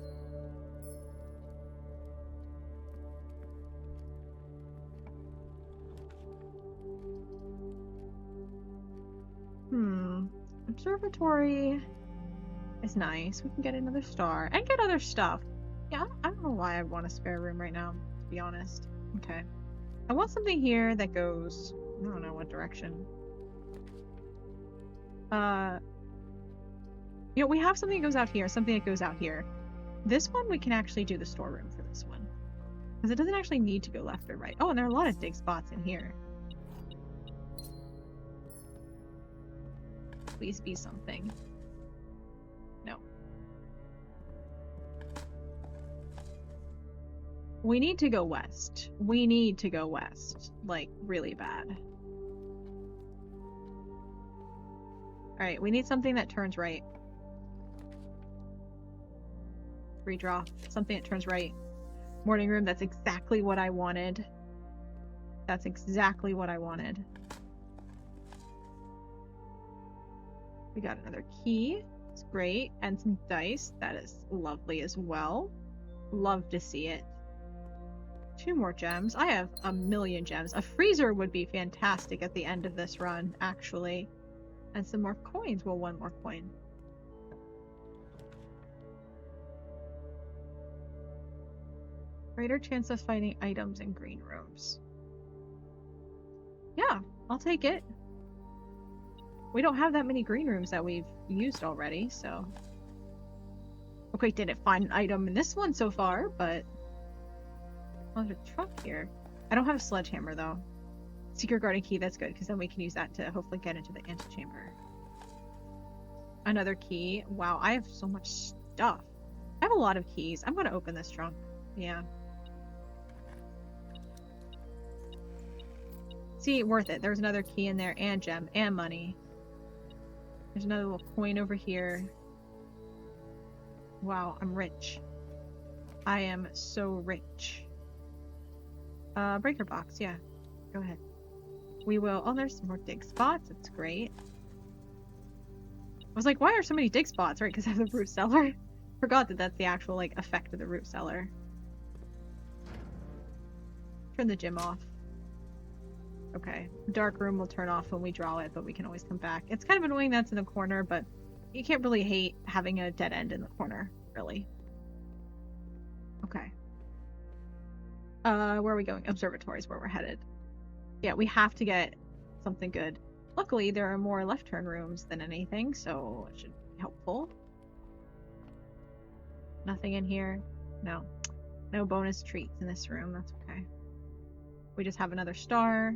[SPEAKER 1] Observatory is nice. We can get another star and get other stuff. Yeah, I don't know why I want a spare room right now, to be honest. Okay. I want something here that goes... I don't know what direction. You know, we have something that goes out here, something that goes out here. This one, we can actually do the storeroom for this one. Because it doesn't actually need to go left or right. Oh, and there are a lot of dig spots in here. Please be something. No. We need to go west. We need to go west. Like, really bad. Alright, we need something that turns right. Redraw. Something that turns right. Morning room, that's exactly what I wanted. That's exactly what I wanted. We got another key. It's great. And some dice. That is lovely as well. Love to see it. 2 more gems. I have a million gems. A freezer would be fantastic at the end of this run, actually. And some more coins. Well, 1 more coin. Greater chance of finding items in green rooms. Yeah, I'll take it. We don't have that many green rooms that we've used already, so... Okay, didn't find an item in this one so far, but... Oh, there's a truck here. I don't have a sledgehammer, though. Secret garden key, that's good, because then we can use that to hopefully get into the antechamber. Another key. Wow, I have so much stuff. I have a lot of keys. I'm going to open this trunk. Yeah. See, worth it. There's another key in there, and gem, and money. There's another little coin over here. Wow, I'm rich. I am so rich. Breaker box, yeah. Go ahead. We will... Oh, there's some more dig spots. That's great. I was like, why are so many dig spots? Right, because I have the root cellar. Forgot that that's the actual, like, effect of the root cellar. Turn the gym off. Okay. Dark room will turn off when we draw it, but we can always come back. It's kind of annoying that's in the corner, but you can't really hate having a dead end in the corner, really. Okay. Where are we going? Observatory is where we're headed. Yeah, we have to get something good. Luckily, there are more left turn rooms than anything, so it should be helpful. Nothing in here? No. No bonus treats in this room. That's okay. We just have another star.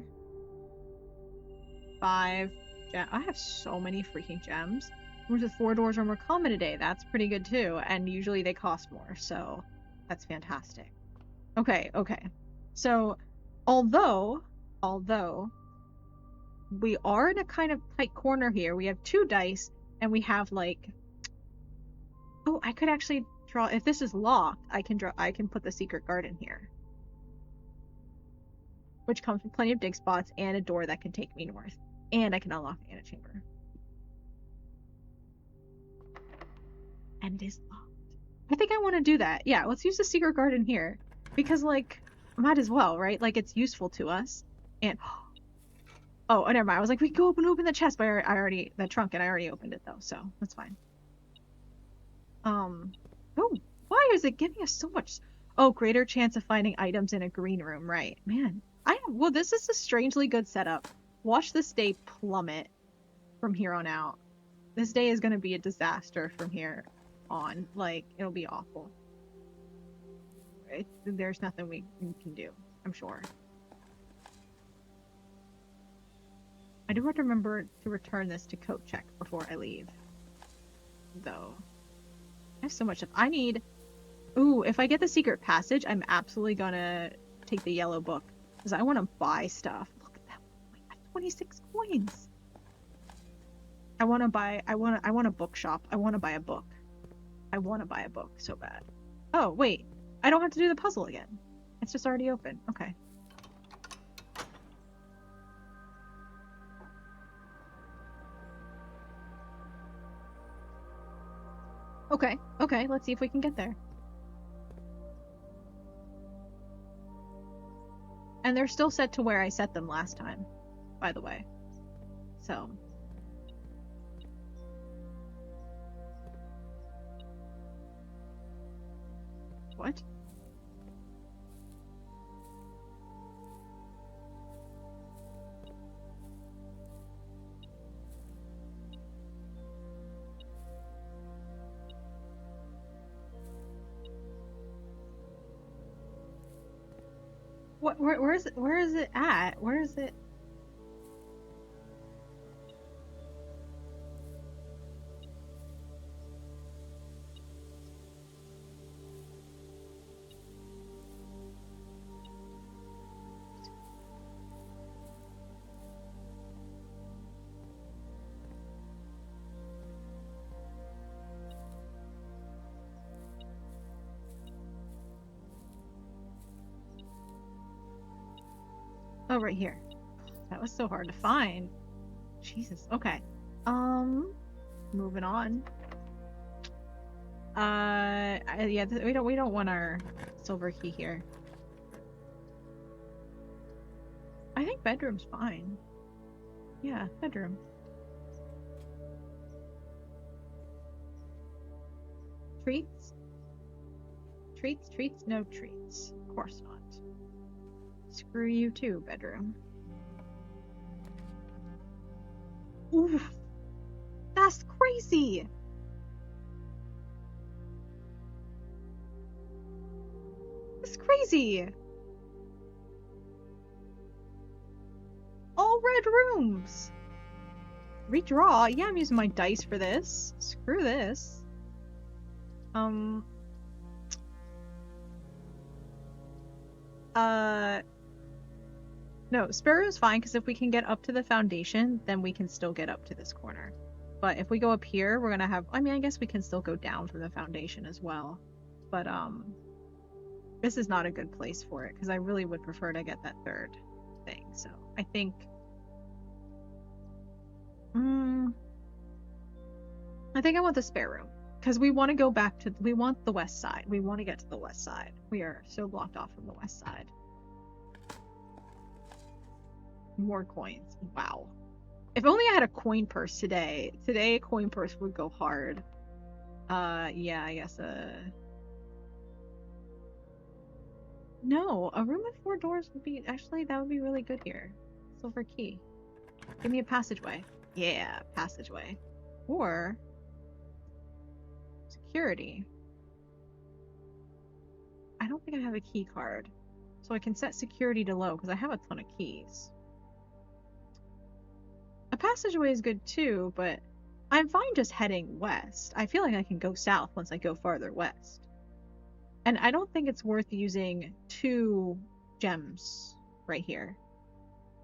[SPEAKER 1] 5 gems. I have so many freaking gems. Rooms with 4 doors or more common today. That's pretty good too. And usually they cost more, so that's fantastic. Okay, okay. So, although we are in a kind of tight corner here. We have 2 dice, and we have like... Oh, I could actually draw... If this is locked, I can put the secret garden here. Which comes with plenty of dig spots and a door that can take me north. And I can unlock the antechamber. And it is locked. I think I want to do that. Yeah, let's use the secret garden here. Because, like, might as well, right? Like, it's useful to us. And... Oh, never mind. I was like, we can go open the chest, but I already... The trunk, and I already opened it, though, so that's fine. Oh, why is it giving us so much... Oh, greater chance of finding items in a green room, right. Man, well, this is a strangely good setup. Watch this day plummet from here on out. This day is going to be a disaster from here on. Like, it'll be awful. There's nothing we can do, I'm sure. I do have to remember to return this to coat check before I leave. Though. I have so much stuff. I need... Ooh, if I get the secret passage, I'm absolutely gonna take the yellow book. Because I want to buy stuff. Look at that. I have 26 coins. I want a bookshop. I want to buy a book. I want to buy a book so bad. Oh, wait. I don't have to do the puzzle again. It's just already open. Okay. Okay, let's see if we can get there. And they're still set to where I set them last time, by the way. So. What? What? Where is it? Where is it at? Where is it? Oh, right here. That was so hard to find. Jesus. Okay. Moving on. Yeah, we don't want our silver key here. I think bedroom's fine. Yeah, bedroom. Treats? Treats? No treats. Of course not. Screw you too, bedroom. Oof. That's crazy! That's crazy! All red rooms! Redraw? Yeah, I'm using my dice for this. Screw this. No, spare room's fine, because if we can get up to the foundation, then we can still get up to this corner. But if we go up here, we're gonna have... I mean, I guess we can still go down from the foundation as well. But, this is not a good place for it, because I really would prefer to get that third thing. So, I think... I think I want the spare room. Because we want to go back to... We want the west side. We want to get to the west side. We are so blocked off from the west side. More coins. Wow. If only I had a coin purse today. Today, a coin purse would go hard. Yeah, I guess, No, a room with 4 doors would be... Actually, that would be really good here. Silver key. Give me a passageway. Yeah, passageway. Or... security. I don't think I have a key card. So I can set security to low, because I have a ton of keys. A passageway is good too, but I'm fine just heading west. I feel like I can go south once I go farther west. And I don't think it's worth using 2 gems right here.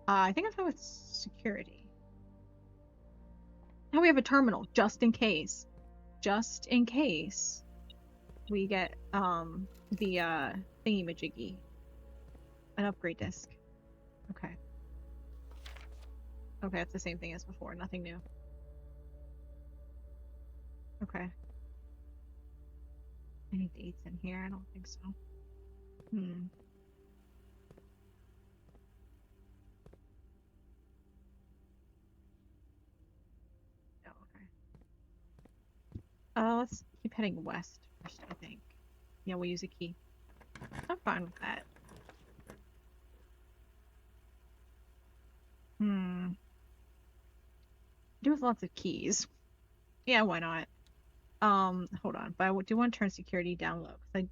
[SPEAKER 1] I think I'm fine with security. Now we have a terminal, just in case. Just in case we get the thingy-majiggy. An upgrade disc. Okay. Okay, it's the same thing as before, nothing new. Okay. Any dates in here? I don't think so. Hmm. No, okay. Let's keep heading west first, I think. Yeah, we'll use a key. I'm fine with that. Hmm. Do with lots of keys. Yeah, why not? Hold on, but I do want to turn security down low because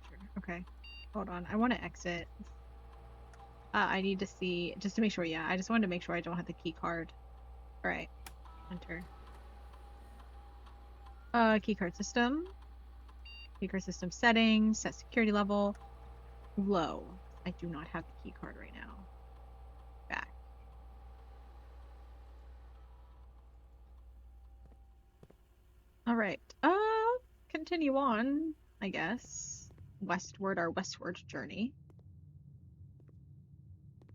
[SPEAKER 1] sure. Okay. Hold on. I want to exit. I need to see just to make sure. Yeah, I just wanted to make sure I don't have the key card. All right. Enter. Key card system. Key card system settings. Set security level. Low. I do not have the key card right now. Back. All right. Continue on, I guess. Westward, our westward journey.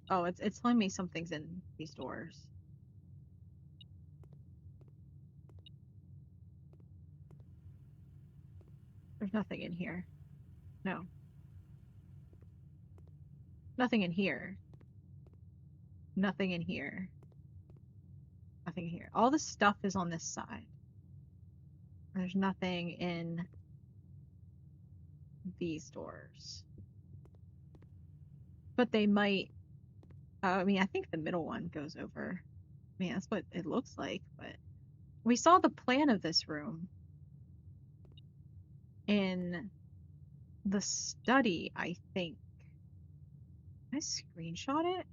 [SPEAKER 1] Oh, it's telling me something's in these doors. There's nothing in here. No. Nothing in here. Nothing in here. Nothing here. All the stuff is on this side. There's nothing in these doors. But they might. I mean, I think the middle one goes over. I mean, that's what it looks like, but we saw the plan of this room in the study, I think. Can I screenshot it?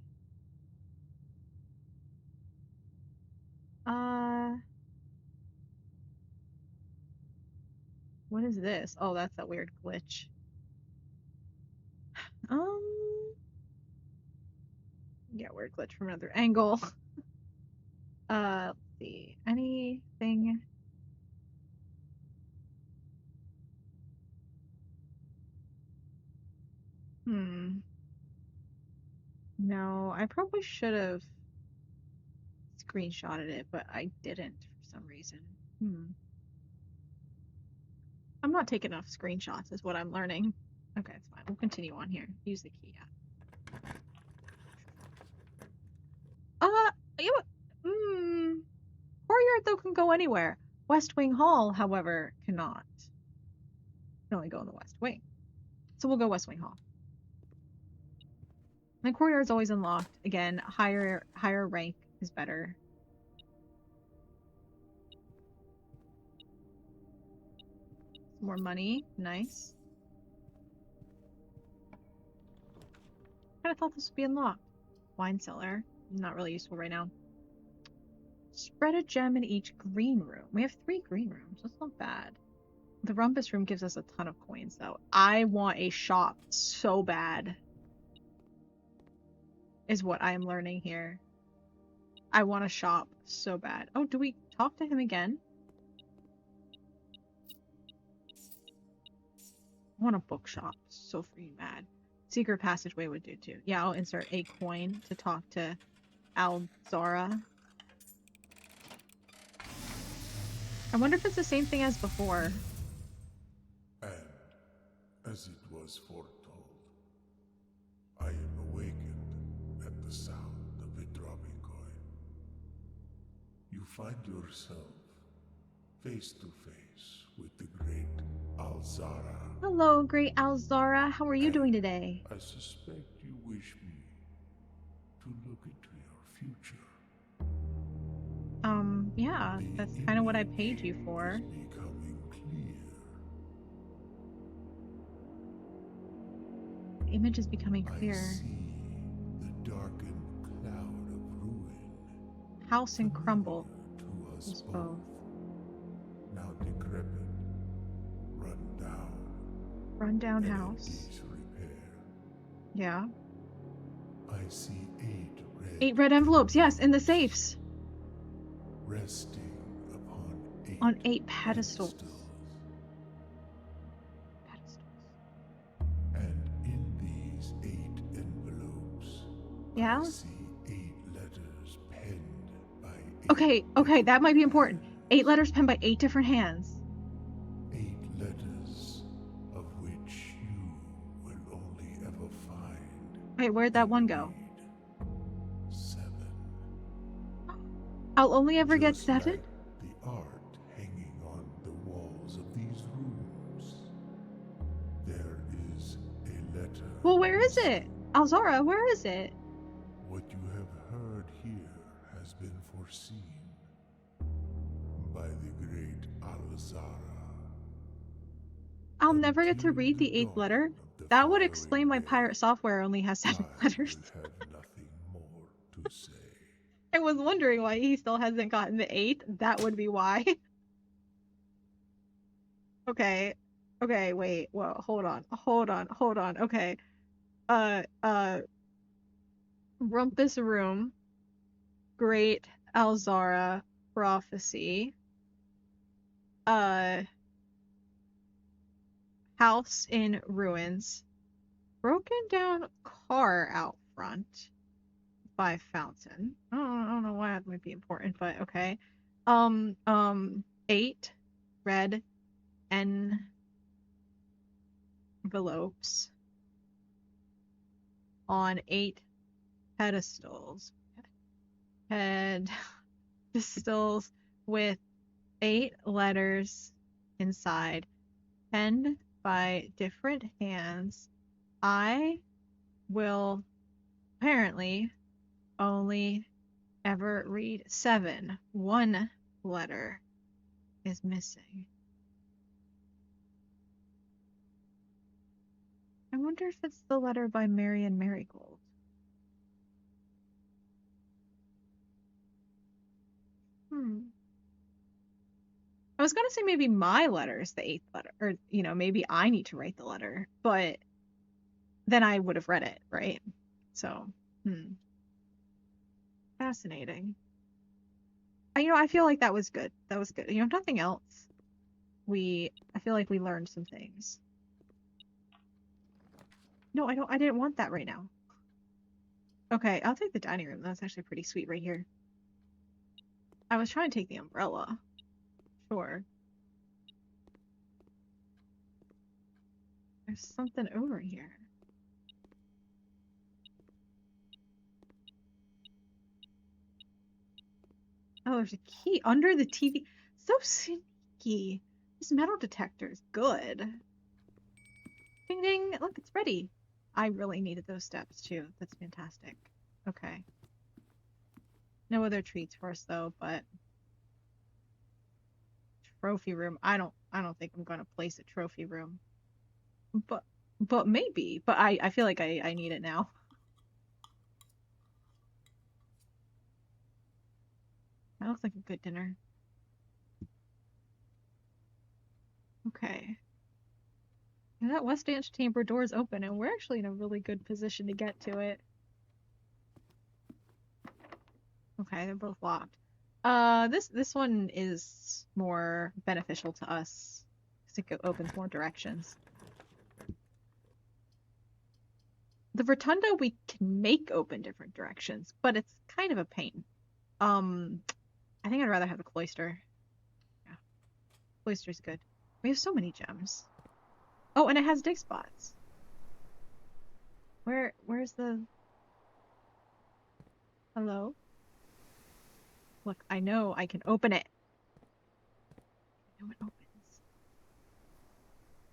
[SPEAKER 1] Uh, what is this? Oh, that's that weird glitch. Um, yeah, weird glitch from another angle. Let's see. Anything? Hmm. No, I probably should have screenshotted it, but I didn't for some reason. Hmm. I'm not taking enough screenshots, is what I'm learning. Okay, it's fine. We'll continue on here. Use the key app. You Courtyard though can go anywhere. West Wing Hall, however, cannot. Can only go in the West Wing. So we'll go West Wing Hall. My courtyard's always unlocked. Again, higher rank is better. Some more money. Nice. Kinda thought this would be unlocked. Wine cellar. Not really useful right now. Spread a gem in each green room. We have 3 green rooms. That's not bad. The rumpus room gives us a ton of coins, though. I want a shop so bad. Is what I am learning here. I want a shop so bad. Oh, do we talk to him again? I want a bookshop. So freaking mad. Secret passageway would do too. Yeah, I'll insert a coin to talk to Alzara. I wonder if it's the same thing as before.
[SPEAKER 2] And, as it was foretold, I am awakened at the sound of a dropping coin. You find yourself face to face with the great Alzara.
[SPEAKER 1] Hello, great Alzara. How are you doing today?
[SPEAKER 2] I suspect you wish me to look into your future.
[SPEAKER 1] Yeah, that's kind of what I paid you for.
[SPEAKER 2] Becoming clear.
[SPEAKER 1] The image is becoming
[SPEAKER 2] I
[SPEAKER 1] clear.
[SPEAKER 2] see the darkened cloud of ruin.
[SPEAKER 1] House and crumble.
[SPEAKER 2] To us
[SPEAKER 1] Us
[SPEAKER 2] both.
[SPEAKER 1] both.
[SPEAKER 2] Now decrepit, run down.
[SPEAKER 1] Rundown
[SPEAKER 2] and in
[SPEAKER 1] house.
[SPEAKER 2] disrepair.
[SPEAKER 1] Yeah.
[SPEAKER 2] I see 8 red
[SPEAKER 1] 8 red envelopes. Yes, in the safes.
[SPEAKER 2] resting upon 8
[SPEAKER 1] On 8 pedestals.
[SPEAKER 2] And in these 8 envelopes,
[SPEAKER 1] Yeah?
[SPEAKER 2] I see 8 letters penned by 8
[SPEAKER 1] Okay, that might be important. 8 letters penned by 8 different hands.
[SPEAKER 2] 8 letters of which you will only ever find.
[SPEAKER 1] Wait, where'd that one go?
[SPEAKER 2] 7.
[SPEAKER 1] I'll only ever get
[SPEAKER 2] Just
[SPEAKER 1] 7?
[SPEAKER 2] like the art hanging on the
[SPEAKER 1] Well,
[SPEAKER 2] better
[SPEAKER 1] where is
[SPEAKER 2] listen.
[SPEAKER 1] it? Alzara, where is it?
[SPEAKER 2] What you have heard here has been foreseen by the great Alzara.
[SPEAKER 1] I'll never get to
[SPEAKER 2] Until
[SPEAKER 1] read
[SPEAKER 2] the
[SPEAKER 1] the eighth
[SPEAKER 2] dawn
[SPEAKER 1] letter.
[SPEAKER 2] of the
[SPEAKER 1] That would
[SPEAKER 2] following
[SPEAKER 1] explain my pirate
[SPEAKER 2] day,
[SPEAKER 1] software only has
[SPEAKER 2] I
[SPEAKER 1] 7
[SPEAKER 2] will
[SPEAKER 1] letters.
[SPEAKER 2] have nothing more to say.
[SPEAKER 1] I was wondering why he still hasn't gotten the eighth. That would be why. Okay. Okay, wait. Whoa, hold on. Hold on. Hold on. Okay. Uh, uh, Rumpus Room, Great Alzara Prophecy, uh, House in Ruins, Broken Down Car Out Front by Fountain. I don't know why that might be important, but okay. 8 red envelopes on 8 pedestals. Pedestals with 8 letters inside, penned by different hands. I will apparently only ever read 7. One letter is missing. I wonder if it's the letter by Marion Marigold. Hmm. I was gonna say maybe my letter is the 8th letter, or maybe I need to write the letter, but then I would have read it, right? So, hmm. Fascinating. I feel like that was good. That was good. If nothing else, I feel like we learned some things. No, I didn't want that right now. Okay, I'll take the dining room. That's actually pretty sweet right here. I was trying to take the umbrella. Sure. There's something over here. Oh, there's a key under the TV. So sneaky. This metal detector is good. Ding ding. Look, it's ready. I really needed those steps too. That's fantastic. Okay. No other treats for us though, but trophy room. I don't think I'm gonna place a trophy room. But maybe. But I feel like I need it now. That looks like a good dinner. Okay. And that West Dance chamber door is open, and we're actually in a really good position to get to it. Okay, they're both locked. This one is more beneficial to us because it opens more directions. The rotunda we can make open different directions, but it's kind of a pain. Um, I think I'd rather have a cloister. Yeah, cloister's good. We have so many gems. Oh, and it has dig spots. Where's the hello? Look, I know I can open it. I know it opens.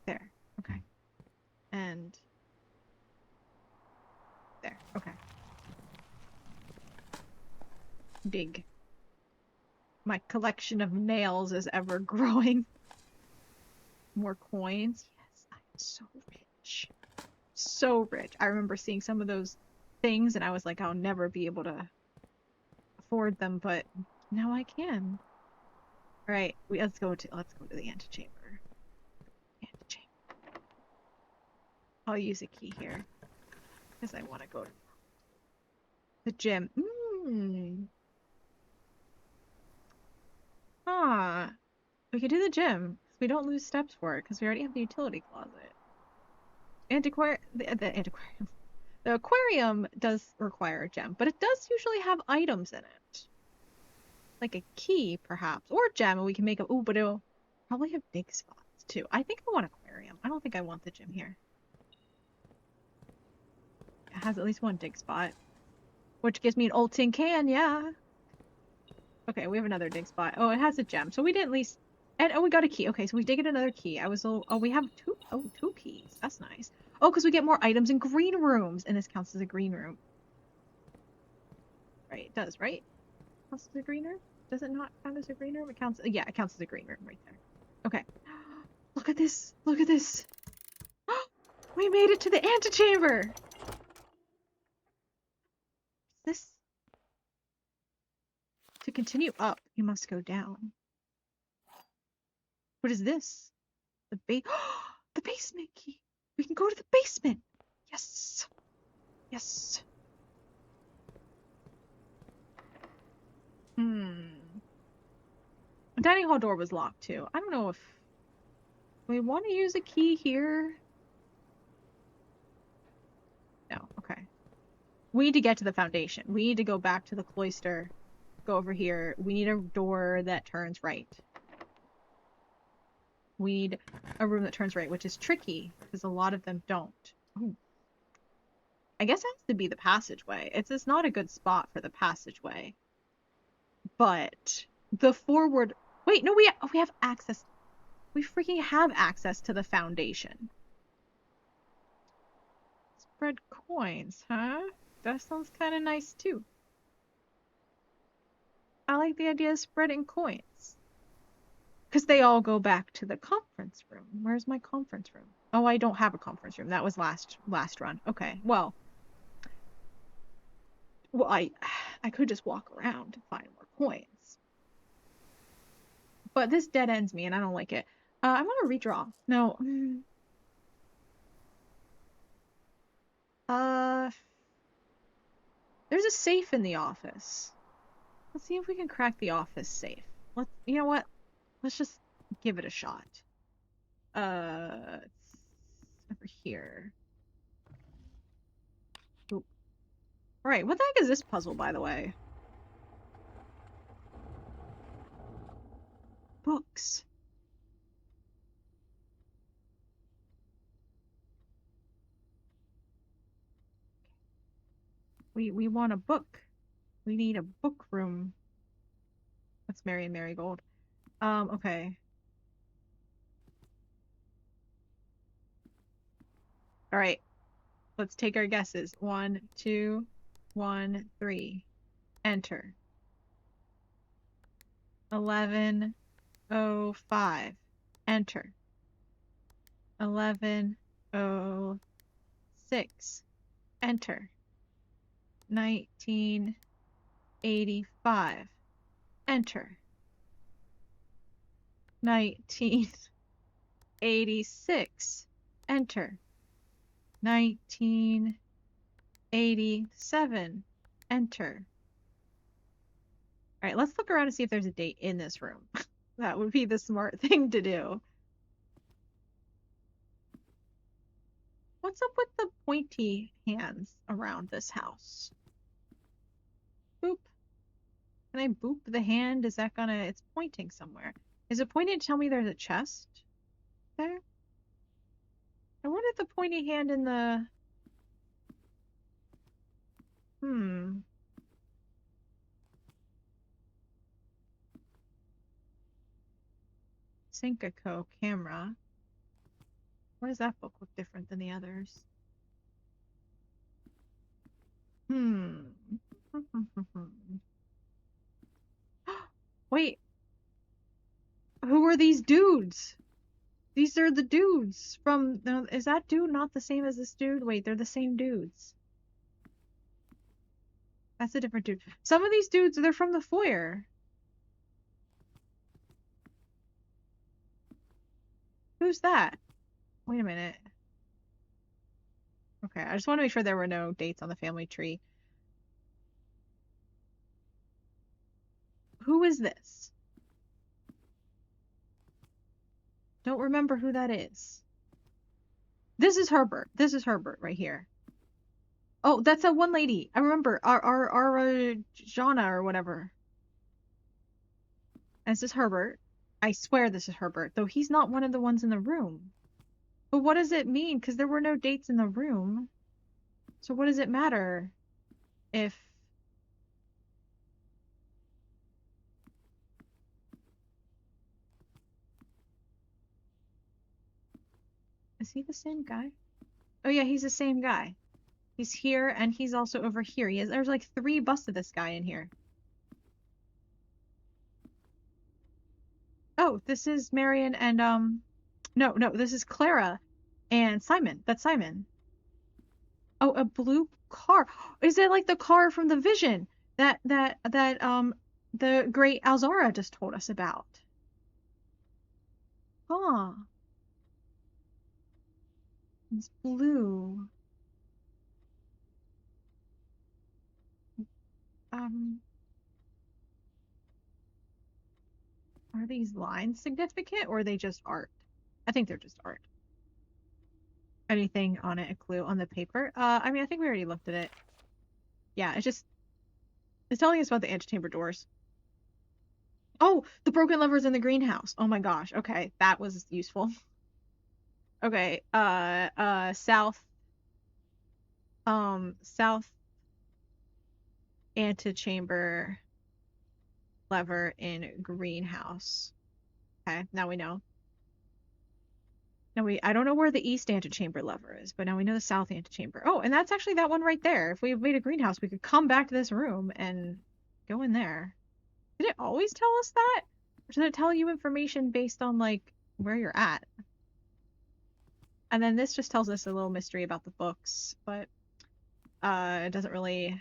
[SPEAKER 1] There. Okay. And there. Okay. Dig. My collection of nails is ever growing. More coins. Yes, I'm so rich. So rich. I remember seeing some of those things and I was like, I'll never be able to afford them, but now I can. All right, let's go to the antechamber. Antechamber. I'll use a key here because I want to go to the gym. Ah, we could do the gym. We don't lose steps for it because we already have the utility closet. The antiquarium. The aquarium does require a gem, but it does usually have items in it. Like a key, perhaps, or a gem, and we can make a. Oh, but it'll probably have dig spots too. I think I want aquarium. I don't think I want the gym here. It has at least one dig spot, which gives me an old tin can. Yeah. Okay, we have another dig spot. Oh, it has a gem, so we did at least And oh, we got a key. Okay, so we did get another key. We have two keys. That's nice. Oh, because we get more items in green rooms, and this counts as a green room. Right, it does, right? Counts as a green room? Does it not count as a green room? It counts, yeah, it counts as a green room right there. Okay. Look at this. Look at this. We made it to the antechamber. This To continue up, you must go down. What is this? The ba the basement key. We can go to the basement. Yes. Yes. Hmm. The dining hall door was locked too. I don't know if we want to use a key here. No, okay. We need to get to the foundation. We need to go back to the cloister. Go over here. We need a door that turns right. We need a room that turns right, which is tricky because a lot of them don't. Ooh. I guess it has to be the passageway. It's not a good spot for the passageway. But the forward... Wait, no, we have access. We freaking have access to the foundation. Spread coins, huh? That sounds kind of nice too. I like the idea of spreading coins. Because they all go back to the conference room. Where's my conference room? Oh, I don't have a conference room. That was last run. Okay, well, I could just walk around to find more coins. But this dead ends me, and I don't like it. I'm gonna redraw. No. Uh, there's a safe in the office. Let's see if we can crack the office safe. You know what? Let's just give it a shot. It's over here. Oop. All right, what the heck is this puzzle, by the way? Books. We want a book. We need a book room. That's Mary and Marigold. Okay. All right. Let's take our guesses. 1, 2, 1, 3. Enter. 11:05. Enter. 11:06. Enter. 1985. Enter. 1986. Enter. 1987. Enter. All right, let's look around and see if there's a date in this room. That would be the smart thing to do. What's up with the pointy hands around this house? Boop. Can I boop the hand? Is that gonna... It's pointing somewhere. Is it pointing to tell me there's a chest there? I wonder if the pointy hand in the... Syncaco camera. Why does that book look different than the others? Wait, who are these dudes? These are the dudes from... Is that dude not the same as this dude? Wait, they're the same dudes. That's a different dude. Some of these dudes, they're from the foyer. Who's that? Wait a minute. Okay, I just want to make sure there were no dates on the family tree. Who is this? Don't remember who that is. This is Herbert. This is Herbert right here. Oh, that's that one lady. I remember. Our Jana or whatever. This is Herbert. I swear this is Herbert, though he's not one of the ones in the room. But what does it mean? Because there were no dates in the room. So what does it matter if... Is he the same guy? Oh yeah, he's the same guy. He's here and he's also over here. There's like three busts of this guy in here. Oh, this is Marion and no, no, this is Clara and Simon. That's Simon. Oh, a blue car. Is it like the car from the vision that the great Alzara just told us about? Huh. It's blue. Um, are these lines significant or are they just art? I think they're just art. Anything on it, a clue on the paper? I mean, I think we already looked at it. Yeah, it's telling us about the antechamber doors. Oh, the broken levers in the greenhouse. Oh my gosh. Okay, that was useful. Okay, south antechamber lever in greenhouse. Okay, now we know. I don't know where the east antechamber lever is, but now we know the south antechamber. Oh, and that's actually that one right there. If we made a greenhouse, we could come back to this room and go in there. Did it always tell us that? Or did it tell you information based on like where you're at? And then this just tells us a little mystery about the books, but it doesn't really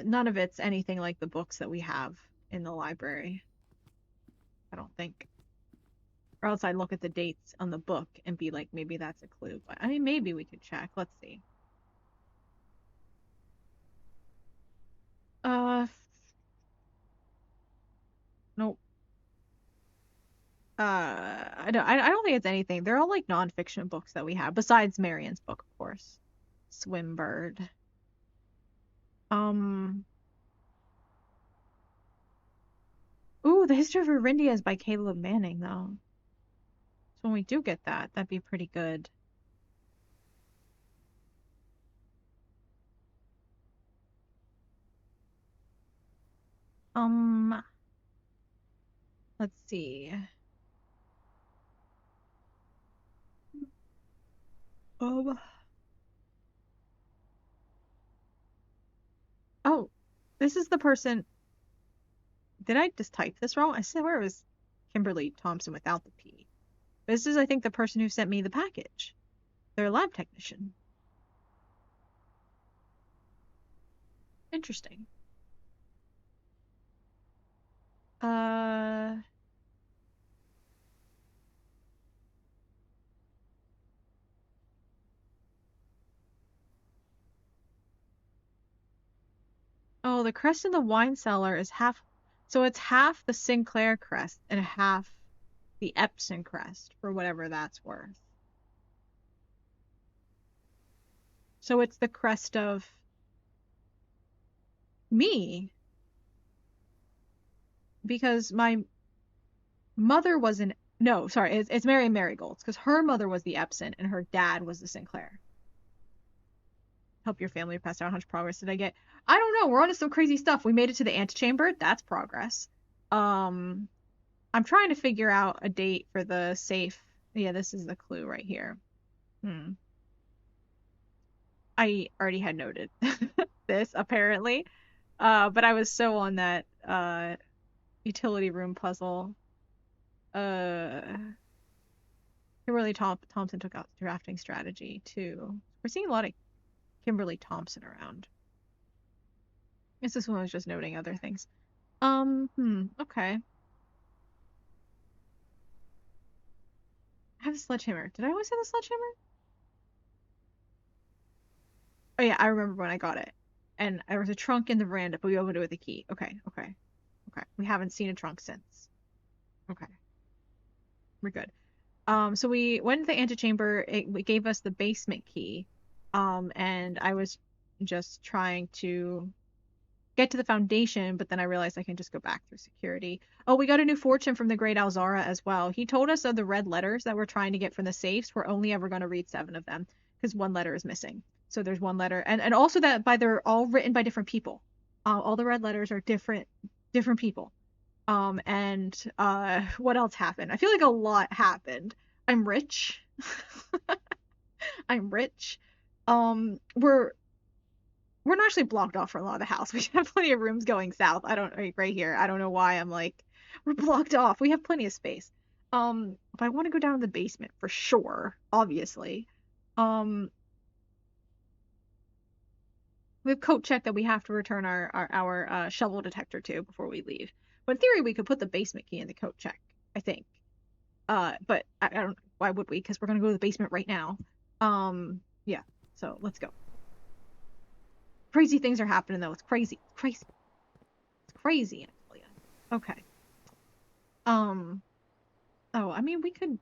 [SPEAKER 1] none of it's anything like the books that we have in the library, I don't think. Or else I'd look at the dates on the book and be like, maybe that's a clue. But I mean, maybe we could check. Let's see. Uh, nope. I don't think it's anything. They're all like nonfiction books that we have, besides Marion's book, of course. Swimbird. Um, ooh, The History of Arindia is by Caleb Manning, though. So when we do get that, that'd be pretty good. Um, let's see. Um, oh, this is the person. Did I just type this wrong? I swear it was Kimberly Thompson without the P. This is, I think, the person who sent me the package. They're a lab technician. Interesting. Uh, oh, the crest in the wine cellar is half, so it's half the Sinclair crest and half the Epson crest for whatever that's worth. So it's the crest of me because my mother was an no, sorry, it's Mary Marigold's because her mother was the Epson and her dad was the Sinclair. Help your family pass out. How much progress did I get? I don't know. We're on to some crazy stuff. We made it to the antechamber. That's progress. Um, I'm trying to figure out a date for the safe. Yeah, this is the clue right here. Hmm. I already had noted this apparently. But I was so on that utility room puzzle. Uh, Kimberly Thompson took out drafting strategy too. We're seeing a lot of Kimberly Thompson around. I guess this one was just noting other things. Okay. I have a sledgehammer. Did I always have a sledgehammer? Oh yeah, I remember when I got it. And there was a trunk in the veranda, but we opened it with a key. Okay, okay, okay. We haven't seen a trunk since. Okay, we're good. So we went to the antechamber. It gave us the basement key. And I was just trying to get to the foundation, but then I realized I can just go back through security. Oh, we got a new fortune from the great Alzara as well. He told us of the red letters that we're trying to get from the safes. We're only ever going to read 7 of them because one letter is missing. So there's one letter, and also that they're all written by different people. All the red letters are different people. And what else happened? I feel like a lot happened. I'm rich. I'm rich. We're not actually blocked off from a lot of the house. We have plenty of rooms going south. I don't like right here. I don't know why I'm like we're blocked off. We have plenty of space. But I want to go down to the basement for sure, obviously. Um, we have coat check that we have to return our shovel detector to before we leave. But in theory, we could put the basement key in the coat check, I think. But I don't. Why would we? Because we're gonna go to the basement right now. Yeah. So let's go. Crazy things are happening though. It's crazy. It's crazy. It's crazy, Antolia. Okay. Um. Oh, I mean, we could.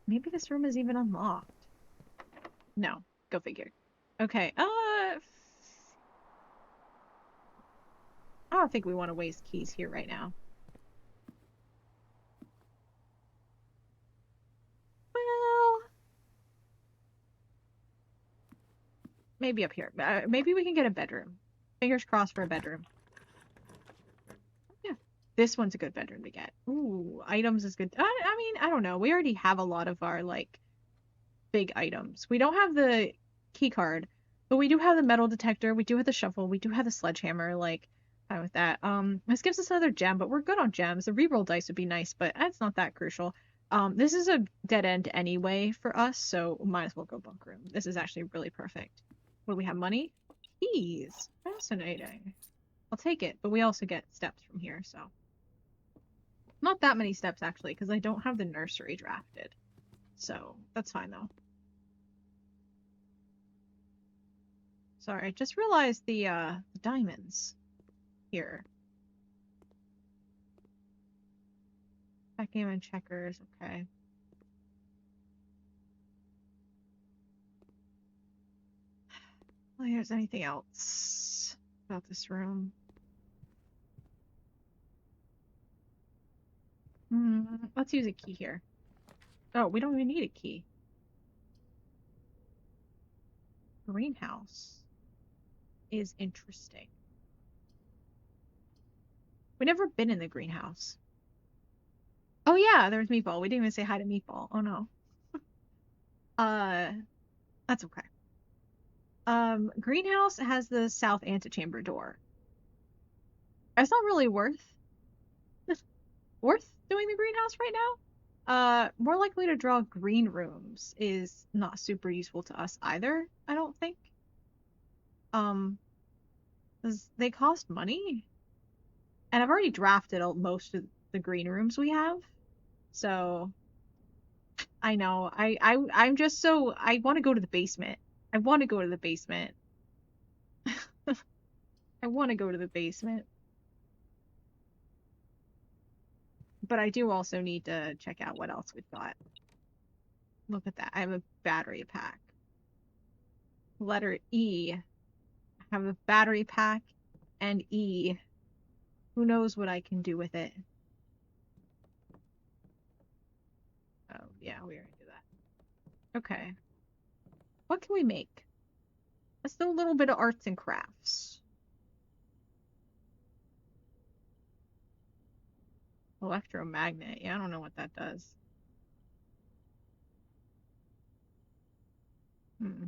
[SPEAKER 1] Maybe this room is even unlocked. No. Go figure. Okay. I don't think we want to waste keys here right now. Well, maybe up here. Maybe we can get a bedroom. Fingers crossed for a bedroom. Yeah. This one's a good bedroom to get. Ooh, items is good. I mean, I don't know. We already have a lot of our like big items. We don't have the key card, but we do have the metal detector. We do have the shovel. We do have the sledgehammer. Like, fine with that. This gives us another gem, but we're good on gems. The reroll dice would be nice, but that's not that crucial. This is a dead end anyway for us, so might as well go bunk room. This is actually really perfect. What do we have? Money? Keys. Fascinating. I'll take it, but we also get steps from here, so not that many steps actually, because I don't have the nursery drafted. So that's fine though. Sorry, I just realized the diamonds here. Backgammon checkers, okay. Well, here's anything else about this room. Let's use a key here. Oh, we don't even need a key. Greenhouse is interesting. We never been in the greenhouse. Oh yeah, there's Meatball. We didn't even say hi to Meatball. Oh no. Uh, that's okay. Greenhouse has the south antechamber door. It's not really worth doing the greenhouse right now. More likely to draw green rooms is not super useful to us either, I don't think. Um, 'Cause they cost money, and I've already drafted most of the green rooms we have. So I know I'm just so I want to go to the basement. I want to go to the basement. I want to go to the basement, but I do also need to check out what else we've got. Look at that. I have a battery pack. Letter E. I have a battery pack and E. Who knows what I can do with it? Oh, yeah, we already do that. Okay. What can we make? Let's do a little bit of arts and crafts. Electromagnet. Yeah, I don't know what that does. Hmm.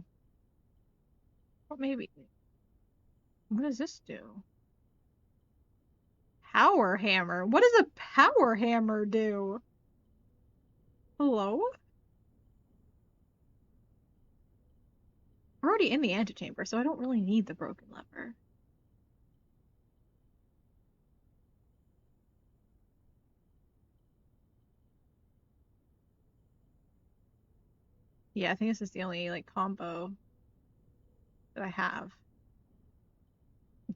[SPEAKER 1] What maybe? What does this do? Power hammer. What does a power hammer do? Hello? We're already in the antechamber, so I don't really need the broken lever. Yeah, I think this is the only like combo that I have.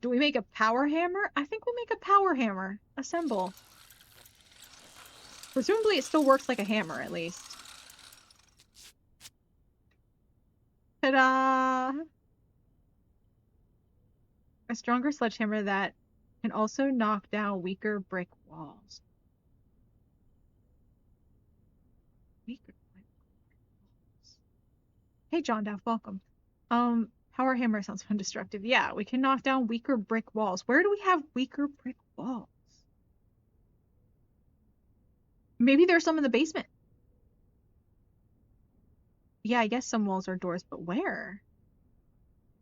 [SPEAKER 1] Do we make a power hammer? I think we'll make a power hammer. Assemble. Presumably it still works like a hammer, at least. Ta-da! A stronger sledgehammer that can also knock down weaker brick walls. Weaker brick walls. Hey, John Duff, welcome. Power hammer sounds undestructive. Yeah, we can knock down weaker brick walls. Where do we have weaker brick walls? Maybe there's some in the basement. Yeah, I guess some walls are doors, but where?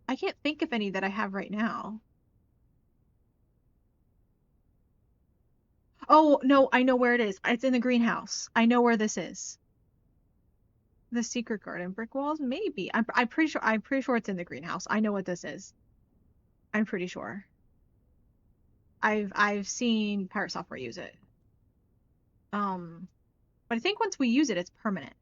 [SPEAKER 1] I can't think of any that I have right now. Oh, no, I know where it is. It's in the greenhouse. I know where this is. The secret garden brick walls? Maybe. I'm pretty sure it's in the greenhouse. I know what this is. I'm pretty sure. I've seen Pirate Software use it. Um, but I think once we use it, it's permanent.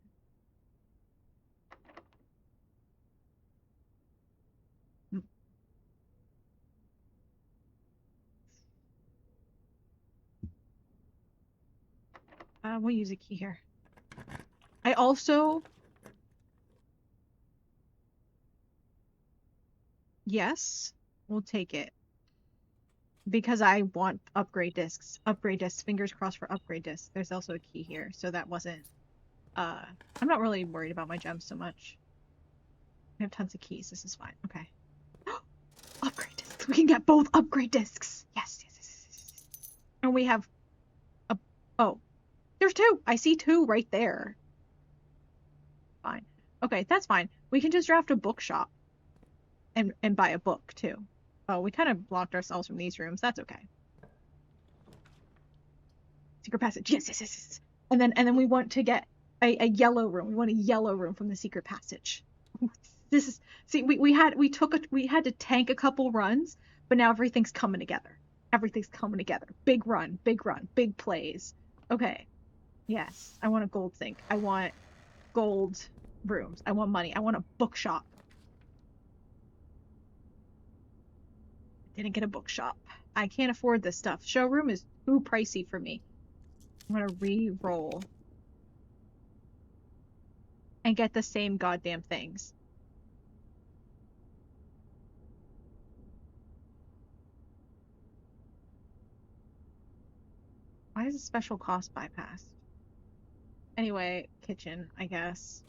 [SPEAKER 1] We'll use a key here. I also, yes, we'll take it because I want upgrade discs. Upgrade discs. Fingers crossed for upgrade discs. There's also a key here, so that wasn't. Uh, I'm not really worried about my gems so much. I have tons of keys. This is fine. Okay. Upgrade discs. We can get both upgrade discs. Yes, yes, yes, yes, yes. And we have a. Oh, there's two. I see two right there. Fine. Okay, that's fine. We can just draft a bookshop and buy a book too. Oh, we kind of blocked ourselves from these rooms. That's okay. Secret passage. Yes, yes, yes, yes. And then we want to get a yellow room. We want a yellow room from the secret passage. This is see we had to tank a couple runs, but now everything's coming together. Everything's coming together. Big run, big plays. Okay. Yes, I want a gold sink. I want gold rooms. I want money. I want a bookshop. Didn't get a bookshop. I can't afford this stuff. Showroom is too pricey for me. I'm gonna re-roll and get the same goddamn things. Why is a special cost bypassed? Anyway, kitchen, I guess.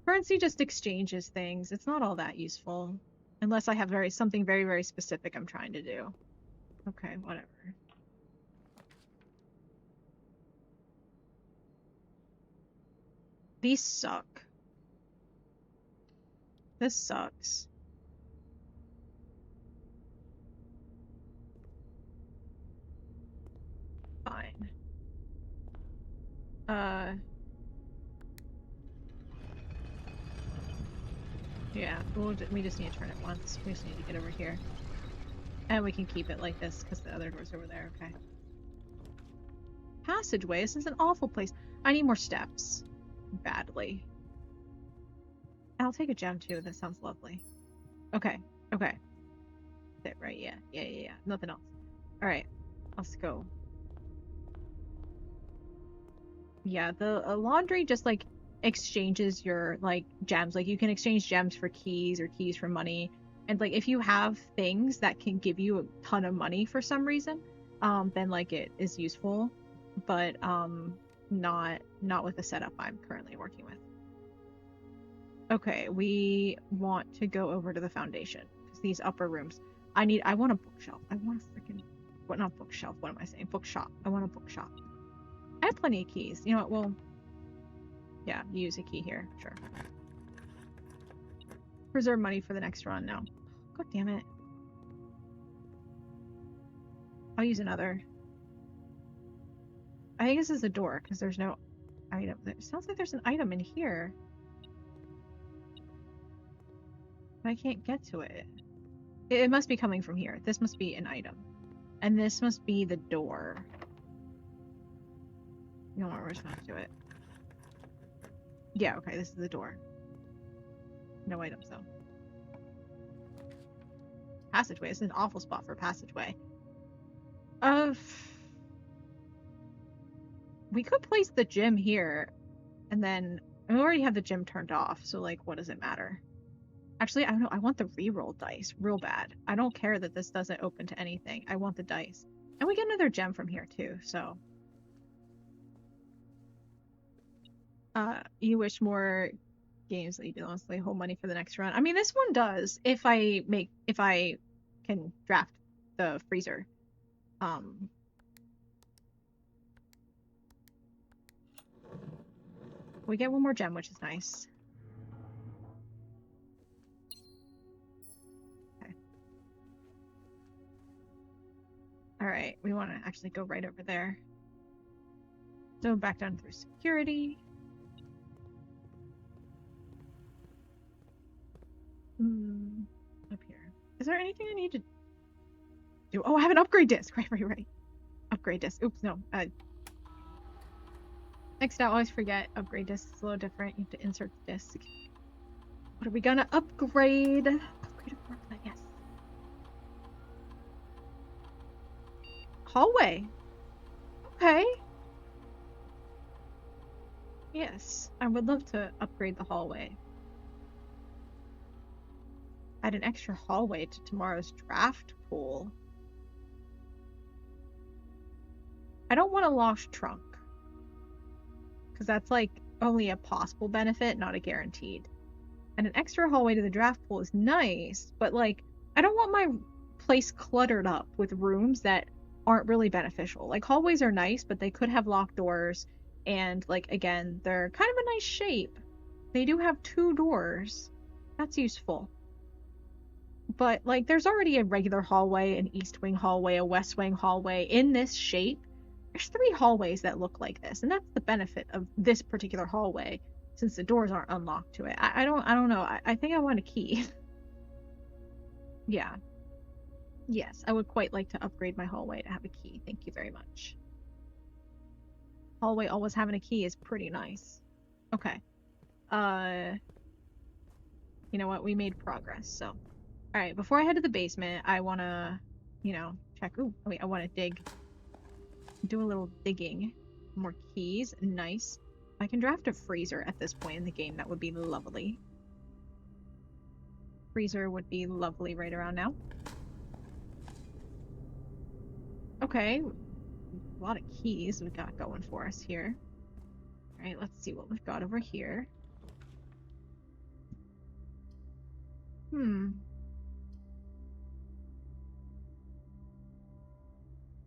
[SPEAKER 1] Currency just exchanges things. It's not all that useful. Unless I have something very, very specific I'm trying to do. Okay, whatever. These suck. This sucks. Fine. Uh, yeah, we just need to turn it once. We just need to get over here. And we can keep it like this because the other door's over there. Okay. Passageway. This is an awful place. I need more steps. Badly. I'll take a gem too. That sounds lovely. Okay. Okay. That's it, right? Yeah. Yeah, yeah, yeah. Nothing else. Alright. Let's go. Yeah, the laundry just like exchanges your like gems. Like you can exchange gems for keys or keys for money. And like if you have things that can give you a ton of money for some reason, then like it is useful. But not with the setup I'm currently working with. Okay, we want to go over to the foundation because these upper rooms. I want a bookshelf. I want a freaking what not bookshelf, what am I saying? Bookshop. I want a bookshop. I have plenty of keys. You know what? Well, yeah, use a key here. Sure. Preserve money for the next run now. God damn it. I'll use another. I think this is the door because there's no item. It sounds like there's an item in here. But I can't get to it. It must be coming from here. This must be an item. And this must be the door. You know what? We're just gonna have to do it. Yeah, okay, this is the door. No items, though. Passageway. This is an awful spot for passageway. We could place the gym here, and then we already have the gym turned off, so like, what does it matter? Actually, I don't know. I want the reroll dice real bad. I don't care that this doesn't open to anything. I want the dice. And we get another gem from here too, so. You wish more games that you can honestly hold money for the next run. I mean, this one does if I can draft the freezer. Um, we get one more gem, which is nice. Okay. All right, we want to actually go right over there. So back down through security. Up here. Is there anything I need to do? Oh, I have an upgrade disc. Right. Upgrade disc. Oops, no. Next, I always forget. Upgrade disc is a little different. You have to insert the disc. What are we gonna upgrade? Upgrade a forklift, yes. Hallway. Okay. Yes, I would love to upgrade the hallway. Add an extra hallway to tomorrow's draft pool. I don't want a lost trunk. Because that's like only a possible benefit, not a guaranteed. And an extra hallway to the draft pool is nice, but like, I don't want my place cluttered up with rooms that aren't really beneficial. Like, hallways are nice, but they could have locked doors, and like, again, they're kind of a nice shape. They do have 2 doors. That's useful. But like, there's already a regular hallway, an east wing hallway, a west wing hallway in this shape. There's 3 hallways that look like this, and that's the benefit of this particular hallway, since the doors aren't unlocked to it. I don't know. I think I want a key. Yeah. Yes, I would quite like to upgrade my hallway to have a key. Thank you very much. Hallway always having a key is pretty nice. Okay. You know what? We made progress, so. Alright, before I head to the basement, I wanna, check. Ooh, wait, I wanna dig. Do a little digging. More keys. Nice. If I can draft a freezer at this point in the game, that would be lovely. Freezer would be lovely right around now. Okay. A lot of keys we got going for us here. Alright, let's see what we've got over here.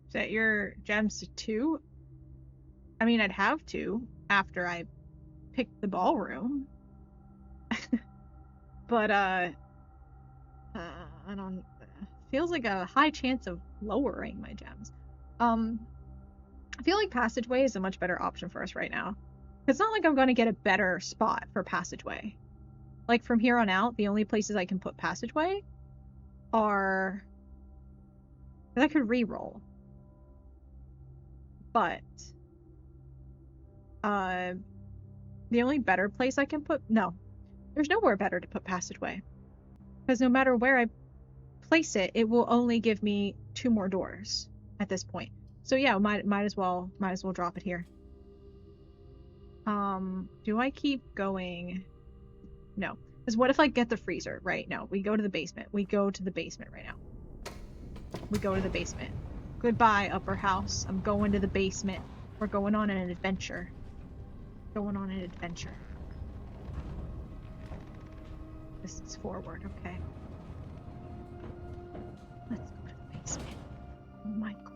[SPEAKER 1] Is that your gems too? I mean, I'd have to after I pick the ballroom. But, I don't... Feels like a high chance of lowering my gems. I feel like passageway is a much better option for us right now. It's not like I'm going to get a better spot for passageway. Like, from here on out, the only places I can put passageway are... I could re-roll. But... the only better place I can put... No. There's nowhere better to put passageway. Because no matter where I place it, it will only give me 2 more doors at this point. So yeah, might as well drop it here. Do I keep going? No. Because what if I get the freezer? Right, no. We go to the basement. We go to the basement right now. We go to the basement. Goodbye, upper house. I'm going to the basement. We're going on an adventure. Going on an adventure. This is forward, okay. Let's go to the basement. Oh my god.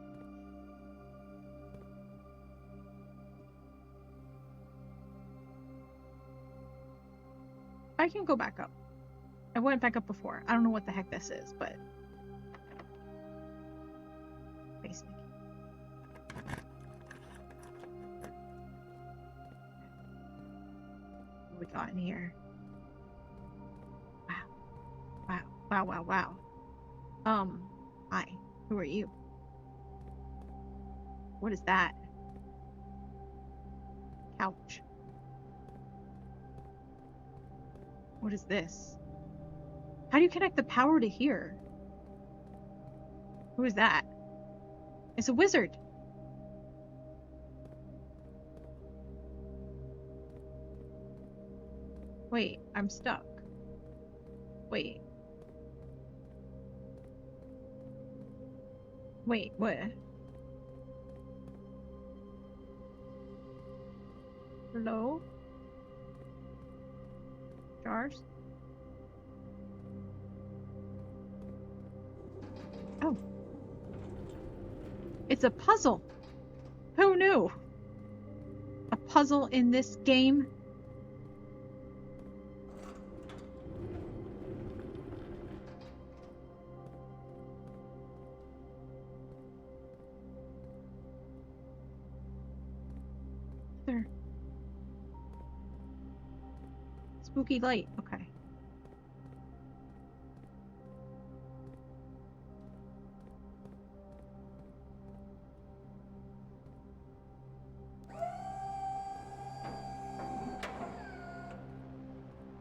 [SPEAKER 1] I can go back up. I went back up before. I don't know what the heck this is, but... Basement. What we got in here? Wow. Hi. Who are you? What is that? Couch. What is this? How do you connect the power to here? Who is that? It's a wizard. Wait, I'm stuck. Wait, what? Hello? Stars. Oh, it's a puzzle. Who knew? A puzzle in this game? There. Spooky light. Okay.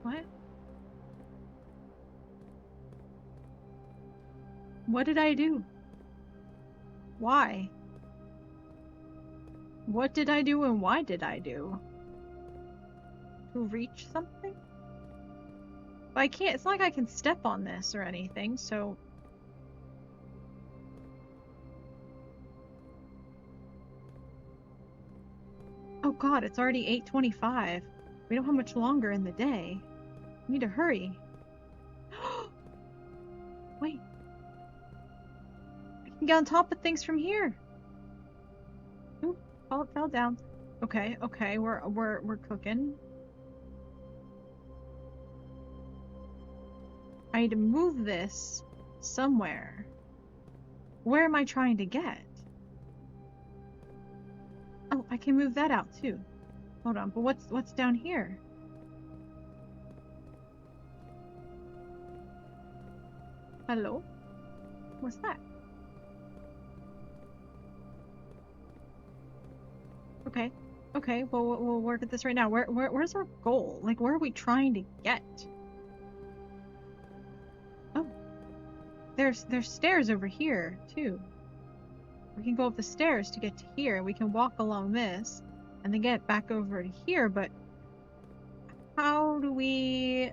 [SPEAKER 1] What? What did I do? Why? What did I do and why did I do? To reach something? But I can't, it's not like I can step on this or anything, so... Oh god, it's already 8:25. We don't have much longer in the day. We need to hurry. Wait. I can get on top of things from here. Ooh, oh, it fell down. Okay, okay, we're cooking. I need to move this somewhere. Where am I trying to get? Oh, I can move that out too. Hold on, but what's down here? Hello? What's that? Okay. Okay, well we'll work at this right now. Where's our goal? Like where are we trying to get? Oh. There's stairs over here too. We can go up the stairs to get to here. We can walk along this and then get back over to here, but how do we...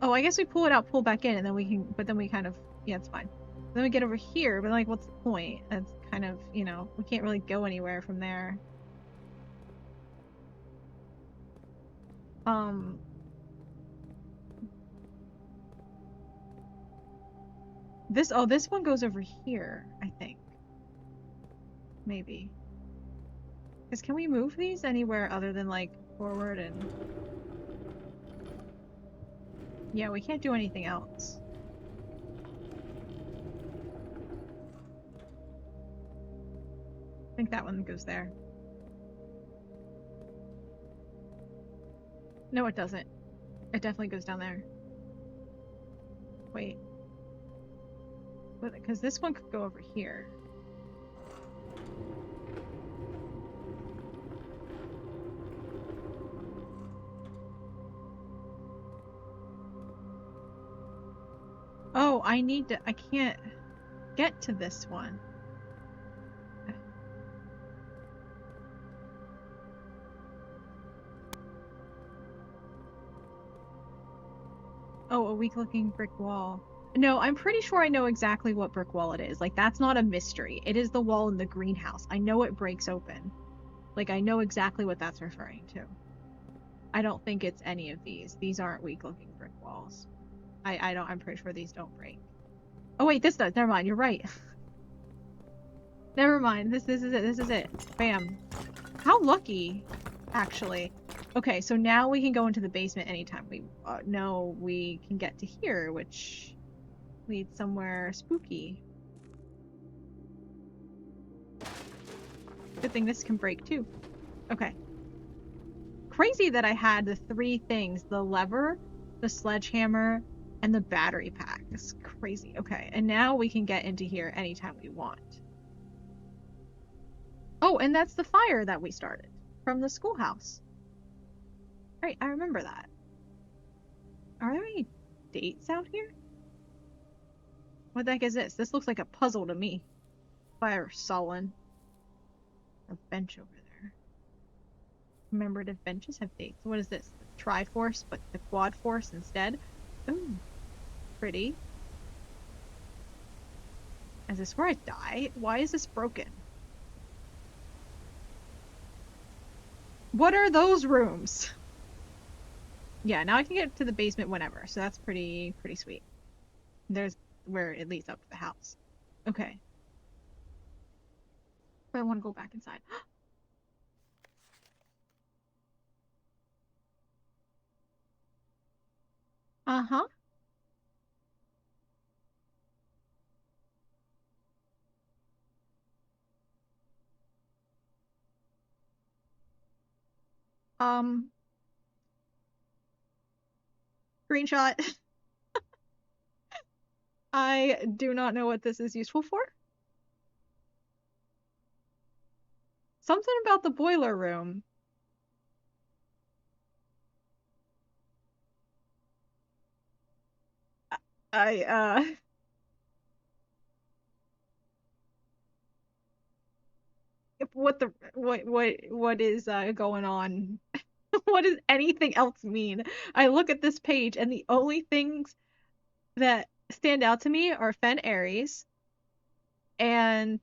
[SPEAKER 1] Oh, I guess we pull it out, pull back in, and then we can... But then we kind of... Yeah, it's fine. Then we get over here, but like, what's the point? That's kind of, you know, we can't really go anywhere from there. This one goes over here, I think. Maybe. Because can we move these anywhere other than like forward and... Yeah, we can't do anything else. I think that one goes there. No, it doesn't. It definitely goes down there. Wait. Because this one could go over here. Oh, I need to... I can't get to this one. Oh, a weak-looking brick wall. No, I'm pretty sure I know exactly what brick wall it is. Like, that's not a mystery. It is the wall in the greenhouse. I know it breaks open. Like, I know exactly what that's referring to. I don't think it's any of these. These aren't weak-looking brick walls. I'm pretty sure these don't break. Oh wait, this does. Never mind. You're right. Never mind. This is it. This is it. Bam. How lucky, actually. Okay, so now we can go into the basement anytime we know we can get to here, which leads somewhere spooky. Good thing this can break too. Okay. Crazy that I had the three things: the lever, the sledgehammer, and the battery pack. It's crazy. Okay, and now we can get into here anytime we want. Oh, and that's the fire that we started from the schoolhouse. Right, I remember that. Are there any dates out here? What the heck is this? This looks like a puzzle to me. Fire sullen. A bench over there. Commemorative benches have dates. What is this? The Triforce, but the Quad Force instead? Ooh. Pretty. Is this where I die? Why is this broken? What are those rooms? Yeah, now I can get to the basement whenever, so that's pretty sweet. There's where it leads up to the house. Okay. But I want to go back inside. Uh-huh. Um, Screenshot. I do not know what this is useful for. Something about the boiler room. I what the what is going on? What does anything else mean? I look at this page and the only things that stand out to me are Fen Aries and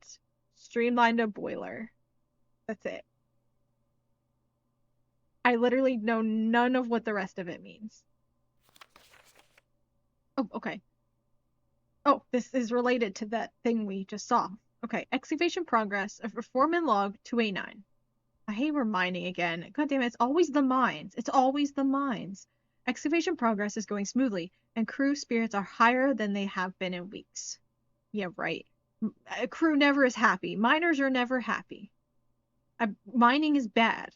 [SPEAKER 1] streamlined a boiler. That's it. I literally know none of what the rest of it means. Oh, okay. Oh, this is related to that thing we just saw. Okay, excavation progress of Reform Log 2A9. I hate reminding again. God damn it, it's always the mines. It's always the mines. Excavation progress is going smoothly, and crew spirits are higher than they have been in weeks. Yeah, right. A crew never is happy. Miners are never happy. Mining is bad.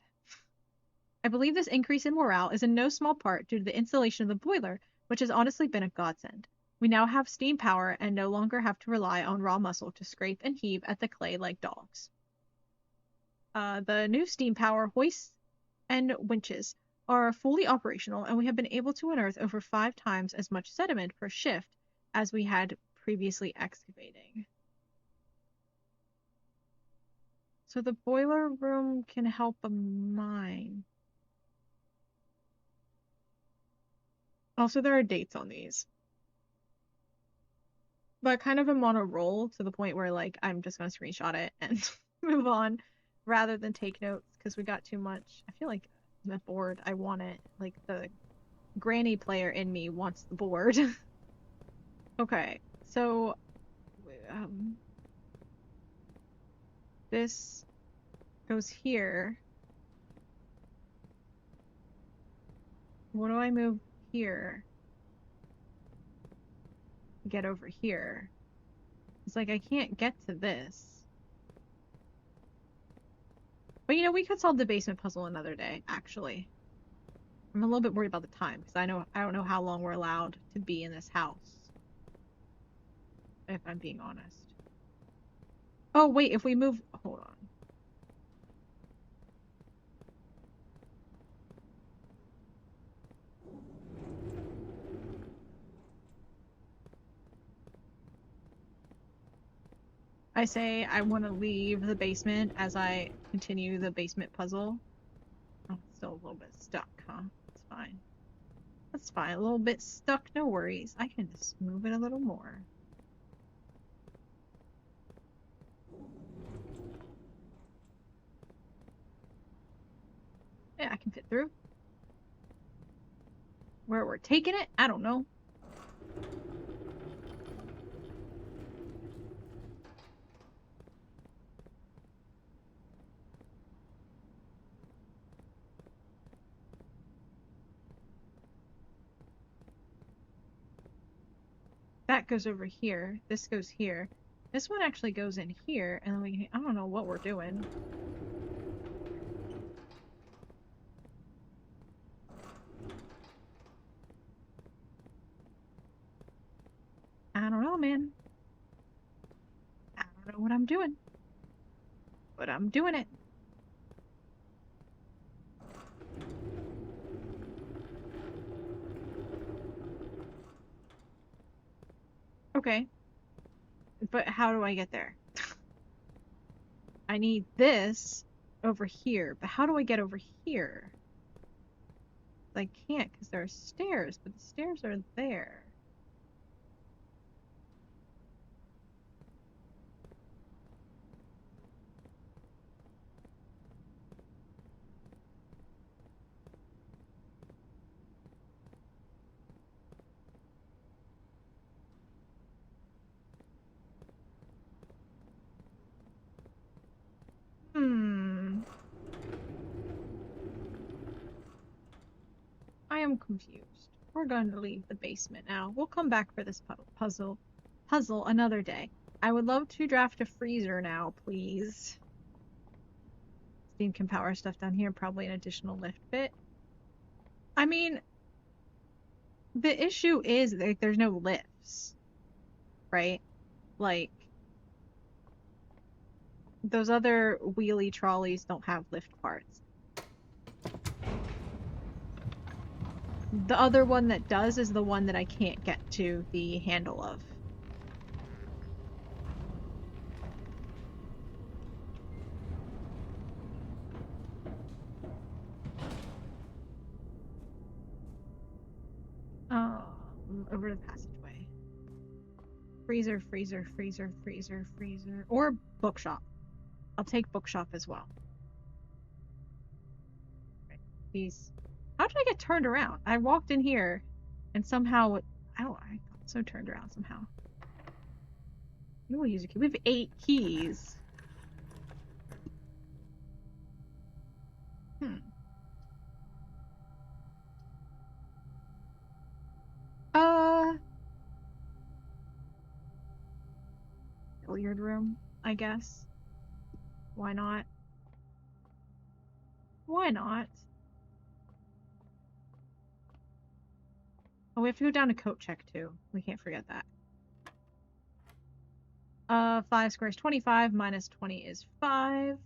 [SPEAKER 1] I believe this increase in morale is in no small part due to the installation of the boiler, which has honestly been a godsend. We now have steam power and no longer have to rely on raw muscle to scrape and heave at the clay like dogs. The new steam power hoists and winches are fully operational, and we have been able to unearth over 5 times as much sediment per shift as we had previously excavating. So the boiler room can help a mine. Also, there are dates on these. But kind of am on a roll to the point where like I'm just gonna screenshot it and move on rather than take notes because we got too much. I feel like I'm bored. I want it. Like the granny player in me wants the board. Okay, so um, this goes here. What do I move here to get over here? It's like I can't get to this. But you know, we could solve the basement puzzle another day, actually. I'm a little bit worried about the time because I don't know how long we're allowed to be in this house, if I'm being honest. Oh, wait, if we move, hold on. I say I want to leave the basement as I continue the basement puzzle. Oh, it's still a little bit stuck, huh? It's fine. That's fine. A little bit stuck, no worries. I can just move it a little more. Yeah, I can fit through. Where we're taking it, I don't know. That goes over here. This goes here. This one actually goes in here, and then I don't know what we're doing. I don't know, man. I don't know what I'm doing, but I'm doing it. Okay, but how do I get there? I need this over here, but how do I get over here? I can't because there are stairs, but the stairs are there. I'm confused. We're going to leave the basement now. We'll come back for this puzzle another day. I would love to draft a freezer now, please. Steam can power stuff down here, probably an additional lift bit. I mean, the issue is that there's no lifts, right? Like, those other wheelie trolleys don't have lift parts. The other one that does is the one that I can't get to the handle of. Over the passageway. Freezer, freezer, freezer, freezer, freezer. Or bookshop. I'll take bookshop as well. Right. These. How did I get turned around? I walked in here and somehow I got so turned around somehow. We will use a key. We have 8 keys. Hmm. Billiard room, I guess. Why not? Why not? Oh, we have to go down to coat check too. We can't forget that. 5 squares 25 minus 20 is 5.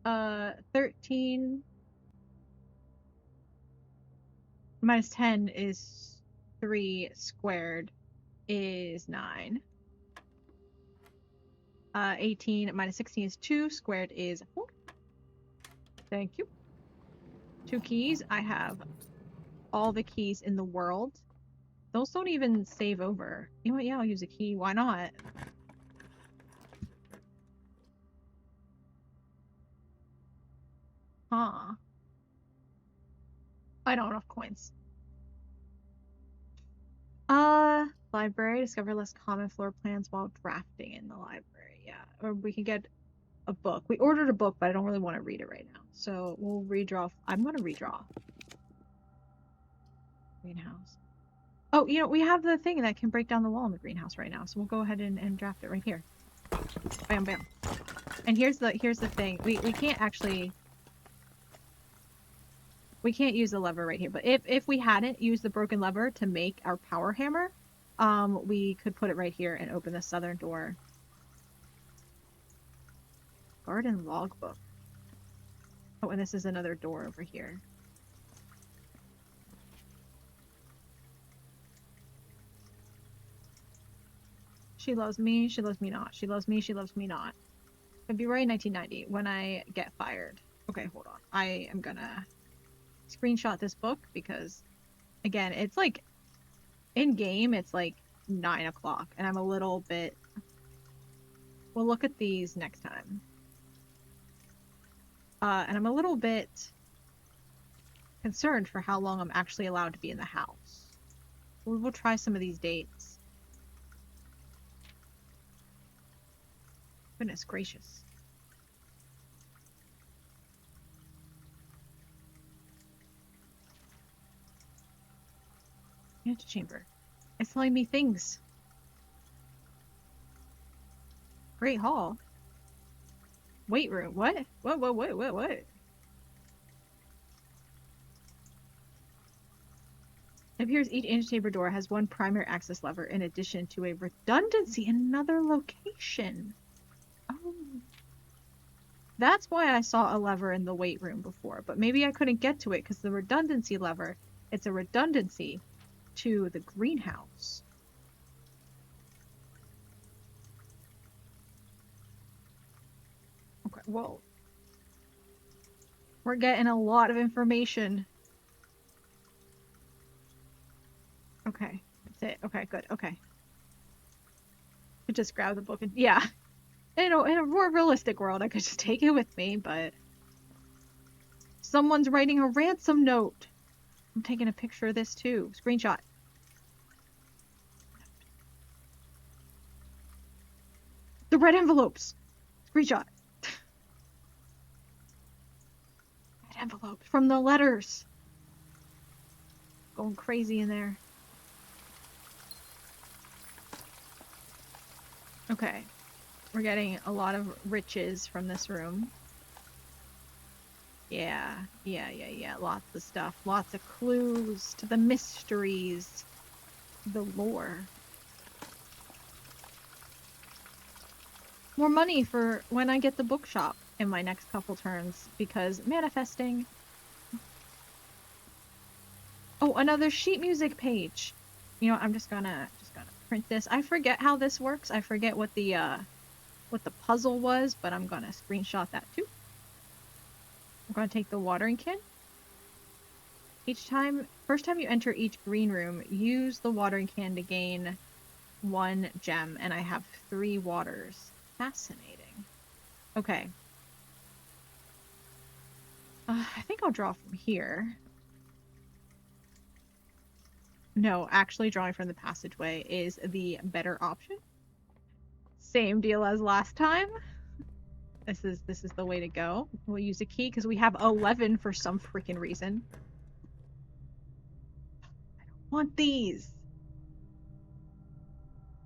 [SPEAKER 1] 13 minus 10 is 3 squared is 9. 18 minus 16 is 2 squared is 4. Thank you. 2 keys. I have all the keys in the world. Those don't even save over. You know what? Yeah, I'll use a key. Why not? Huh. I don't have enough coins. Library. Discover less common floor plans while drafting in the library. Yeah. Or we can get a book. We ordered a book, but I don't really want to read it right now. So we'll redraw. I'm going to redraw. Greenhouse. Oh, you know, we have the thing that can break down the wall in the greenhouse right now. So we'll go ahead and draft it right here. Bam, bam. And here's the thing. We can't actually... We can't use the lever right here. But if we hadn't used the broken lever to make our power hammer, we could put it right here and open the southern door. Garden logbook. Oh, and this is another door over here. She loves me, she loves me not. She loves me, she loves me not. February 1990, when I get fired. Okay, hold on. I am gonna screenshot this book because, again, it's like, in game, it's like 9 o'clock, and I'm a little bit... We'll look at these next time. And I'm a little bit concerned for how long I'm actually allowed to be in the house. We'll try some of these dates. Goodness gracious. Antechamber. It's telling me things. Great hall. Weight room. What? What? It appears each antechamber door has one primary access lever in addition to a redundancy in another location. Oh. That's why I saw a lever in the weight room before, but maybe I couldn't get to it because the redundancy lever, it's a redundancy to the greenhouse. Okay, whoa. We're getting a lot of information. Okay, that's it. Okay, good. Okay. Could just grab the book and yeah. In a more realistic world, I could just take it with me, but someone's writing a ransom note. I'm taking a picture of this too. Screenshot. The red envelopes. Screenshot. Red envelopes from the letters. Going crazy in there. Okay. We're getting a lot of riches from this room. Yeah. Lots of stuff. Lots of clues to the mysteries. The lore. More money for when I get the bookshop in my next couple turns, because manifesting. Oh, another sheet music page. You know, I'm just gonna print this. I forget how this works. I forget what the puzzle was, but I'm gonna screenshot that too. I'm gonna take the watering can. First time you enter each green room, use the watering can to gain 1 gem, and I have 3 waters. Fascinating. Okay. I think I'll draw from here. No, actually drawing from the passageway is the better option. Same deal as last time. This is the way to go. We'll use a key because we have 11 for some freaking reason. I don't want these.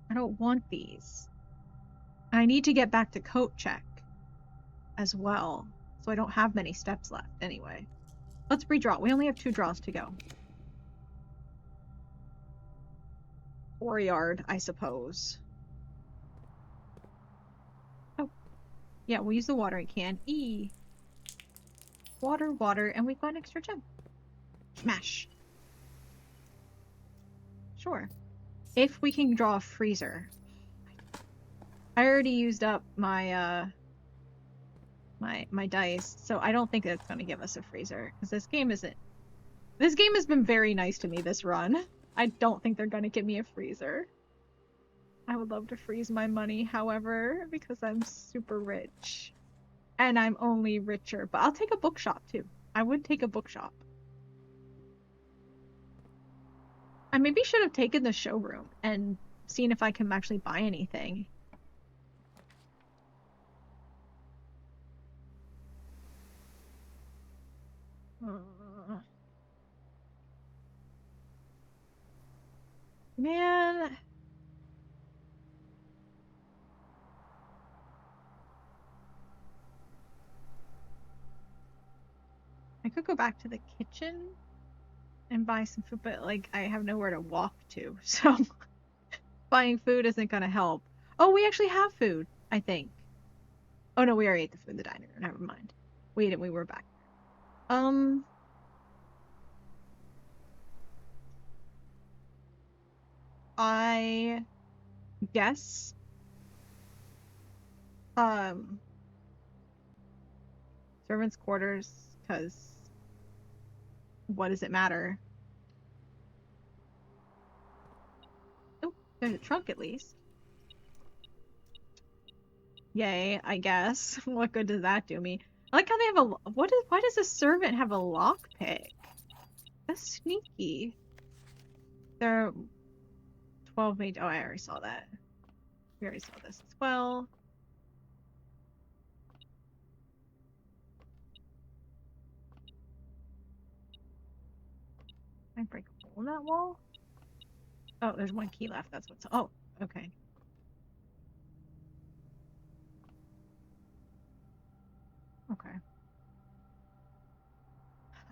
[SPEAKER 1] I don't want these. I need to get back to coat check as well, so I don't have many steps left anyway. Let's redraw. We only have 2 draws to go. Or yard, I suppose. Oh, yeah, we'll use the watering can. E. Water, and we've got an extra gem. Smash. Sure. If we can draw a freezer. I already used up my my dice, so I don't think that's gonna give us a freezer, because this game has been very nice to me this run. I don't think they're gonna give me a freezer. I would love to freeze my money, however, because I'm super rich. And I'm only richer, but I'll take a bookshop too. I would take a bookshop. I maybe should have taken the showroom and seen if I can actually buy anything. Man. I could go back to the kitchen and buy some food, but like I have nowhere to walk to, so buying food isn't gonna help. Oh, we actually have food, I think. Oh no, we already ate the food in the dining room. Never mind. We didn't. We were back. I guess um servants' quarters, because what does it matter? Oh, there's a trunk at least. Yay, I guess. What good does that do me? I like how they have a why does a servant have a lockpick? That's sneaky. There are 12 made. Oh, I already saw that. We already saw this as well. Can I break a hole in that wall? Oh, there's 1 key left. That's what's. Oh, okay. Okay.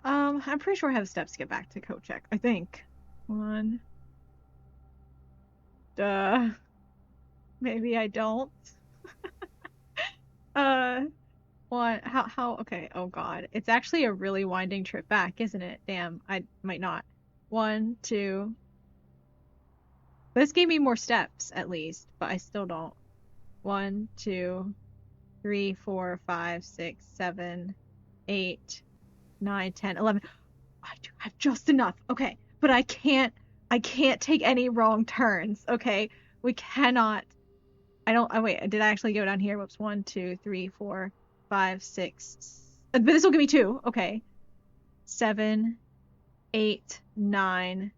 [SPEAKER 1] I'm pretty sure I have steps to get back to coat check. I think. 1. Duh. Maybe I don't. Uh, 1. How? Okay. Oh God. It's actually a really winding trip back, isn't it? Damn. I might not. 1, 2. This gave me more steps at least, but I still don't. 1, 2, 3, 4, 5, 6, 7, 8, 9, 10, 11. I do have just enough. Okay, but I can't take any wrong turns. Okay, we cannot. I don't. Oh wait, did I actually go down here? Whoops. 1, 2, 3, 4, 5, 6. But this will give me 2. Okay. 7, 8, 9,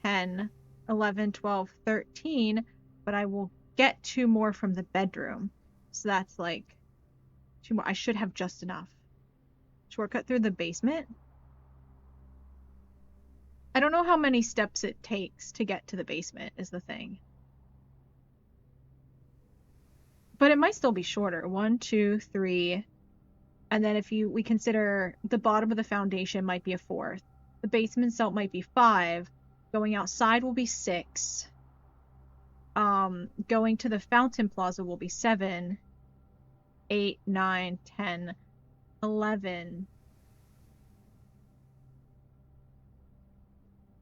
[SPEAKER 1] 10, 11, 12, 13. But I will get 2 more from the bedroom. So that's like 2 more. I should have just enough. shortcut through the basement. I don't know how many steps it takes to get to the basement is the thing. But it might still be shorter. 1, 2, 3. And then if we consider the bottom of the foundation might be a fourth. The basement cell might be 5. Going outside will be 6. Going to the fountain plaza will be 7, 8, 9, 10, 11.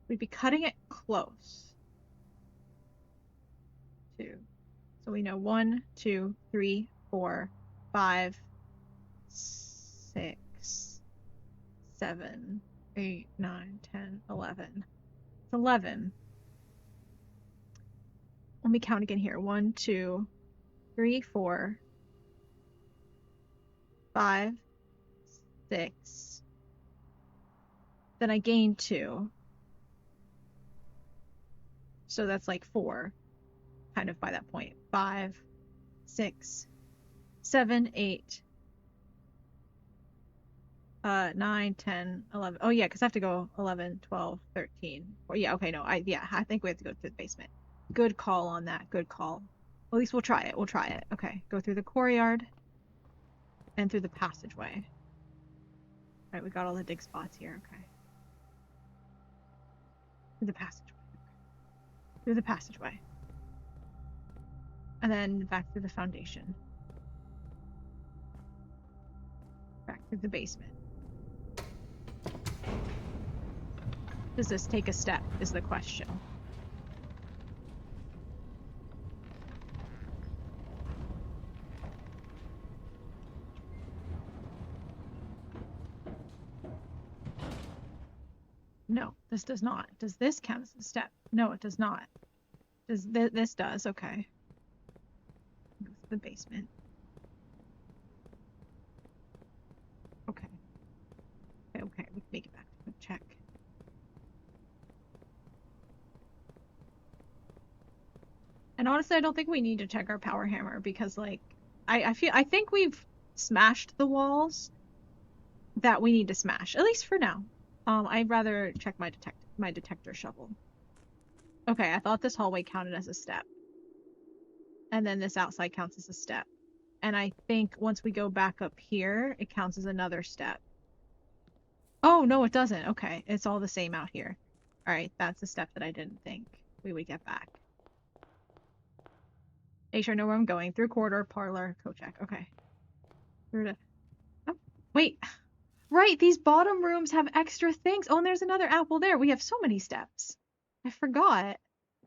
[SPEAKER 1] We'd be cutting it close. 2. So we know 1, 2, 3, 4, 5, 6, 7, 8, 9, 10, 11. It's 11. Let me count again here. 1, 2, 3, 4, 5, 6. Then I gained 2. So that's like 4, kind of by that point. 5, 6, 7, 8, 9, 10, 11. Oh yeah, because I have to go 11, 12, 13. Or yeah, okay, no, I think we have to go to the basement. Good call on that. Good call. At least we'll try it. We'll try it. Okay, go through the courtyard and through the passageway. All right, we got all the dig spots here. Okay. Through the passageway. Through the passageway. And then back through the foundation. Back through the basement. Does this take a step, is the question. No, this does not. Does this count as a step? No, it does not. This does, okay. Go to the basement. Okay. Okay, we can make it back to the check. And honestly, I don't think we need to check our power hammer because like I think we've smashed the walls that we need to smash, at least for now. I'd rather check my detector shovel. Okay, I thought this hallway counted as a step. And then this outside counts as a step. And I think once we go back up here, it counts as another step. Oh, no, it doesn't. Okay, it's all the same out here. All right, that's a step that I didn't think we would get back. Make sure I know where I'm going. Through corridor, parlor, coat check. Okay. Through to... Oh, wait. Right, these bottom rooms have extra things. Oh, and there's another apple there. We have so many steps. I forgot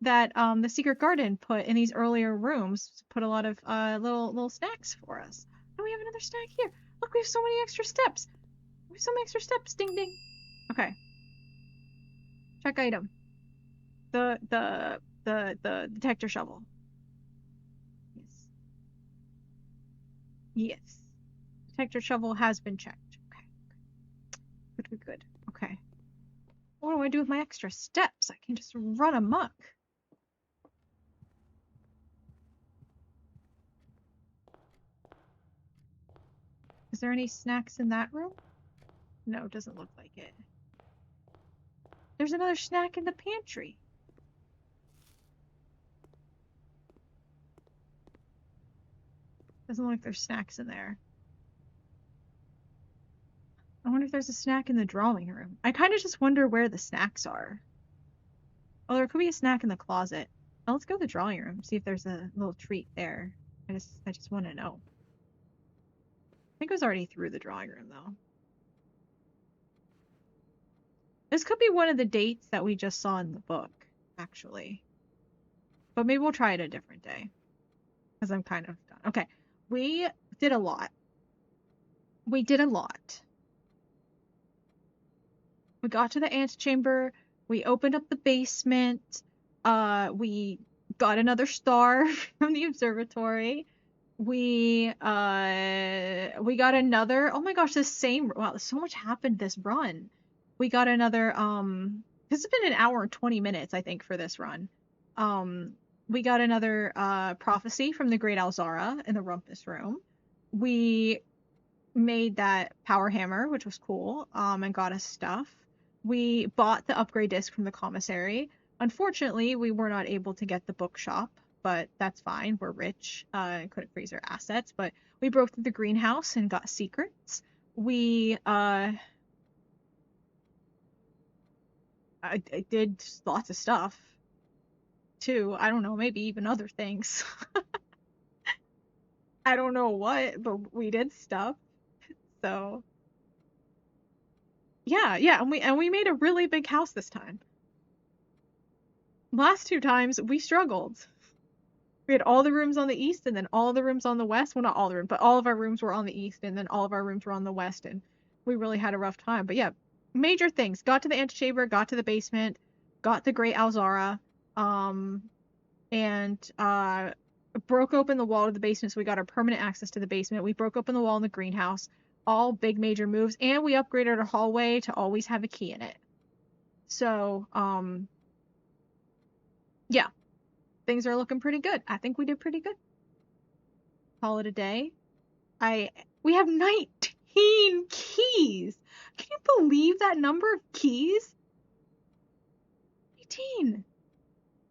[SPEAKER 1] that the secret garden put in these earlier rooms put a lot of little snacks for us. Oh, we have another snack here. Look, we have so many extra steps. We have so many extra steps. Ding ding. Okay. Check item. The detector shovel. Yes. Yes. Detector shovel has been checked. Okay. Good. Okay. What do I do with my extra steps? I can just run amok. Is there any snacks in that room? No, it doesn't look like it. There's another snack in the pantry. Doesn't look like there's snacks in there. I wonder if there's a snack in the drawing room. I kind of just wonder where the snacks are. Oh, there could be a snack in the closet. Oh, let's go to the drawing room, see if there's a little treat there. I just want to know. I think it was already through the drawing room, though. This could be one of the dates that we just saw in the book, actually. But maybe we'll try it a different day. Because I'm kind of done. Okay, we did a lot. We did a lot. We got to the antechamber. We opened up the basement. We got another star from the observatory. We got another. Oh my gosh, this same. Wow, so much happened this run. We got another. This has been an hour and 20 minutes, I think, for this run. We got another prophecy from the Great Alzara in the Rumpus Room. We made that power hammer, which was cool, and got us stuff. We bought the upgrade disc from the commissary. Unfortunately, we were not able to get the bookshop, but that's fine. We're rich, couldn't freeze our assets, but we broke through the greenhouse and got secrets. We I did lots of stuff too. I don't know, maybe even other things. I don't know what, but we did stuff. So yeah, and we made a really big house this time. Last two times we struggled. We had all the rooms on the east and then all the rooms on the west. Well, not all the rooms, but all of our rooms were on the east and then all of our rooms were on the west, and we really had a rough time. But yeah, major things. Got to the antechamber, got to the basement, got the Great Alzara, um, and broke open the wall of the basement, so we got our permanent access to the basement. We broke open the wall in the greenhouse. All big major moves, and we upgraded our hallway to always have a key in it. So, yeah, things are looking pretty good. I think we did pretty good. Call it a day. I We have 19 keys. Can you believe that number of keys? 18.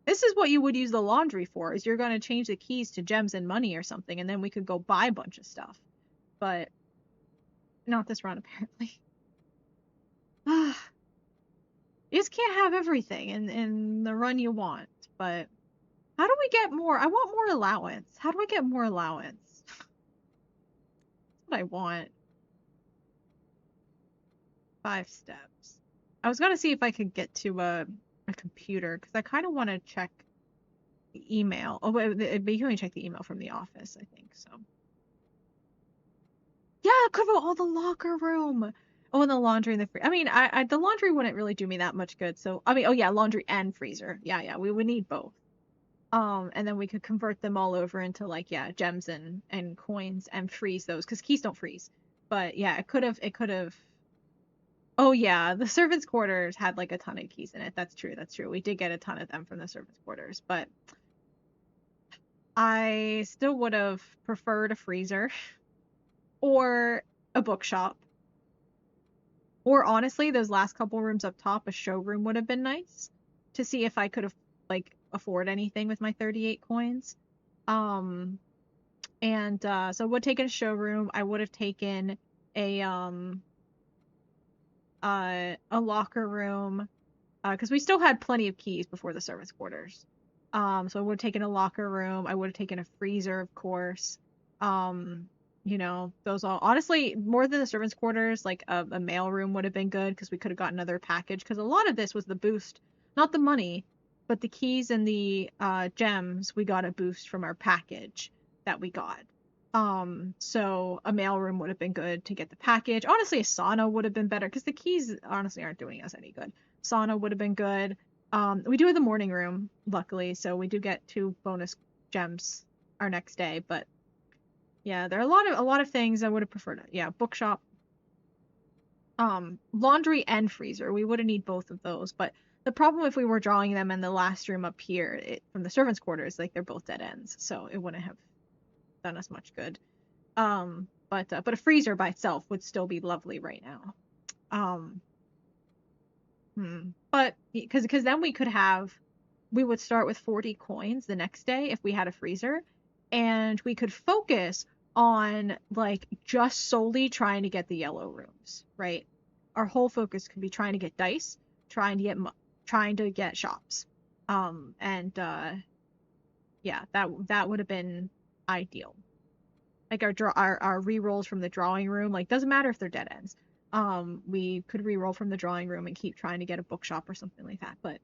[SPEAKER 1] This is what you would use the laundry for, is you're going to change the keys to gems and money or something, and then we could go buy a bunch of stuff. But not this run, apparently. You just can't have everything in the run you want. But how do we get more? I want more allowance. How do I get more allowance? That's what I want. 5 steps. I was gonna see if I could get to a computer because I kind of want to check the email. Oh, but you can only check the email from the office, I think. So yeah, cover all the locker room. Oh, and the laundry and the free. I mean, the laundry wouldn't really do me that much good. So I mean, oh yeah, laundry and freezer. Yeah, we would need both. And then we could convert them all over into like yeah, gems and coins and freeze those because keys don't freeze. But yeah, it could have. Oh yeah, the servants' quarters had like a ton of keys in it. That's true. That's true. We did get a ton of them from the servants' quarters, but I still would have preferred a freezer or a bookshop. Or honestly, those last couple rooms up top, a showroom would have been nice to see if I could have like afford anything with my 38 coins. Um and so I would have taken a showroom. I would have taken a a locker room because we still had plenty of keys before the servants' quarters. So I would have taken a locker room. I would have taken a freezer, of course. Um, those all honestly more than the servants' quarters, like a mail room would have been good because we could have got another package. Because a lot of this was the boost, not the money, but the keys and the gems. We got a boost from our package that we got. So a mailroom would have been good to get the package. Honestly, a sauna would have been better because the keys honestly aren't doing us any good. Sauna would have been good. We do have the morning room, luckily, so we do get 2 bonus gems our next day. But yeah, there are a lot of things I would have preferred. Yeah, bookshop, laundry and freezer. We would have need both of those. But the problem if we were drawing them in the last room up here, from the servants' quarters, like they're both dead ends, so it wouldn't have done us much good. But a freezer by itself would still be lovely right now. Um, but because then we would start with 40 coins the next day if we had a freezer, and we could focus on like just solely trying to get the yellow rooms, right? Our whole focus could be trying to get dice, trying to get shops. And yeah, that would have been ideal. Like our re-rolls from the drawing room, like doesn't matter if they're dead ends. We could re-roll from the drawing room and keep trying to get a bookshop or something like that. But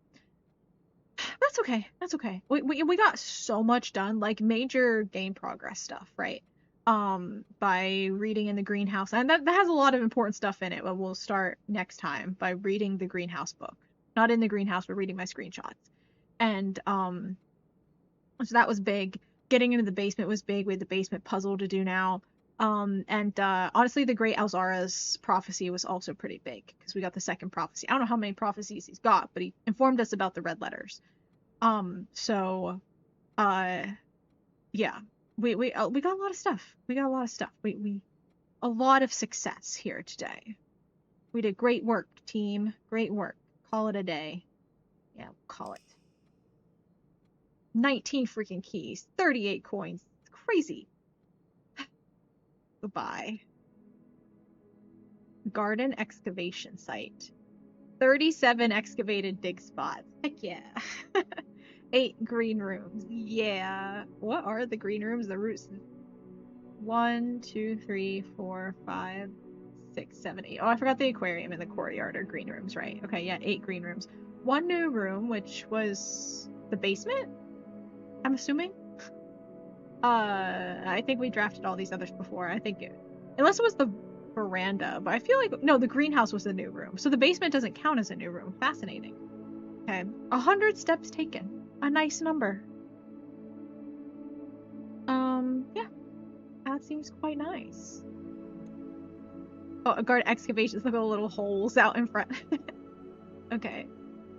[SPEAKER 1] that's okay. That's okay. We got so much done, like major game progress stuff, right? By reading in the greenhouse, and that has a lot of important stuff in it. But we'll start next time by reading the greenhouse book. Not in the greenhouse, but reading my screenshots. And so that was big. Getting into the basement was big. We had the basement puzzle to do now. And honestly, the Great Alzara's prophecy was also pretty big because we got the second prophecy. I don't know how many prophecies he's got, but he informed us about the red letters. So uh yeah. We got a lot of stuff. We got a lot of stuff. We a lot of success here today. We did great work, team. Great work. Call it a day. Yeah, we'll call it. 19 freaking keys, 38 coins. It's crazy. Goodbye. Garden excavation site. 37 excavated dig spots. Heck yeah. 8 green rooms. Yeah. What are the green rooms? The roots. 1, 2, 3, 4, 5, 6, 7, 8. Oh, I forgot the aquarium and the courtyard are green rooms, right? Okay, yeah, 8 green rooms. One new room, which was the basement, I'm assuming. I think we drafted all these others before. Unless it was the veranda, but I feel like no, the greenhouse was the new room. So the basement doesn't count as a new room. Fascinating. Okay, 100 steps taken. A nice number. Yeah, that seems quite nice. Oh, a guard excavations. Look at the little holes out in front. Okay,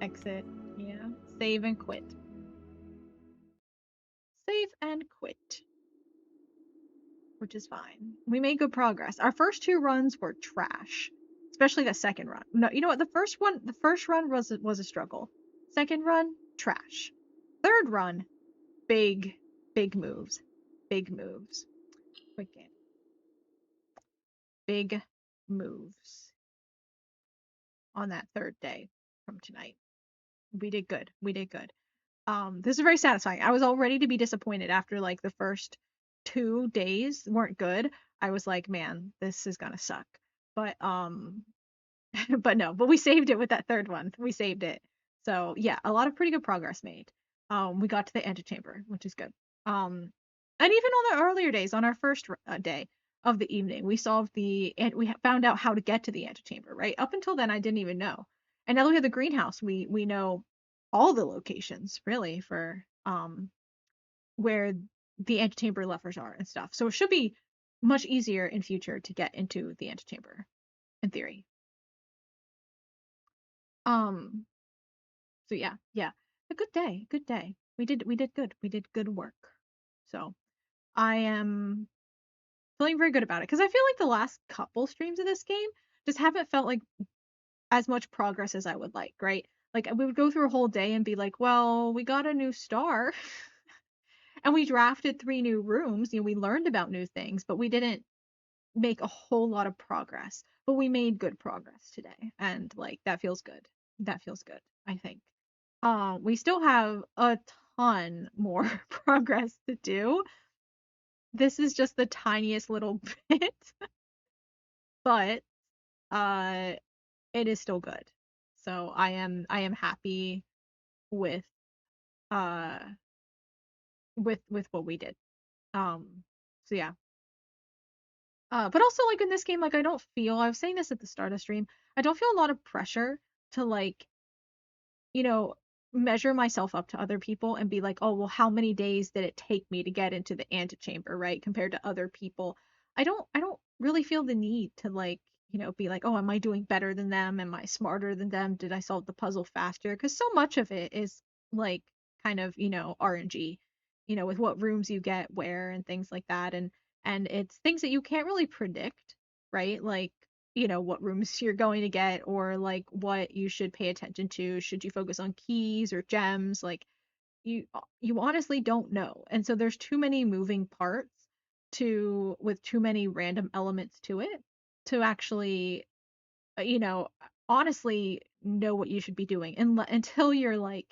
[SPEAKER 1] exit. Yeah, save and quit. Save and quit. Which is fine. We made good progress. Our first 2 runs were trash, especially the second run. No, you know what? The first run was a struggle. Second run, trash. Third run, big, big moves, big moves. Quick game, big moves on that third day from tonight. We did good. We did good. This is very satisfying. I was all ready to be disappointed after like the first 2 days weren't good. I was like, man, this is gonna suck. But but no, but we saved it with that third one. We saved it. So yeah, a lot of pretty good progress made. We got to the antechamber, which is good. And even on the earlier days, on our first day of the evening, and we found out how to get to the antechamber. Right up until then, I didn't even know. And now that we have the greenhouse, we know all the locations really for where the antechamber levers are and stuff. So it should be much easier in future to get into the antechamber, in theory. Um, so yeah, yeah. A good day, good day. We did good. We did good work. So I am feeling very good about it because I feel like the last couple streams of this game just haven't felt like as much progress as I would like, right? Like we would go through a whole day and be like, well, we got a new star and we drafted 3 new rooms. We learned about new things, but we didn't make a whole lot of progress. But we made good progress today, and like that feels good. That feels good, I think. We still have a ton more progress to do. This is just the tiniest little bit, but uh it is still good. So I am happy with uh with what we did. So yeah. But also like in this game, like I was saying this at the start of stream, I don't feel a lot of pressure to like you know, measure myself up to other people and be like, oh, well, how many days did it take me to get into the antechamber, right? Compared to other people. I don't really feel the need to like, be like, oh, am I doing better than them? Am I smarter than them? Did I solve the puzzle faster? Because so much of it is like kind of, RNG, with what rooms you get where and things like that. And it's things that you can't really predict, right? Like what rooms you're going to get or like what you should pay attention to. Should you focus on keys or gems? Like you honestly don't know. And so there's too many moving parts with too many random elements to it to actually uh, you know honestly know what you should be doing until you're like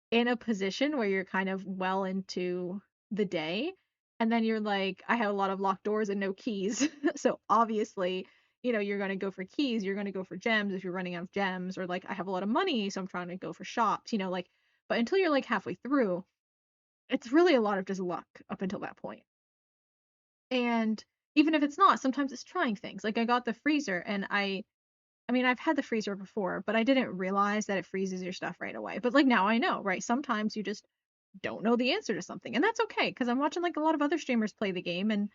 [SPEAKER 1] in a position where you're kind of well into the day and then you're like I have a lot of locked doors and no keys so obviously you're going to go for keys, you're going to go for gems if you're running out of gems, or like I have a lot of money so I'm trying to go for shops, like but until you're like halfway through it's really a lot of just luck up until that point. And even if it's not, sometimes it's trying things. Like I got the freezer and I mean, I've had the freezer before, but I didn't realize that it freezes your stuff right away. But like now I know, right? Sometimes you just don't know the answer to something. And that's okay because I'm watching like a lot of other streamers play the game and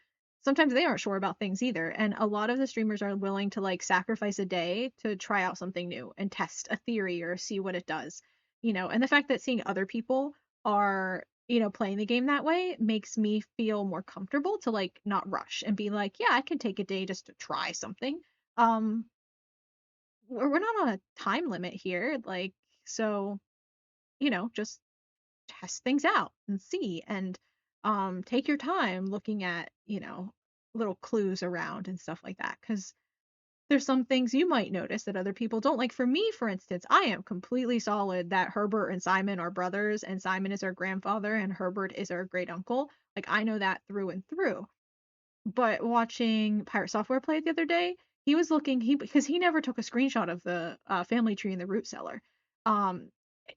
[SPEAKER 1] sometimes they aren't sure about things either. And a lot of the streamers are willing to like sacrifice a day to try out something new and test a theory or see what it does. And the fact that seeing other people are playing the game that way makes me feel more comfortable to like not rush and be like, yeah, I can take a day just to try something. Um, we're not on a time limit here, like, so, just test things out and see, and take your time looking at, little clues around and stuff like that, because there's some things you might notice that other people don't. Like for me, for instance, I am completely solid that Herbert and Simon are brothers, and Simon is our grandfather, and Herbert is our great uncle. Like I know that through and through. But watching Pirate Software play it the other day, he was looking he because he never took a screenshot of the family tree in the root cellar. Um,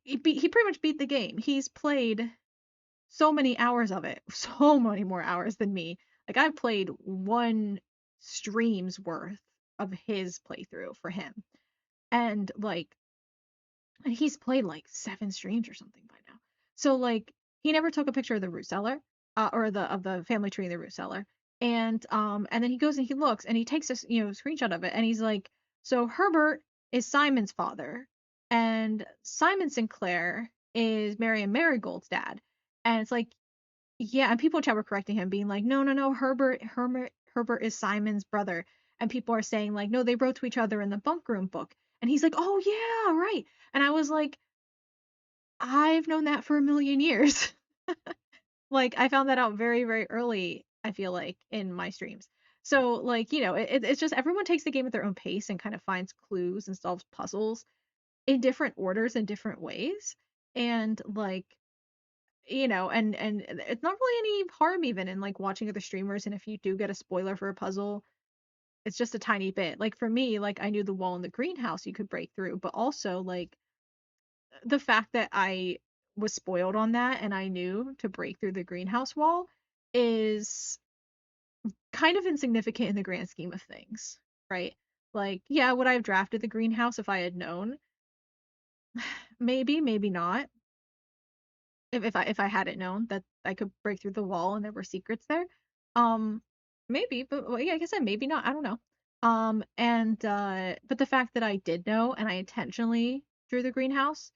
[SPEAKER 1] he pretty much beat the game. He's played so many hours of it, so many more hours than me. Like I've played one stream's worth of his playthrough for him. And like and he's played like 7 streams or something by now. So like he never took a picture of the root cellar, or the family tree in the root cellar. And then he goes and he looks and he takes a screenshot of it, and he's like, so Herbert is Simon's father, and Simon Sinclair is Marion Marigold's dad. And it's like, yeah, and people in chat were correcting him, being like, no, no, no, Herbert is Simon's brother. And people are saying, like, no, they wrote to each other in the bunk room book. And he's like, oh, yeah, right. And I was like, I've known that for a million years. Like, I found that out very, very early, I feel like, in my streams. So, like, it's just everyone takes the game at their own pace and kind of finds clues and solves puzzles in different orders and different ways. And, like, and it's not really any harm even in like watching other streamers, and if you do get a spoiler for a puzzle, it's just a tiny bit. Like for me, like I knew the wall in the greenhouse you could break through, but also like the fact that I was spoiled on that and I knew to break through the greenhouse wall is kind of insignificant in the grand scheme of things, right? Like, yeah, would I have drafted the greenhouse if I had known? Maybe, maybe not. If I hadn't known that I could break through the wall and there were secrets there. Um, maybe, but well, yeah, like I said, maybe not. I don't know. And but the fact that I did know and I intentionally drew the greenhouse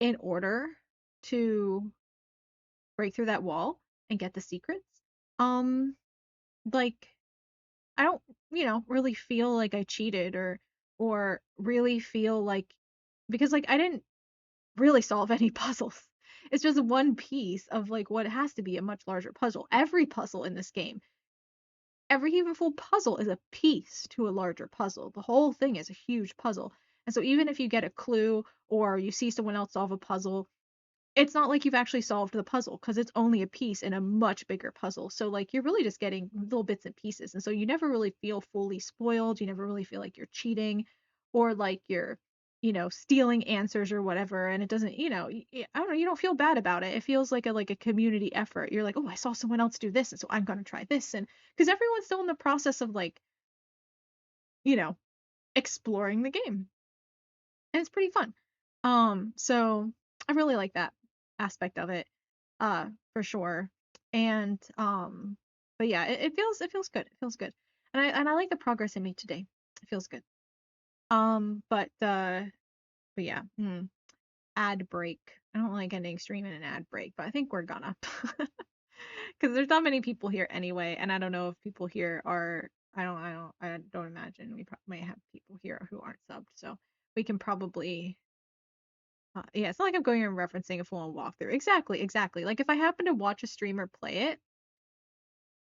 [SPEAKER 1] in order to break through that wall and get the secrets, um, like I don't, really feel like I cheated, or really feel like, because like I didn't really solve any puzzles. It's just one piece of like what has to be a much larger puzzle. Every puzzle in this game, every even full puzzle is a piece to a larger puzzle. The whole thing is a huge puzzle. And so even if you get a clue or you see someone else solve a puzzle, it's not like you've actually solved the puzzle because it's only a piece in a much bigger puzzle. So like you're really just getting little bits and pieces. And so you never really feel fully spoiled. You never really feel like you're cheating or like you're, stealing answers or whatever. And it doesn't, I don't know, you don't feel bad about it. It feels like a community effort. You're like, oh, I saw someone else do this, and so I'm gonna try this. And because everyone's still in the process of like, you know, exploring the game. And it's pretty fun. So I really like that aspect of it, for sure. And but yeah, it feels good. It feels good. And I like the progress I made today. It feels good. But yeah, ad break. I don't like ending stream in an ad break, but I think we're gonna. Because there's not many people here anyway, and I don't know if people here are. I don't imagine we might have people here who aren't subbed, so we can probably. Yeah, it's not like I'm going and referencing a full-on walkthrough. Exactly, exactly. Like if I happen to watch a streamer play it,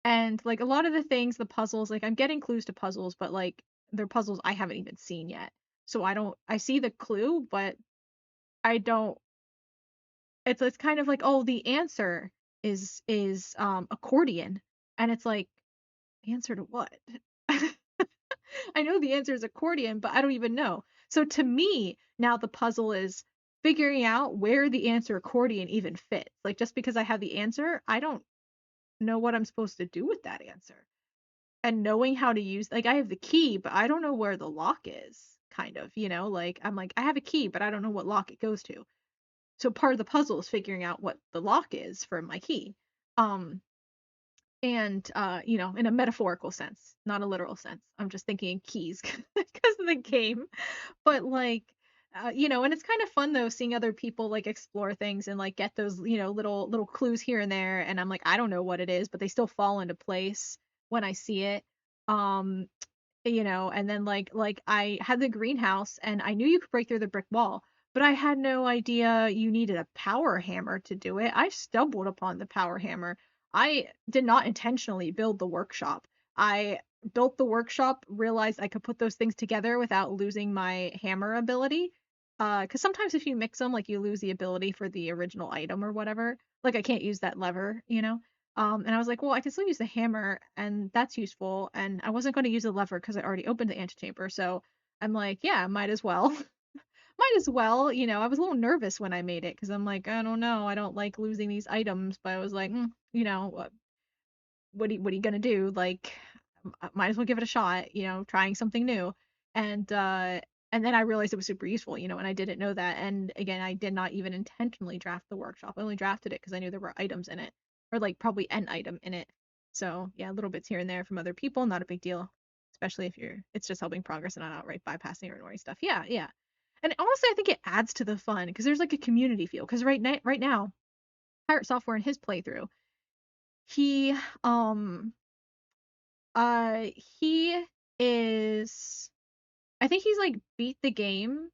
[SPEAKER 1] and like a lot of the things, the puzzles, like I'm getting clues to puzzles, but like they're puzzles I haven't even seen yet. So I see the clue, but I don't. It's kind of like, oh, the answer is accordion, and it's like, answer to what? I know the answer is accordion, but I don't even know. So to me, now the puzzle is figuring out where the answer accordion even fits. Like just because I have the answer, I don't know what I'm supposed to do with that answer. And knowing how to use, like I have the key, but I don't know where the lock is, kind of, like I'm like I have a key, but I don't know what lock it goes to. So part of the puzzle is figuring out what the lock is for my key. Um and in a metaphorical sense, not a literal sense. I'm just thinking in keys because of the game. But like and it's kind of fun though seeing other people like explore things and like get those, little clues here and there. And I'm like, I don't know what it is, but they still fall into place when I see it. Um, and then like I had the greenhouse and I knew you could break through the brick wall, but I had no idea you needed a power hammer to do it. I stumbled upon the power hammer. I did not intentionally build the workshop. I built the workshop, realized I could put those things together without losing my hammer ability. Because sometimes if you mix them, like you lose the ability for the original item or whatever. Like I can't use that lever. And I was like, well, I can still use the hammer, and that's useful. And I wasn't going to use the lever because I already opened the antechamber. So I'm like, yeah, might as well. Might as well. I was a little nervous when I made it because I'm like, I don't know. I don't like losing these items. But I was like, what are you gonna do? Like, might as well give it a shot, trying something new. And then I realized it was super useful, and I didn't know that. And again, I did not even intentionally draft the workshop. I only drafted it because I knew there were items in it, or like probably an item in it. So yeah, little bits here and there from other people, not a big deal. Especially if it's just helping progress and not outright bypassing or ignoring stuff. Yeah, yeah. And honestly, I think it adds to the fun because there's like a community feel. Because right now, Pirate Software in his playthrough, he um uh, he is, I think he's like beat the game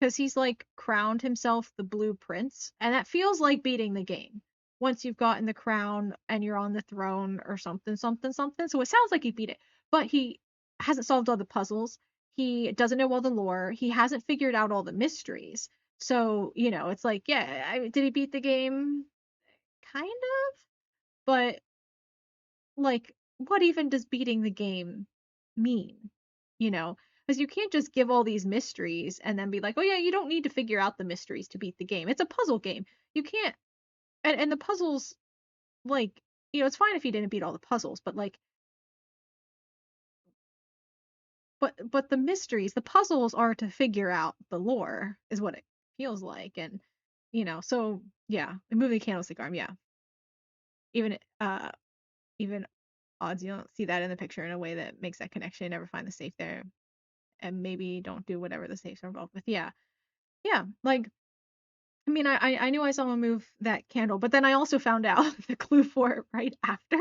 [SPEAKER 1] because he's like crowned himself the Blue Prince, and that feels like beating the game once you've gotten the crown and you're on the throne or something, something, something. So it sounds like he beat it, but he hasn't solved all the puzzles. He doesn't know all the lore. He hasn't figured out all the mysteries. So, it's like, yeah, did he beat the game? Kind of, but like what even does beating the game mean? You know, because you can't just give all these mysteries and then be like, oh yeah, you don't need to figure out the mysteries to beat the game. It's a puzzle game. You can't, and the puzzles, like, it's fine if you didn't beat all the puzzles, but like, but the mysteries, the puzzles are to figure out the lore, is what it feels like. And so yeah, the movie Candlestick Arm, yeah. Even even odds you don't see that in the picture in a way that makes that connection. You never find the safe there, and maybe don't do whatever the safes are involved with. Yeah, yeah. Like, I mean, I knew I saw him move that candle, but then I also found out the clue for it right after.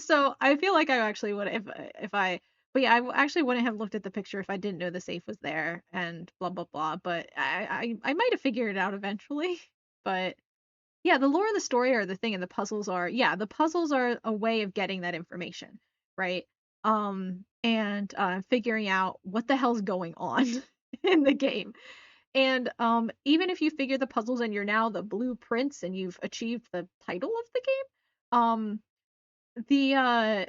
[SPEAKER 1] So I feel like I actually would, if I, but yeah, actually wouldn't have looked at the picture if I didn't know the safe was there and blah blah blah. But I might have figured it out eventually. But yeah, the lore and the story are the thing, and the puzzles are, yeah, the puzzles are a way of getting that information, right? And figuring out what the hell's going on in the game. And even if you figure the puzzles and you're now the blueprints and you've achieved the title of the game, the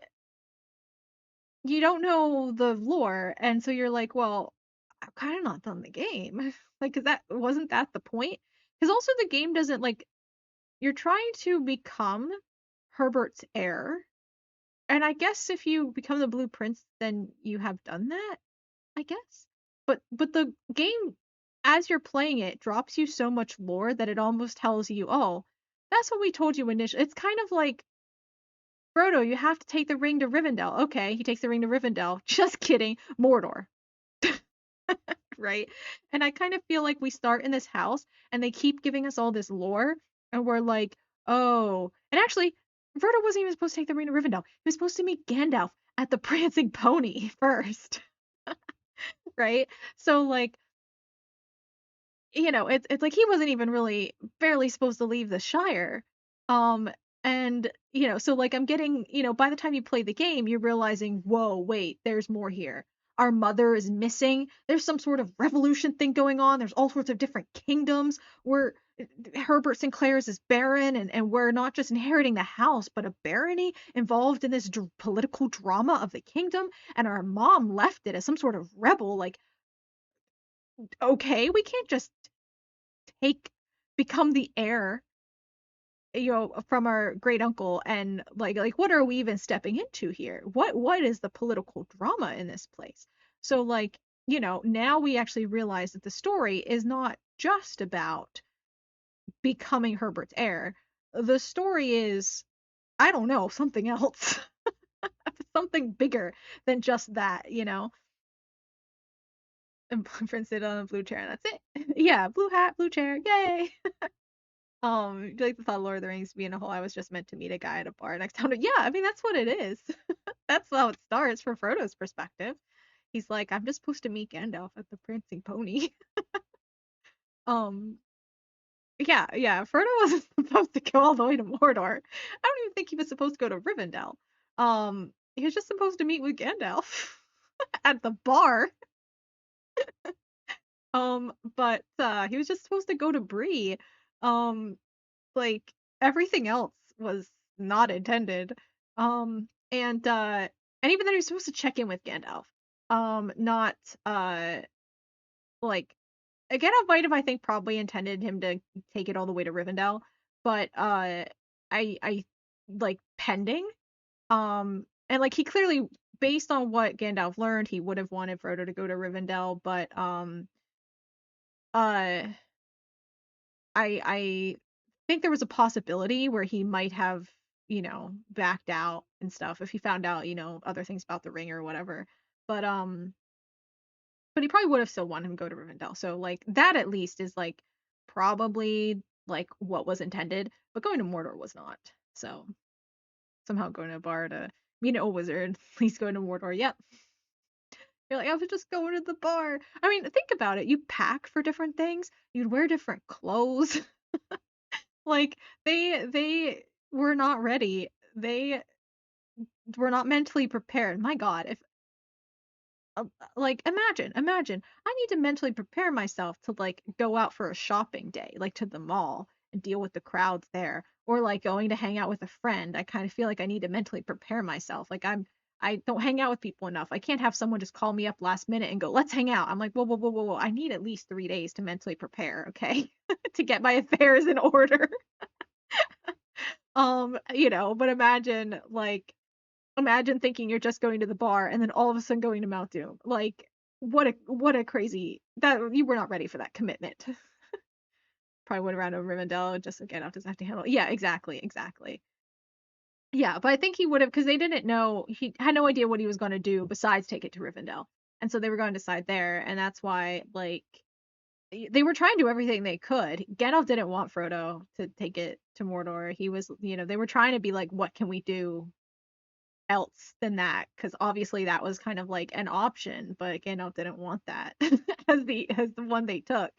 [SPEAKER 1] you don't know the lore, and so you're like, well, I'm kind of not done the game. Like, 'cause that wasn't that the point? Because also the game doesn't like, you're trying to become Herbert's heir. And I guess if you become the Blue Prince, then you have done that, I guess. But the game, as you're playing it, drops you so much lore that it almost tells you, oh, that's what we told you initially. It's kind of like, Frodo, you have to take the ring to Rivendell. Okay, he takes the ring to Rivendell. Just kidding, Mordor. Right? And I kind of feel like we start in this house and they keep giving us all this lore, and we're like, oh, and actually, Frodo wasn't even supposed to take the ring to Rivendell. He was supposed to meet Gandalf at the Prancing Pony first, right? So like, it's like he wasn't even really barely supposed to leave the Shire. Um, and so like I'm getting, by the time you play the game, you're realizing, whoa, wait, there's more here. Our mother is missing. There's some sort of revolution thing going on. There's all sorts of different kingdoms. We're Herbert Sinclair's is baron, and we're not just inheriting the house, but a barony involved in this political drama of the kingdom. And our mom left it as some sort of rebel. Like, okay, we can't just take become the heir, from our great uncle, and like what are we even stepping into here? What is the political drama in this place? So like, now we actually realize that the story is not just about becoming Herbert's heir. The story is, I don't know, something else. Something bigger than just that. And Prince sit on a blue chair, and that's it. Yeah, blue hat, blue chair, yay. Do you like the thought of Lord of the Rings being a whole I was just meant to meet a guy at a bar next time? Yeah, I mean that's what it is. That's how it starts from Frodo's perspective. He's like, I'm just supposed to meet Gandalf at the Prancing Pony. Um, yeah, yeah. Frodo wasn't supposed to go all the way to Mordor. I don't even think he was supposed to go to Rivendell. He was just supposed to meet with Gandalf at the bar. But he was just supposed to go to Bree. Um, like everything else was not intended. And even then he was supposed to check in with Gandalf. Not like Gandalf might have, I think, probably intended him to take it all the way to Rivendell, but I like pending. And like he clearly, based on what Gandalf learned, he would have wanted Frodo to go to Rivendell, but uh I think there was a possibility where he might have, backed out and stuff if he found out, other things about the ring or whatever. But but he probably would have still wanted him to go to Rivendell. So like that at least is like probably like what was intended, but going to Mordor was not. So somehow going to a bar to meet an old wizard, at least going to Mordor. Yep. You're like, I was just going to the bar. I mean, think about it. You pack for different things. You'd wear different clothes. Like they were not ready. They were not mentally prepared. My God, if like imagine I need to mentally prepare myself to like go out for a shopping day, like to the mall and deal with the crowds there, or like going to hang out with a friend. I kind of feel like I need to mentally prepare myself. Like I don't hang out with people enough. I can't have someone just call me up last minute and go, let's hang out. I'm like, whoa, whoa, whoa, whoa, whoa. I need at least 3 days to mentally prepare, okay? To get my affairs in order. But imagine thinking you're just going to the bar and then all of a sudden going to Mount Doom. Like what a crazy that you were not ready for that commitment. Probably would have ran over Rivendell just to get out his have to handle. Yeah, exactly, exactly. Yeah, but I think he would have because they didn't know he had no idea what he was going to do besides take it to Rivendell. And so they were going to decide there, and that's why like they were trying to do everything they could. Gandalf didn't want Frodo to take it to Mordor. He was, they were trying to be like, what can we do else than that? Because obviously that was kind of like an option, but Gandalf didn't want that as the one they took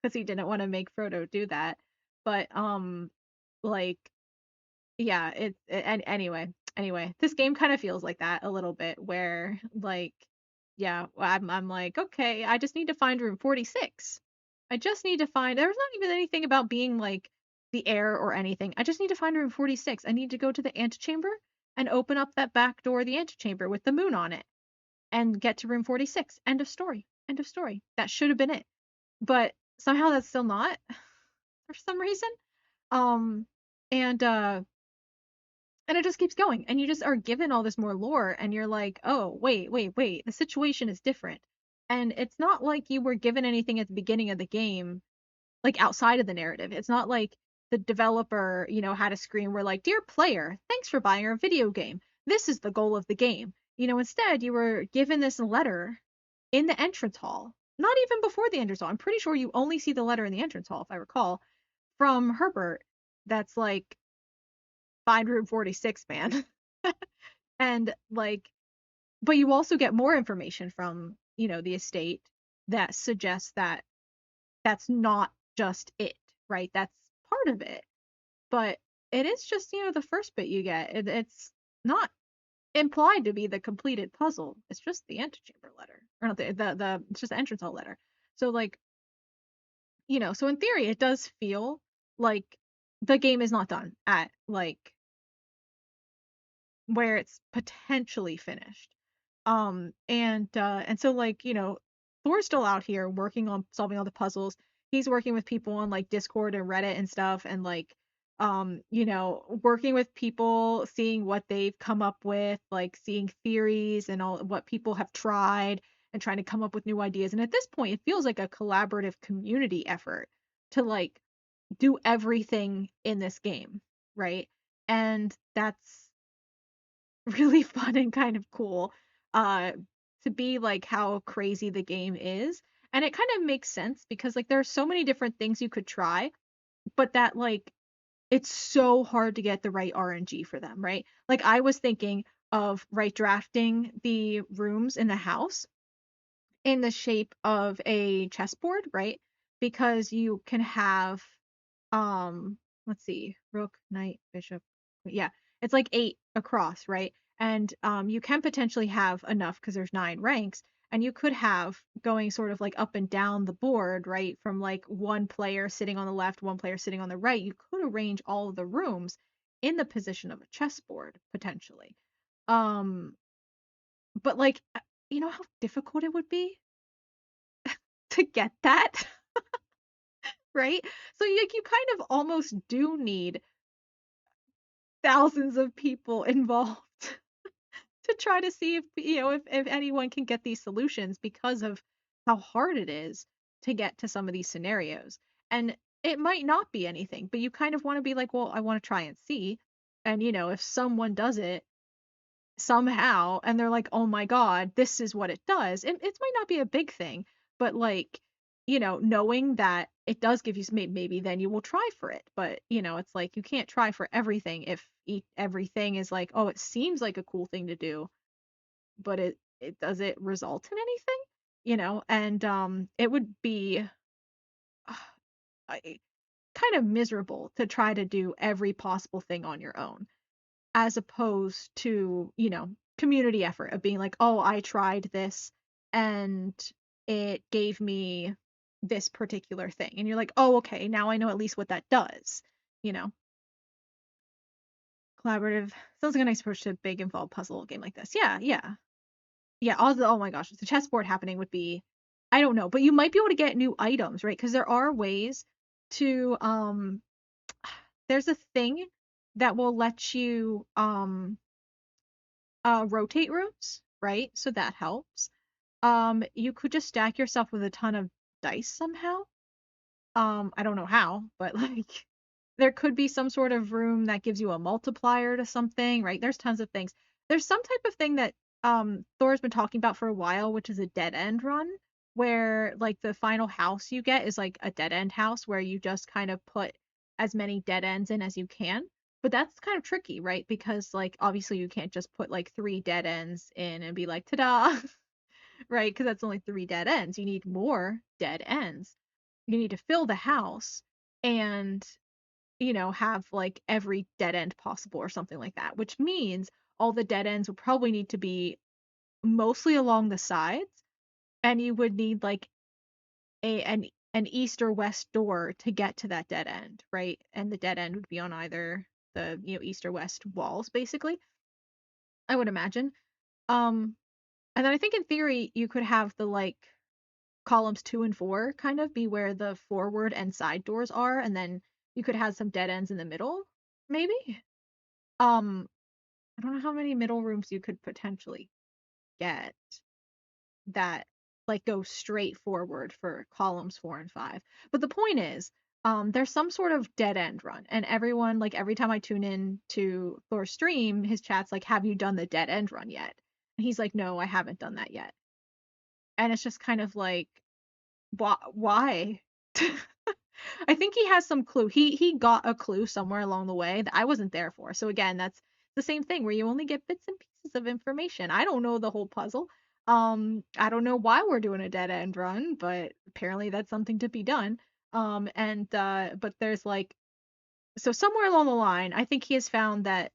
[SPEAKER 1] because he didn't want to make Frodo do that. But like yeah, and anyway, this game kind of feels like that a little bit where like yeah, I'm like, okay, I just need to find room 46. I just need to find there's not even anything about being like the heir or anything. I just need to find room 46. I need to go to the antechamber and open up that back door of the antechamber with the moon on it and get to room 46. End of story. End of story. That should have been it. But somehow that's still not for some reason. Um and uh and it just keeps going and you just are given all this more lore and you're like, oh wait, the situation is different. And it's not like you were given anything at the beginning of the game like outside of the narrative. It's not like the developer, had a screen where like, dear player, thanks for buying our video game, this is the goal of the game. Instead you were given this letter in the entrance hall, not even before the entrance hall. I'm pretty sure you only see the letter in the entrance hall if I recall, from Herbert. That's like, find room 46, man. And like, but you also get more information from, the estate that suggests that that's not just it, right? That's part of it. But it is just, the first bit you get. It's not implied to be the completed puzzle. It's just the antechamber letter. Or not the it's just the entrance hall letter. So like, so in theory it does feel like the game is not done at like where it's potentially finished. And so like, Thor's still out here working on solving all the puzzles. He's working with people on like Discord and Reddit and stuff and like working with people, seeing what they've come up with, like seeing theories and all what people have tried and trying to come up with new ideas. And at this point, it feels like a collaborative community effort to like do everything in this game, right? And that's really fun and kind of cool. Uh, to be like how crazy the game is. And it kind of makes sense because like there are so many different things you could try, but that like it's so hard to get the right RNG for them, right? Like I was thinking of right drafting the rooms in the house in the shape of a chessboard, right? Because you can have let's see, rook, knight, bishop. Yeah, it's like 8 across, right? And you can potentially have enough because there's 9 ranks, and you could have going sort of like up and down the board, right? From like one player sitting on the left, one player sitting on the right. You could arrange all of the rooms in the position of a chessboard potentially. Um, but like, you know how difficult it would be to get that, right? So like you kind of almost do need thousands of people involved to try to see if if anyone can get these solutions because of how hard it is to get to some of these scenarios. And it might not be anything, but you kind of want to be like, well, I want to try and see. And if someone does it somehow and they're like, "Oh my god, this is what it does." It might not be a big thing, but like, knowing that it does give you maybe then you will try for it. But, it's like you can't try for everything if everything is like, "Oh, it seems like a cool thing to do, but it does it result in anything?" And it would be I- kind of miserable to try to do every possible thing on your own as opposed to, community effort of being like, "Oh, I tried this and it gave me this particular thing." And you're like, "Oh, okay, now I know at least what that does." You know, Collaborative sounds like a nice approach to a big involved puzzle game like this. Yeah, yeah. Yeah, also, oh my gosh, the chessboard happening would be, I don't know, but you might be able to get new items, right? Because there are ways to there's a thing that will let you rotate rooms, right? So that helps. You could just stack yourself with a ton of dice somehow. I don't know how, but like there could be some sort of room that gives you a multiplier to something, right? There's tons of things. There's some type of thing that Thor's been talking about for a while, which is a dead end run, where like the final house you get is like a dead end house where you just kind of put as many dead ends in as you can. But that's kind of tricky, right? Because like obviously you can't just put like 3 dead ends in and be like, ta-da, right? Because that's only 3 dead ends. You need more dead ends. You need to fill the house and, have like every dead end possible or something like that, which means all the dead ends would probably need to be mostly along the sides, and you would need like an east or west door to get to that dead end, right? And the dead end would be on either the, east or west walls, basically, I would imagine. Um, and then I think in theory you could have the like columns 2 and 4 kind of be where the forward and side doors are, and then you could have some dead ends in the middle, maybe. Um, I don't know how many middle rooms you could potentially get that like go straight forward for columns 4 and 5. But the point is, there's some sort of dead end run, and everyone like every time I tune in to Thor's stream, his chat's like, "Have you done the dead end run yet?" And he's like, "No, I haven't done that yet." And it's just kind of like, why? I think he has some clue. He got a clue somewhere along the way that I wasn't there for. So again, that's the same thing where you only get bits and pieces of information. I don't know the whole puzzle. I don't know why we're doing a dead end run, but apparently that's something to be done. And but there's like, so somewhere along the line, I think he has found that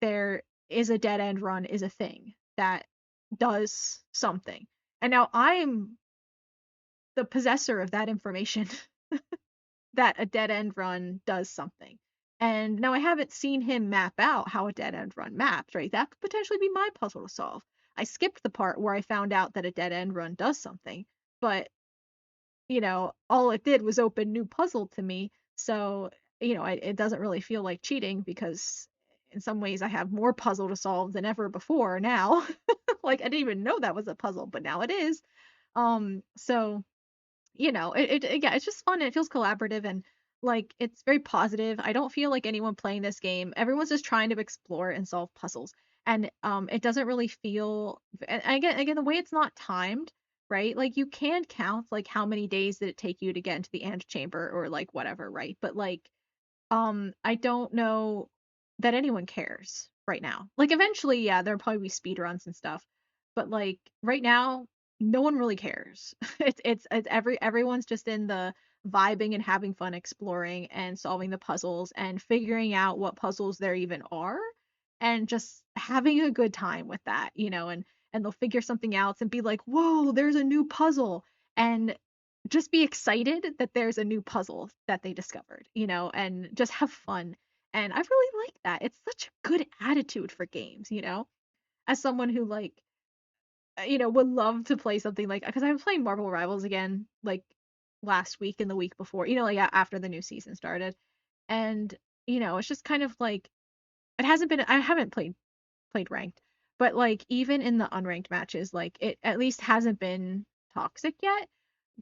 [SPEAKER 1] there is a dead end run is a thing that does something. And now I'm the possessor of that information that a dead end run does something. And now I haven't seen him map out how a dead end run maps, right? That could potentially be my puzzle to solve. I skipped the part where I found out that a dead end run does something, but all it did was open new puzzle to me. So, it doesn't really feel like cheating because in some ways I have more puzzle to solve than ever before now. Like I didn't even know that was a puzzle, but now it is. So yeah, it's just fun. It feels collaborative and like it's very positive. I don't feel like anyone playing this game, everyone's just trying to explore and solve puzzles. and it doesn't really feel, and again the way it's not timed, right? Like you can count like how many days did it take you to get into the antechamber or like whatever, right? But like I don't know that anyone cares right now. Like eventually, yeah, there'll probably be speed runs and stuff, but like right now, no one really cares. It's everyone's just in the vibing and having fun exploring and solving the puzzles and figuring out what puzzles there even are and just having a good time with that, and they'll figure something out and be like, "Whoa, there's a new puzzle." And just be excited that there's a new puzzle that they discovered, and just have fun. And I really like that. It's such a good attitude for games, as someone who like, would love to play something like, because I'm playing Marvel Rivals again, like last week and the week before, like after the new season started. And, it's just kind of like, I haven't played ranked, but like even in the unranked matches, like it at least hasn't been toxic yet.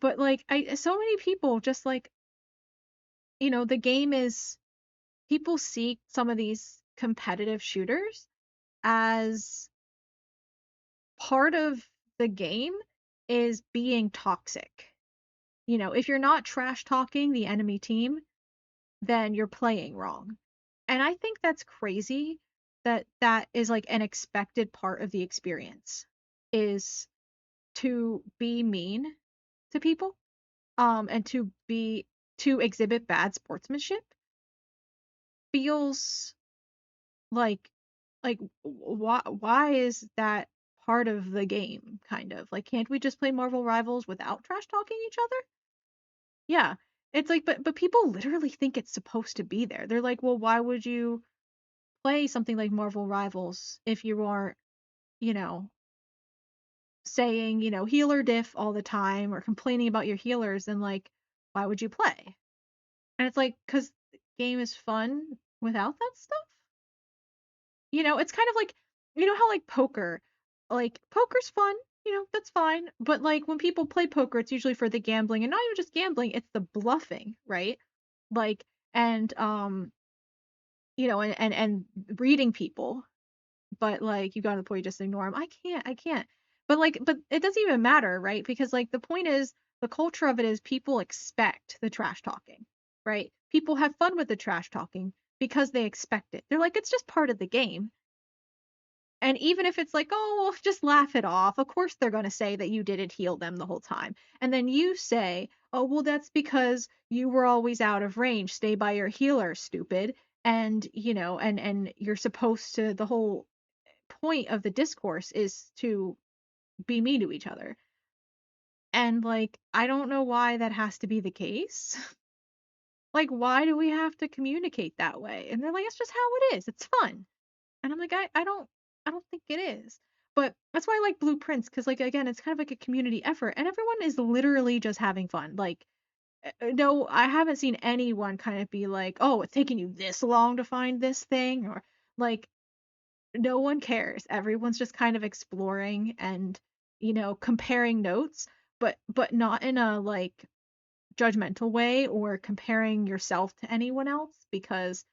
[SPEAKER 1] But like so many people just like, the game is, people see some of these competitive shooters as part of the game is being toxic. If you're not trash talking the enemy team, then you're playing wrong. And I think that's crazy that that is like an expected part of the experience is to be mean to people, and to exhibit bad sportsmanship feels like why is that part of the game, kind of like, can't we just play Marvel Rivals without trash talking each other? Yeah, it's like, but people literally think it's supposed to be there. They're like, well, why would you play something like Marvel Rivals if you aren't, you know saying, healer diff all the time or complaining about your healers? And like, why would you play? And it's like, because the game is fun without that stuff. It's kind of like, how like poker's fun, that's fine. But like when people play poker, it's usually for the gambling, and not even just gambling, it's the bluffing, right? Like, and and reading people, but like you got to the point you just ignore them. I can't. But like, but it doesn't even matter, right? Because like the point is, the culture of it is people expect the trash talking, right? People have fun with the trash talking because they expect it. They're like, it's just part of the game. And even if it's like, oh, well, just laugh it off. Of course, they're going to say that you didn't heal them the whole time. And then you say, oh, well, that's because you were always out of range. Stay by your healer, stupid. And, and you're supposed to, the whole point of the discourse is to be mean to each other. And like, I don't know why that has to be the case. Like, why do we have to communicate that way? And they're like, it's just how it is. It's fun. And I'm like, I don't think it is. But that's why I like Blueprints, because like again, it's kind of like a community effort, and everyone is literally just having fun. Like, no, I haven't seen anyone kind of be like, oh, it's taking you this long to find this thing, or like, no one cares. Everyone's just kind of exploring and, comparing notes, but not in a like judgmental way or comparing yourself to anyone else, because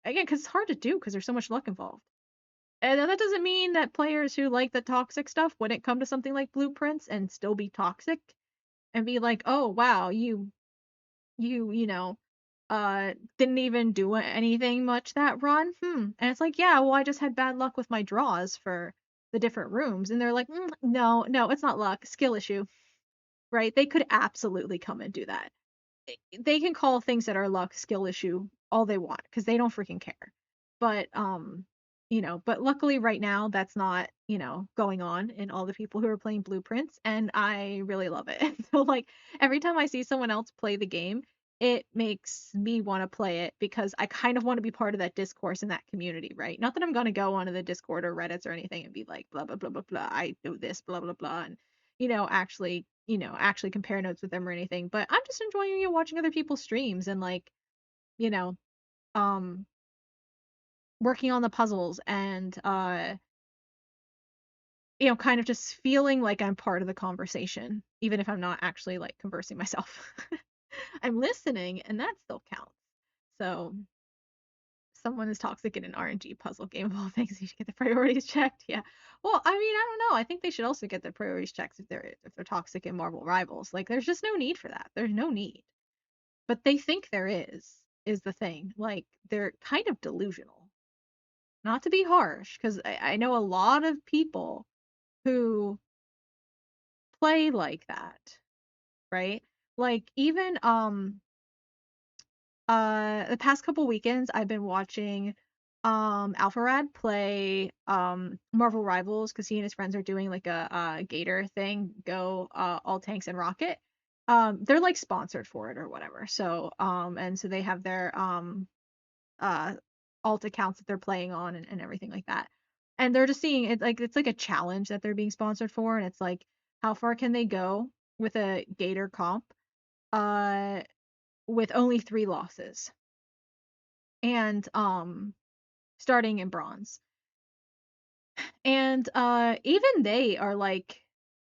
[SPEAKER 1] again, because it's hard to do because there's so much luck involved. And that doesn't mean that players who like the toxic stuff wouldn't come to something like Blueprints and still be toxic and be like, "Oh, wow, didn't even do anything much that run." And it's like, "Yeah, well, I just had bad luck with my draws for the different rooms." And they're like, "No, no, it's not luck, skill issue." Right? They could absolutely come and do that. They can call things that are luck skill issue all they want because they don't freaking care. But but luckily right now that's not, going on in all the people who are playing Blueprints, and I really love it. So like every time I see someone else play the game, it makes me want to play it because I kind of want to be part of that discourse in that community, right? Not that I'm going to go onto the Discord or Reddits or anything and be like blah blah blah blah blah, I do this blah blah blah, and actually compare notes with them or anything. But I'm just enjoying, watching other people's streams and like, you know, um, working on the puzzles and kind of just feeling like I'm part of the conversation, even if I'm not actually like conversing myself. I'm listening, and that still counts. So Someone is toxic in an RNG puzzle game of all things. You should get the priorities checked. Yeah. Well, I mean, I don't know. I think they should also get their priorities checked if they're toxic in Marvel Rivals. Like, there's just no need for that. There's no need. But they think there is the thing. Like, they're kind of delusional. Not to be harsh, because I know a lot of people who play like that, right? Like even the past couple weekends I've been watching Alpharad play Marvel Rivals because he and his friends are doing like a Gator thing, go all tanks and rocket. They're like sponsored for it or whatever. So and so they have their uh alt accounts that they're playing on and everything like that. And they're just seeing it like it's like a challenge that they're being sponsored for, and it's like how far can they go with a Gator comp uh with only 3 losses and starting in bronze. And even they are like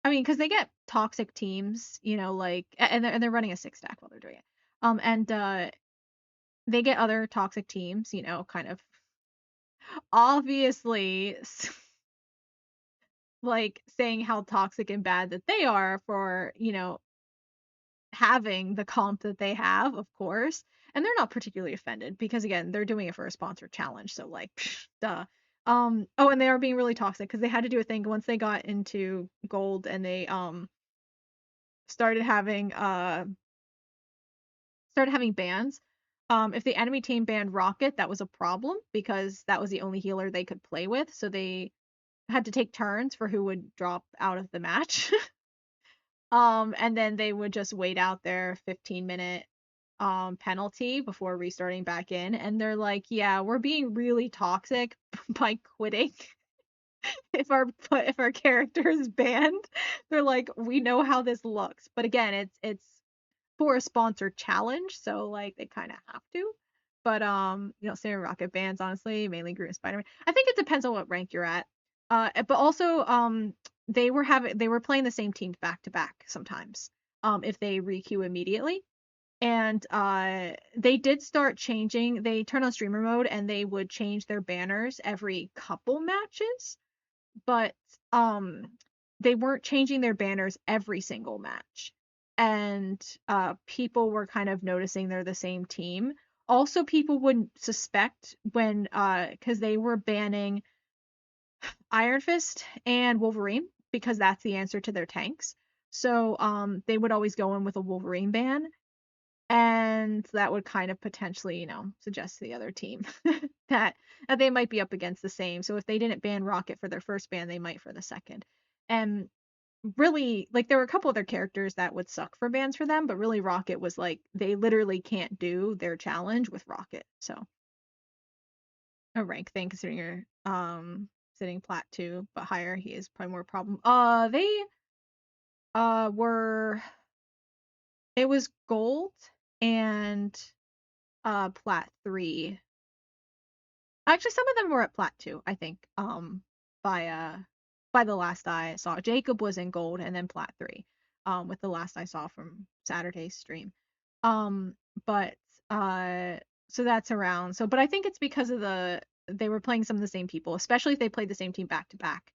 [SPEAKER 1] I mean, because they get toxic teams, like and they're running a 6 stack while they're doing it. And they get other toxic teams, kind of obviously like saying how toxic and bad that they are for, having the comp that they have, of course. And they're not particularly offended because again, they're doing it for a sponsored challenge, so like psh, duh. Oh, and they are being really toxic because they had to do a thing once they got into gold and they started having bans. If the enemy team banned Rocket, that was a problem because that was the only healer they could play with, so they had to take turns for who would drop out of the match. And then they would just wait out their 15-minute penalty before restarting back in. And they're like, yeah, we're being really toxic by quitting if our character is banned. They're like, we know how this looks. But again, it's for a sponsored challenge, so like they kind of have to. But Standard Rocket bans, honestly, mainly Groot and Spider-Man. I think it depends on what rank you're at. But also they were playing the same teams back to back sometimes. If they requeue immediately. And they did start changing. They turned on streamer mode and they would change their banners every couple matches, but um they weren't changing their banners every single match. And people were kind of noticing they're the same team. Also, people wouldn't suspect when because they were banning Iron Fist and Wolverine because that's the answer to their tanks. So they would always go in with a Wolverine ban, and that would kind of potentially, suggest to the other team that, that they might be up against the same. So if they didn't ban Rocket for their first ban, they might for the second. And really, like there were a couple other characters that would suck for bans for them, but really Rocket was like they literally can't do their challenge with Rocket. So a rank thing considering you're sitting plat 2, but higher, he is probably more problem. They were it was gold and plat 3. Actually, some of them were at plat 2, I think. By the last I saw. Jacob was in gold and then plat 3. With the last I saw from Saturday's stream. Um, but so that's around. So but I think it's because of they were playing some of the same people, especially if they played the same team back to back.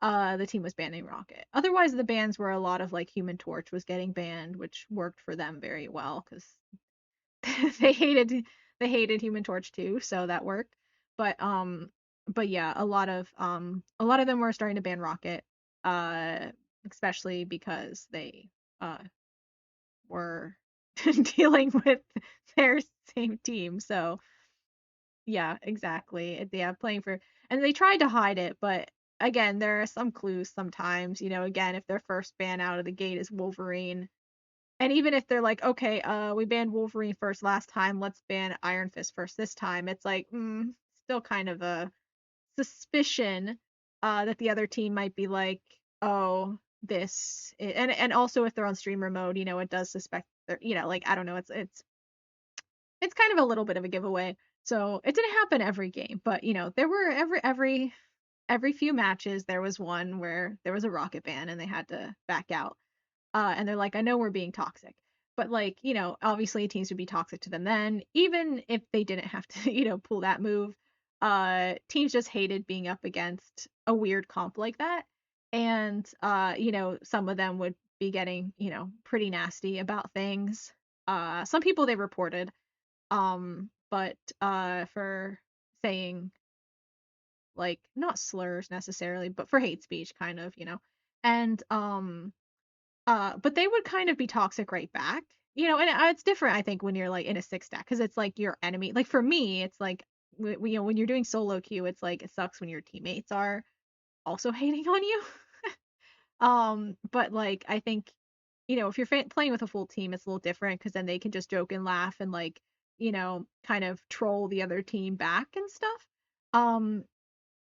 [SPEAKER 1] The team was banning Rocket. Otherwise, the bans were a lot of like Human Torch was getting banned, which worked for them very well because they hated Human Torch too, so that worked. But yeah, a lot of them were starting to ban Rocket, uh, especially because they were dealing with their same team. So yeah, exactly. Yeah, playing for and they tried to hide it, but again, there are some clues sometimes. Again, if their first ban out of the gate is Wolverine, and even if they're like, okay, we banned Wolverine first last time, let's ban Iron Fist first this time. It's like, still kind of a suspicion that the other team might be like, oh, and also if they're on streamer mode, it does suspect they're, like I don't know, it's kind of a little bit of a giveaway. So it didn't happen every game, but there were every few matches there was one where there was a rocket ban and they had to back out. And they're like, I know we're being toxic. But like, obviously teams would be toxic to them then, even if they didn't have to, pull that move. Teams just hated being up against a weird comp like that. And some of them would be getting, pretty nasty about things. Some people they reported, but for saying like not slurs necessarily, but for hate speech kind of, And but they would kind of be toxic right back. And it's different, I think, when you're like in a six stack because it's like your enemy. Like for me, it's like when you're doing solo queue, it's like it sucks when your teammates are also hating on you. But like I think, if you're playing with a full team, it's a little different because then they can just joke and laugh and like, kind of troll the other team back and stuff. Um,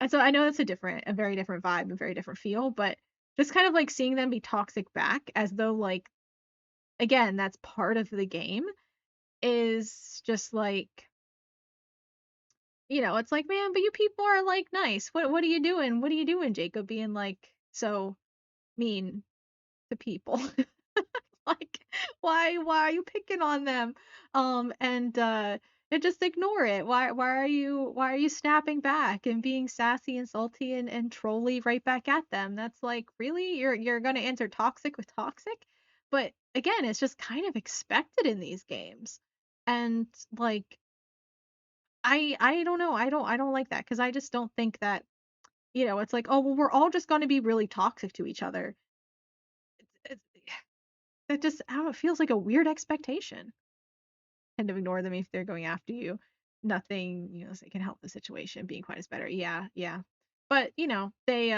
[SPEAKER 1] and so I know that's a very different vibe and very different feel, but just kind of like seeing them be toxic back as though like again, that's part of the game is just like, it's like, man, but you people are like nice. What are you doing? What are you doing, Jacob? Being like so mean to people. Like, why are you picking on them? And just ignore it. Why are you snapping back and being sassy and salty and trolly right back at them? That's like, really? You're gonna answer toxic with toxic? But again, it's just kind of expected in these games. And like I don't know. I don't like that because I just don't think that, it's like, oh well, we're all just gonna be really toxic to each other. It's, that just I don't know, it feels like a weird expectation. Tend to ignore them if they're going after you. Nothing, they can help the situation being quite as better. Yeah, yeah. But, they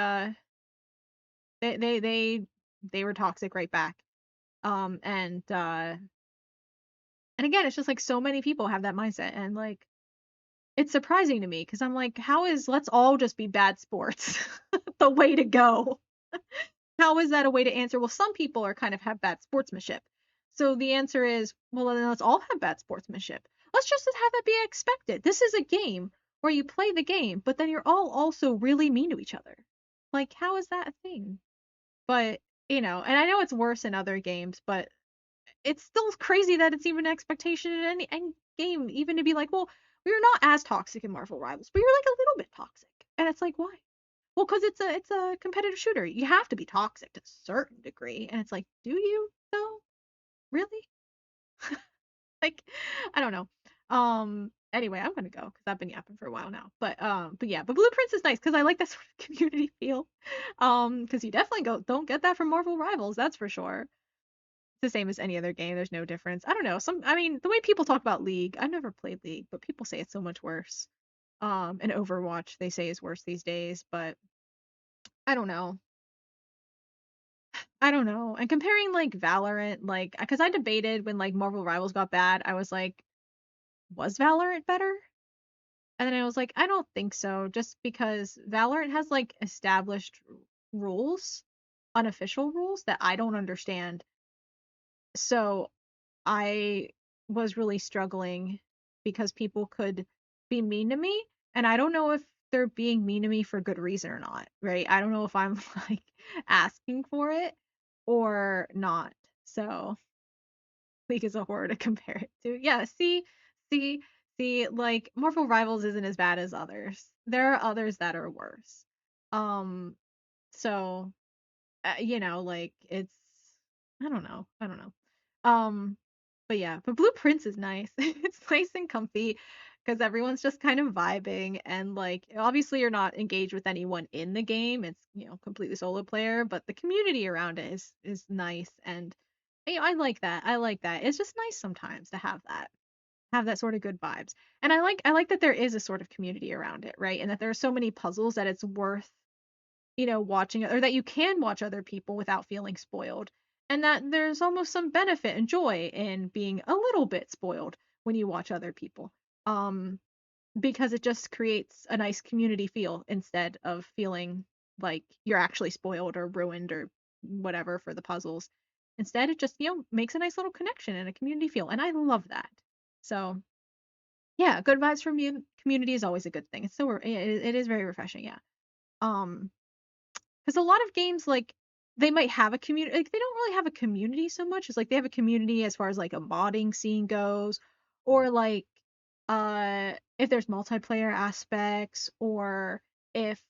[SPEAKER 1] were toxic right back. And again, it's just like so many people have that mindset and like it's surprising to me because I'm like, how is let's all just be bad sports the way to go? How is that a way to answer? Well, some people are kind of have bad sportsmanship. So the answer is, well, then let's all have bad sportsmanship. Let's just have that be expected. This is a game where you play the game, but then you're all also really mean to each other. Like, how is that a thing? But, and I know it's worse in other games, but it's still crazy that it's even an expectation in any game, even to be like, well, we're not as toxic in Marvel Rivals, but you're like a little bit toxic. And it's like, why? Well, because it's a competitive shooter. You have to be toxic to a certain degree. And it's like, do you though? Really? Like, I don't know. Anyway, I'm gonna go because I've been yapping for a while now. But yeah, but Blueprints is nice because I like that sort of community feel. Because you definitely don't get that from Marvel Rivals, that's for sure. It's the same as any other game. There's no difference. I don't know. I mean, the way people talk about League, I've never played League, but people say it's so much worse. And Overwatch they say is worse these days, but I don't know. I don't know. And comparing like Valorant, like, because I debated when like Marvel Rivals got bad, I was like, was Valorant better? And then I was like, I don't think so, just because Valorant has like established rules, unofficial rules that I don't understand. So I was really struggling because people could be mean to me, and I don't know if they're being mean to me for good reason or not, right? I don't know if I'm like asking for it or not. So League is a horror to compare it to. Yeah, see, like Marvel Rivals isn't as bad as others. There are others that are worse. Um, so like it's I don't know. Um, but yeah, but Blueprints is nice. It's nice and comfy because everyone's just kind of vibing and like obviously you're not engaged with anyone in the game. It's, completely solo player, but the community around it is nice and I like that. I like that. It's just nice sometimes to have that sort of good vibes. And I like that there is a sort of community around it, right? And that there are so many puzzles that it's worth watching or that you can watch other people without feeling spoiled. And that there's almost some benefit and joy in being a little bit spoiled when you watch other people. Um, because it just creates a nice community feel instead of feeling like you're actually spoiled or ruined or whatever for the puzzles. Instead, it just, makes a nice little connection and a community feel. And I love that. So, yeah, good vibes from community is always a good thing. It's so it is very refreshing, yeah. Um, because a lot of games like they might have a community, like they don't really have a community so much. It's like they have a community as far as like a modding scene goes, or like if there's multiplayer aspects, or if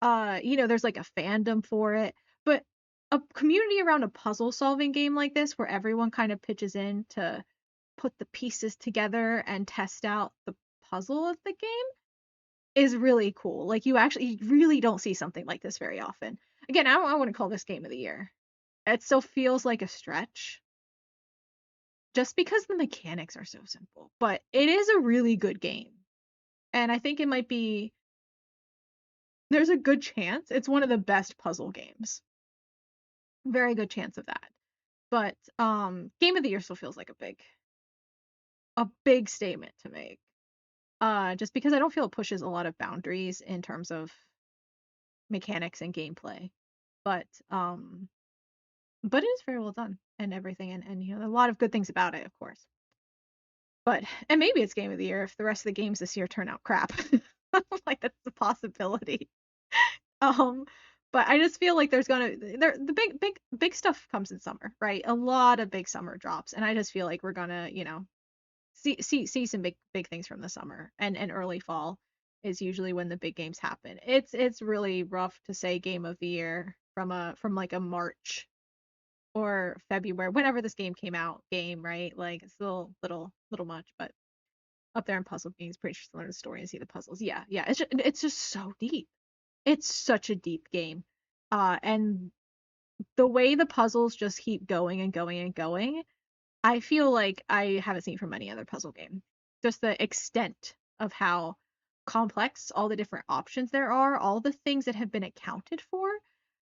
[SPEAKER 1] there's like a fandom for it. But a community around a puzzle solving game like this where everyone kind of pitches in to put the pieces together and test out the puzzle of the game is really cool. Like you really don't see something like this very often. Again, I wouldn't call this game of the year. It still feels like a stretch just because the mechanics are so simple, but it is a really good game. And I think it might be there's a good chance it's one of the best puzzle games. Very good chance of that. But game of the year still feels like a big statement to make. Just because I don't feel it pushes a lot of boundaries in terms of mechanics and gameplay. But but it is very well done and everything, and a lot of good things about it, of course. But and maybe it's game of the year if the rest of the games this year turn out crap. Like that's a possibility. Um, but I just feel like the big stuff comes in summer, right? A lot of big summer drops, and I just feel like we're gonna, see some big things from the summer, and early fall is usually when the big games happen. It's really rough to say game of the year from like a March or February, whenever this game came out, right? Like it's a little much, but up there in puzzle games, pretty sure to learn the story and see the puzzles. Yeah, yeah, it's just so deep. It's such a deep game. And the way the puzzles just keep going and going and going, I feel like I haven't seen from any other puzzle game. Just the extent of how complex all the different options there are, all the things that have been accounted for,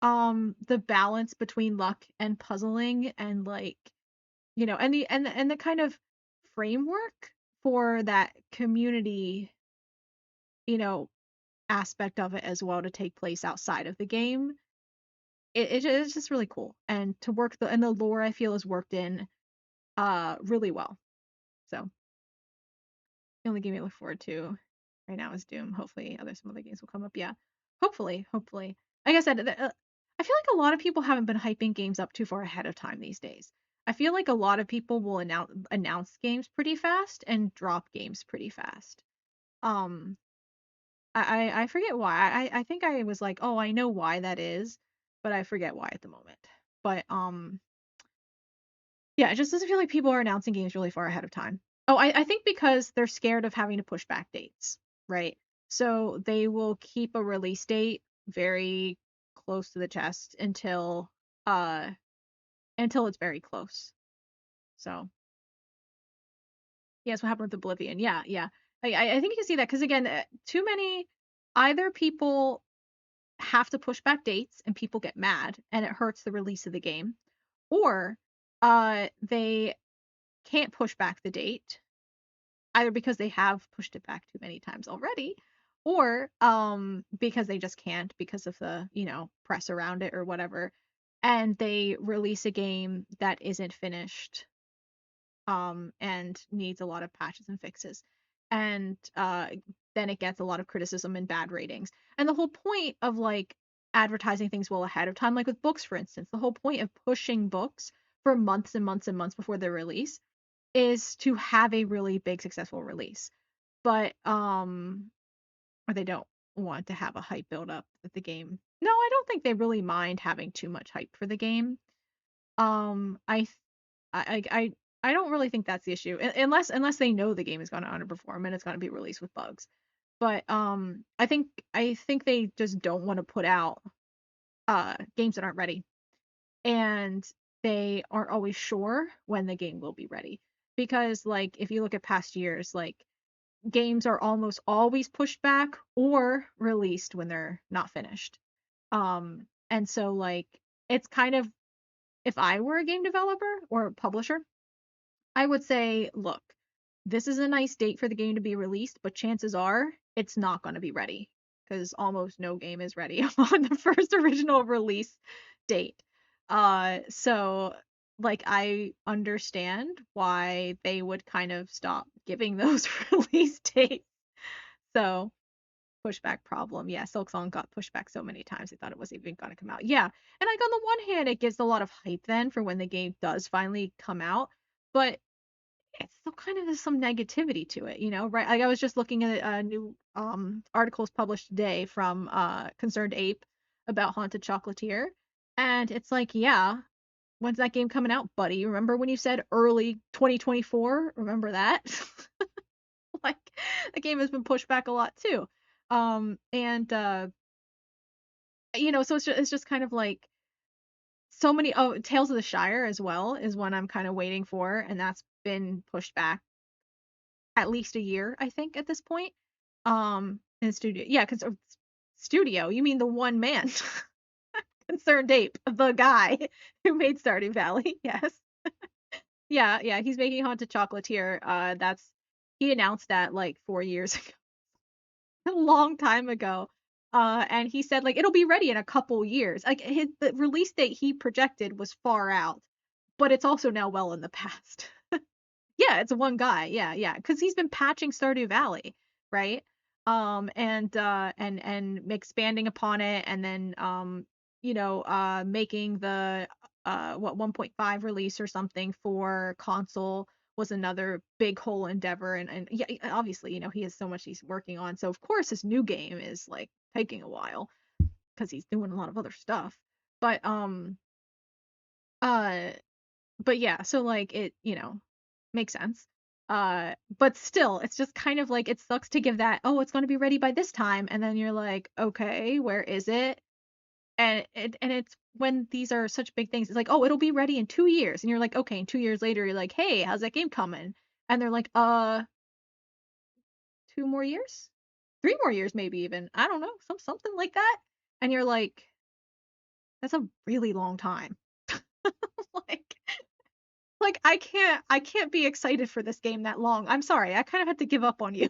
[SPEAKER 1] the balance between luck and puzzling, and like, and the kind of framework for that community, you know, aspect of it as well to take place outside of the game. It's just really cool. And to work the lore I feel is worked in really well. So the only game I look forward to right now is Doom. Hopefully some other games will come up. Yeah. Hopefully. Like I said, I feel like a lot of people haven't been hyping games up too far ahead of time these days. I feel like a lot of people will announce games pretty fast and drop games pretty fast. Um, I forget why. I think I was like, oh, I know why that is, but I forget why at the moment. But yeah, it just doesn't feel like people are announcing games really far ahead of time. Oh, I think because they're scared of having to push back dates, right? So they will keep a release date very close to the chest uh until it's very close. So yeah, that's what happened with Oblivion. Yeah, yeah. I think you can see that because again, too many either people have to push back dates and people get mad and it hurts the release of the game, or they can't push back the date either because they have pushed it back too many times already, or because they just can't because of the, press around it or whatever, and they release a game that isn't finished and needs a lot of patches and fixes. And then it gets a lot of criticism and bad ratings. And the whole point of like advertising things well ahead of time, like with books, for instance, the whole point of pushing books for months and months and months before their release is to have a really big successful release. But or they don't want to have a hype build up with the game. No, I don't think they really mind having too much hype for the game. I I I I don't really think that's the issue unless they know the game is going to underperform and it's going to be released with bugs. But I think they just don't want to put out games that aren't ready, and they aren't always sure when the game will be ready, because like if you look at past years, like games are almost always pushed back or released when they're not finished. And so like it's kind of, if I were a game developer or publisher, I would say, look, this is a nice date for the game to be released, but chances are it's not going to be ready because almost no game is ready on the first original release date. So like I understand why they would kind of stop giving those release dates. So, pushback problem. Yeah, Silk Song got pushed back so many times they thought it wasn't even gonna come out. Yeah. And like on the one hand, it gives a lot of hype then for when the game does finally come out, but it's still kind of there's some negativity to it, right? Like I was just looking at a new articles published today from Concerned Ape about Haunted Chocolatier, and it's like, yeah, when's that game coming out, buddy? Remember when you said early 2024? Remember that? Like the game has been pushed back a lot too. And so it's just kind of like so many. Oh, Tales of the Shire as well is one I'm kind of waiting for, and that's been pushed back at least a year, I think, at this point. In studio, yeah, because studio, you mean the one man, Concerned Ape, the guy who made Stardew Valley. Yes, yeah, yeah, he's making Haunted Chocolatier. That's he announced that like 4 years ago, a long time ago. And he said like it'll be ready in a couple years. Like the release date he projected was far out, but it's also now well in the past. Yeah, it's one guy. Yeah, yeah, because he's been patching Stardew Valley, right? And expanding upon it, and then making the 1.5 release or something for console was another big whole endeavor. And yeah, obviously, he has so much he's working on. So of course his new game is like taking a while because he's doing a lot of other stuff. But uh but yeah, so like makes sense. But still, it's just kind of like it sucks to give that, oh, it's going to be ready by this time, and then you're like, okay, where is it? And it's when these are such big things, it's like, oh, it'll be ready in 2 years, and you're like, okay, and 2 years later, you're like, hey, how's that game coming? And they're like, 2 more years, 3 more years, maybe even, I don't know, something like that, and you're like, that's a really long time. like I can't be excited for this game that long. I'm sorry. I kind of had to give up on you.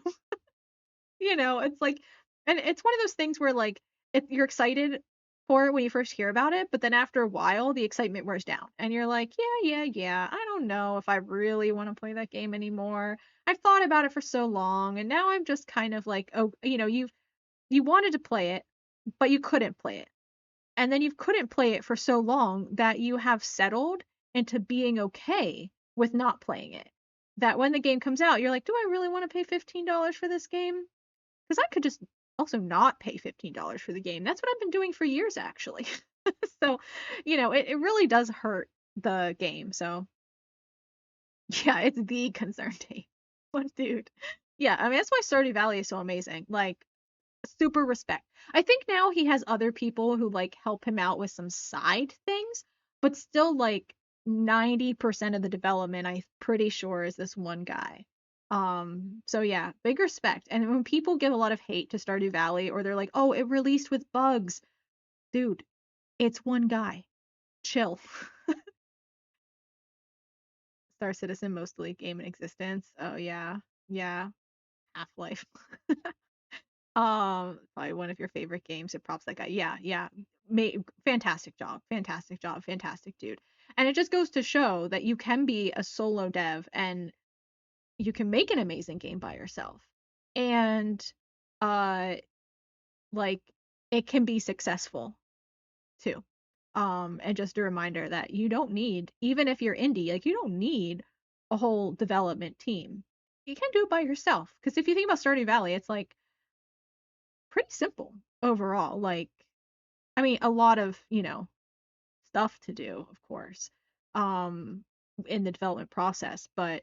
[SPEAKER 1] It's like and it's one of those things where like you're excited for it when you first hear about it, but then after a while the excitement wears down and you're like, yeah, yeah, yeah. I don't know if I really want to play that game anymore. I've thought about it for so long and now I'm just kind of like, oh, you wanted to play it, but you couldn't play it. And then you couldn't play it for so long that you have settled into being okay with not playing it. That when the game comes out, you're like, do I really want to pay $15 for this game? Because I could just also not pay $15 for the game. That's what I've been doing for years, actually. So, it really does hurt the game. So, yeah, it's the concern take. What, dude? Yeah, I mean, that's why Stardew Valley is so amazing. Like, super respect. I think now he has other people who like help him out with some side things, but still like 90% of the development I'm pretty sure is this one guy. So yeah, big respect. And when people give a lot of hate to Stardew Valley or they're like, "Oh, it released with bugs." Dude, it's one guy. Chill. Star Citizen mostly game in existence. Oh yeah. Yeah. Half-Life. Probably one of your favorite games. It props that guy. Yeah, yeah. Fantastic job. Fantastic job. Fantastic dude. And it just goes to show that you can be a solo dev and you can make an amazing game by yourself. And uh like it can be successful too. And just a reminder that you don't need, even if you're indie, like you don't need a whole development team. You can do it by yourself. Because if you think about Stardew Valley, it's like pretty simple overall. Like, I mean, a lot of, stuff to do, of course, um, in the development process, but,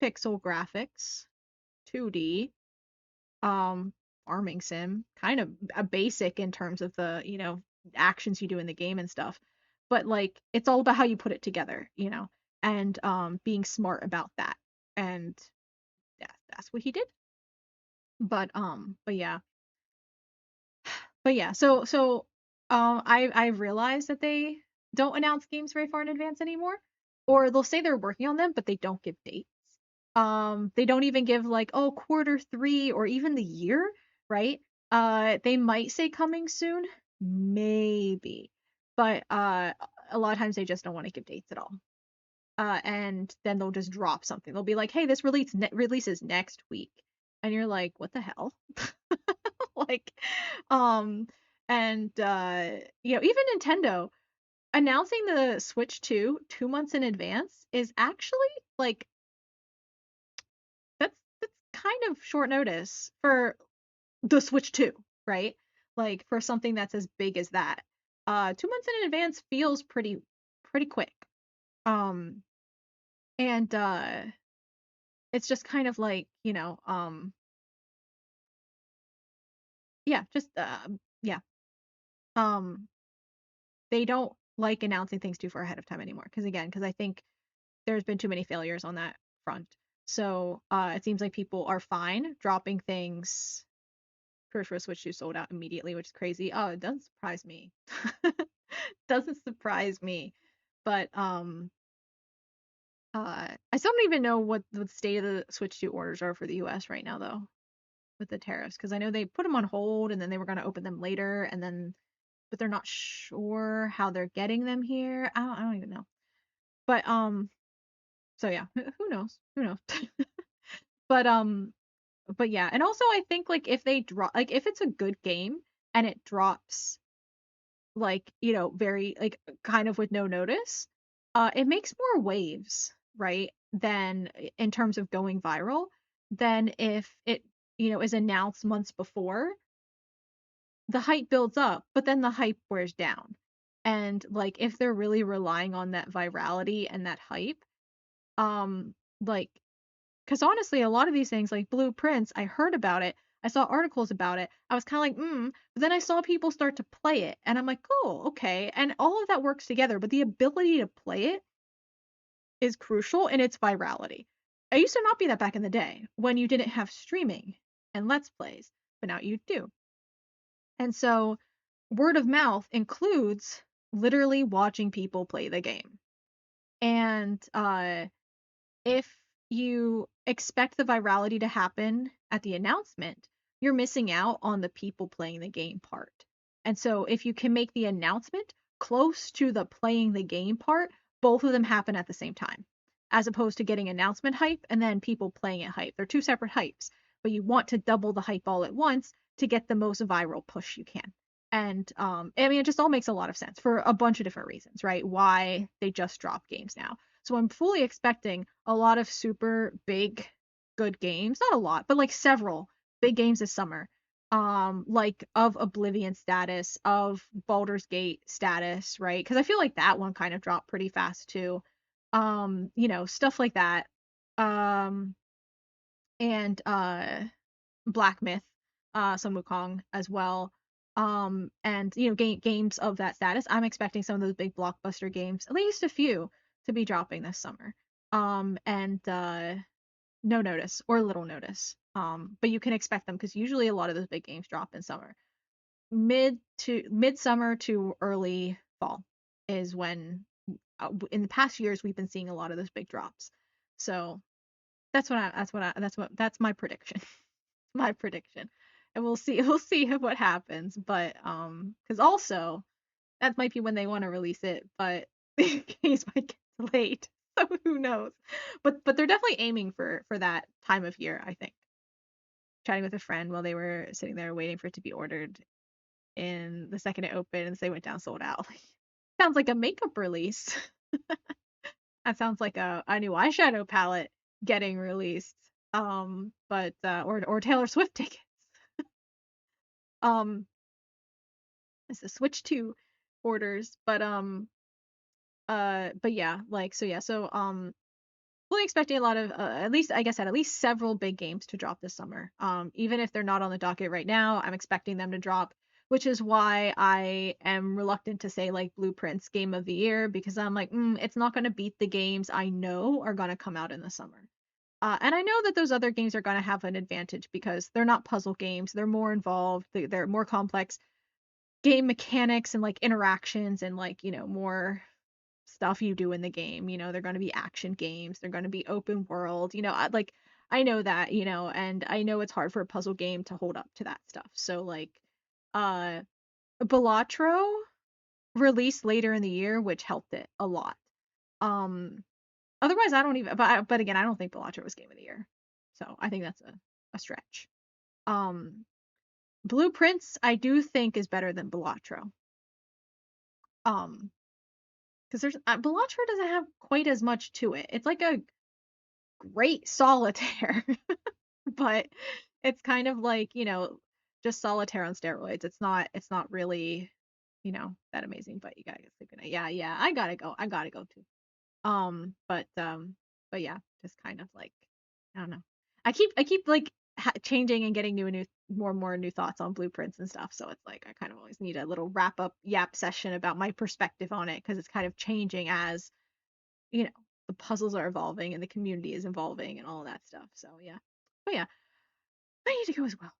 [SPEAKER 1] pixel graphics, 2D, um, farming sim, kind of a basic in terms of the, actions you do in the game and stuff. But like, it's all about how you put it together, and being smart about that. And yeah, that's what he did. But yeah. I've realized that they don't announce games very far in advance anymore, or they'll say they're working on them, but they don't give dates. They don't even give like, oh, quarter 3 or even the year, right? They might say coming soon, maybe, but a lot of times they just don't want to give dates at all. And then they'll just drop something. They'll be like, hey, this releases next week. and you're like, what the hell? Like, um, and even Nintendo announcing the Switch 2 2 months in advance is actually like that's kind of short notice for the Switch 2, right? Like for something that's as big as that. 2 months in advance feels pretty quick. Um, and it's just kind of like, yeah, just yeah. Um, they don't like announcing things too far ahead of time anymore because I think there's been too many failures on that front. So it seems like people are fine dropping things. For Switch 2 sold out immediately, which is crazy. Oh, it doesn't surprise me. Doesn't surprise me. But I still don't even know what the state of the Switch 2 orders are for the US right now though, with the tariffs, because I know they put them on hold and then they were going to open them later and then but they're not sure how they're getting them here. I don't even know. But so yeah, who knows? Who knows? But yeah, and also I think like if they drop like if it's a good game and it drops like, very like kind of with no notice, it makes more waves, right? Than in terms of going viral than if it, is announced months before. The hype builds up, but then the hype wears down. And like if they're really relying on that virality and that hype, like because honestly, a lot of these things, like Blueprints, I heard about it. I saw articles about it. I was kind of like, but then I saw people start to play it, and I'm like, cool, okay. And all of that works together, but the ability to play it is crucial in its virality. It used to not be that back in the day when you didn't have streaming and Let's Plays, but now you do. And so word of mouth includes literally watching people play the game. And if you expect the virality to happen at the announcement, you're missing out on the people playing the game part. And so if you can make the announcement close to the playing the game part, both of them happen at the same time, as opposed to getting announcement hype and then people playing it hype. They're two separate hypes, but you want to double the hype all at once to get the most viral push you can. And I mean, it just all makes a lot of sense for a bunch of different reasons, right? Why they just drop games now. So I'm fully expecting a lot of super big good games. Not a lot, but like several big games this summer. Like of Oblivion status, of Baldur's Gate status, right? Because I feel like that one kind of dropped pretty fast too. Stuff like that. Um, and Black Myth, some Wukong as well. And games of that status. I'm expecting some of those big blockbuster games, at least a few, to be dropping this summer. And no notice or little notice. But you can expect them because usually a lot of those big games drop in summer. Midsummer to early fall is when in the past years we've been seeing a lot of those big drops. So that's my prediction. My prediction. And we'll see we'll see what happens. But because also that might be when they want to release it, but the games might get delayed. So who knows? But they're definitely aiming for that time of year, I think. Chatting with a friend while they were sitting there waiting for it to be ordered, and the second it opened, they went down sold out. Sounds like a makeup release. That sounds like a new eyeshadow palette getting released. But or Taylor Swift tickets. Um, it's a Switch 2 orders, but yeah, like so yeah, so fully expecting a lot of at least I guess at least several big games to drop this summer. Even if they're not on the docket right now, I'm expecting them to drop, which is why I am reluctant to say like Blueprints Game of the Year because I'm like, it's not going to beat the games I know are going to come out in the summer. And I know that those other games are going to have an advantage because they're not puzzle games. They're more involved. They're more complex game mechanics and like interactions and like, more stuff you do in the game. They're going to be action games. They're going to be open world. I know that, and I know it's hard for a puzzle game to hold up to that stuff. So like uh Balatro released later in the year, which helped it a lot. Um Otherwise I don't even but again, I don't think Balatro was game of the year. So I think that's a a stretch. Um, Blueprints I do think is better than Balatro. Um, because there's Balatro doesn't have quite as much to it. It's like a great solitaire, but it's kind of like, just solitaire on steroids. It's not really, that amazing, but you gotta get sleep at night. Yeah, yeah, I gotta go. I gotta go too. But yeah, just kind of like, I don't know. I keep like changing and getting new more and more new thoughts on blueprints and stuff. So it's like I kind of always need a little wrap up yap session about my perspective on it because it's kind of changing as, you know, the puzzles are evolving and the community is evolving and all of that stuff. So yeah. But yeah, I need to go as well.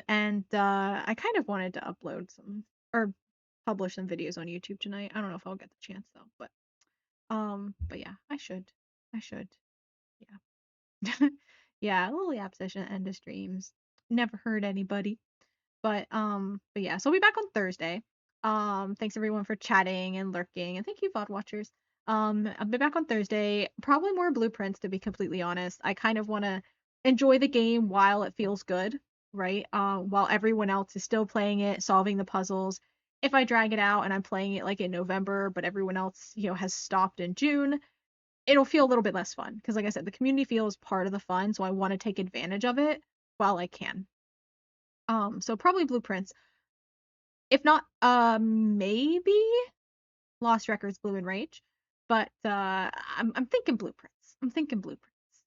[SPEAKER 1] And I kind of wanted to upload some or publish some videos on YouTube tonight. I don't know if I'll get the chance though, but yeah, I should. I should. Yeah. Yeah, a little app session at end of streams. Never hurt anybody. But yeah, so we'll be back on Thursday. Thanks everyone for chatting and lurking, and thank you, VOD watchers. I'll be back on Thursday. Probably more blueprints, to be completely honest. I kind of want to enjoy the game while it feels good, right? While everyone else is still playing it, solving the puzzles. If I drag it out and I'm playing it like in November, but everyone else, has stopped in June, it'll feel a little bit less fun. Because like I said, the community feel is part of the fun, so I want to take advantage of it while I can. So probably blueprints. If not, maybe Lost Records, Blue and Rage. But I'm thinking blueprints. I'm thinking blueprints.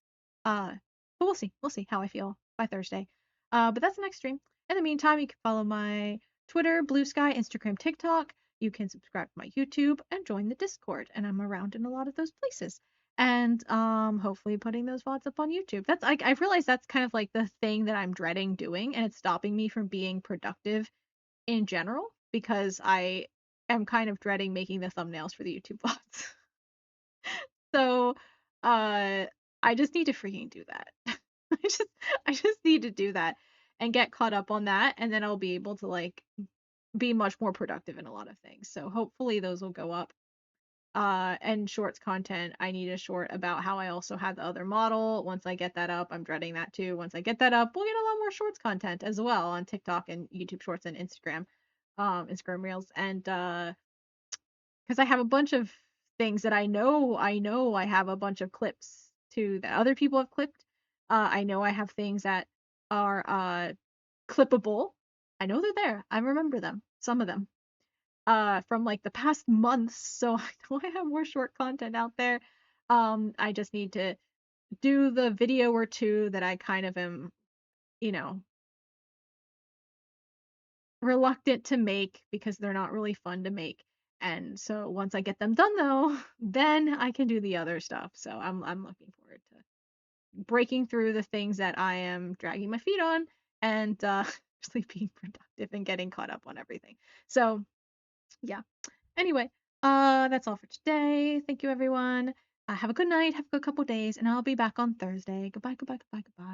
[SPEAKER 1] Uh, but we'll see. We'll see how I feel by Thursday. But that's the next stream. In the meantime, you can follow my Twitter, Blue Sky, Instagram, TikTok. You can subscribe to my YouTube and join the Discord. And I'm around in a lot of those places. And hopefully putting those VODs up on YouTube. That's I realize that's kind of like the thing that I'm dreading doing, and it's stopping me from being productive in general because I am kind of dreading making the thumbnails for the YouTube VODs. So, uh, I just need to freaking do that. I just I just need to do that and get caught up on that, and then I'll be able to like be much more productive in a lot of things. So hopefully those will go up. And shorts content, I need a short about how I also have the other model. Once I get that up, I'm dreading that too. Once I get that up, we'll get a lot more shorts content as well on TikTok and YouTube Shorts and Instagram Reels. And because I have a bunch of things that I know I have a bunch of clips too that other people have clipped. I know I have things that are clippable. I know they're there. I remember them, some of them, from like the past months. So I know I have more short content out there. I just need to do the video or two that I kind of am, you know, reluctant to make because they're not really fun to make. And so once I get them done though, then I can do the other stuff. So I'm looking forward to breaking through the things that I am dragging my feet on and actually being productive and getting caught up on everything. So yeah. Anyway, that's all for today. Thank you everyone. Have a good night, have a good couple days, and I'll be back on Thursday. Goodbye, goodbye, goodbye, goodbye.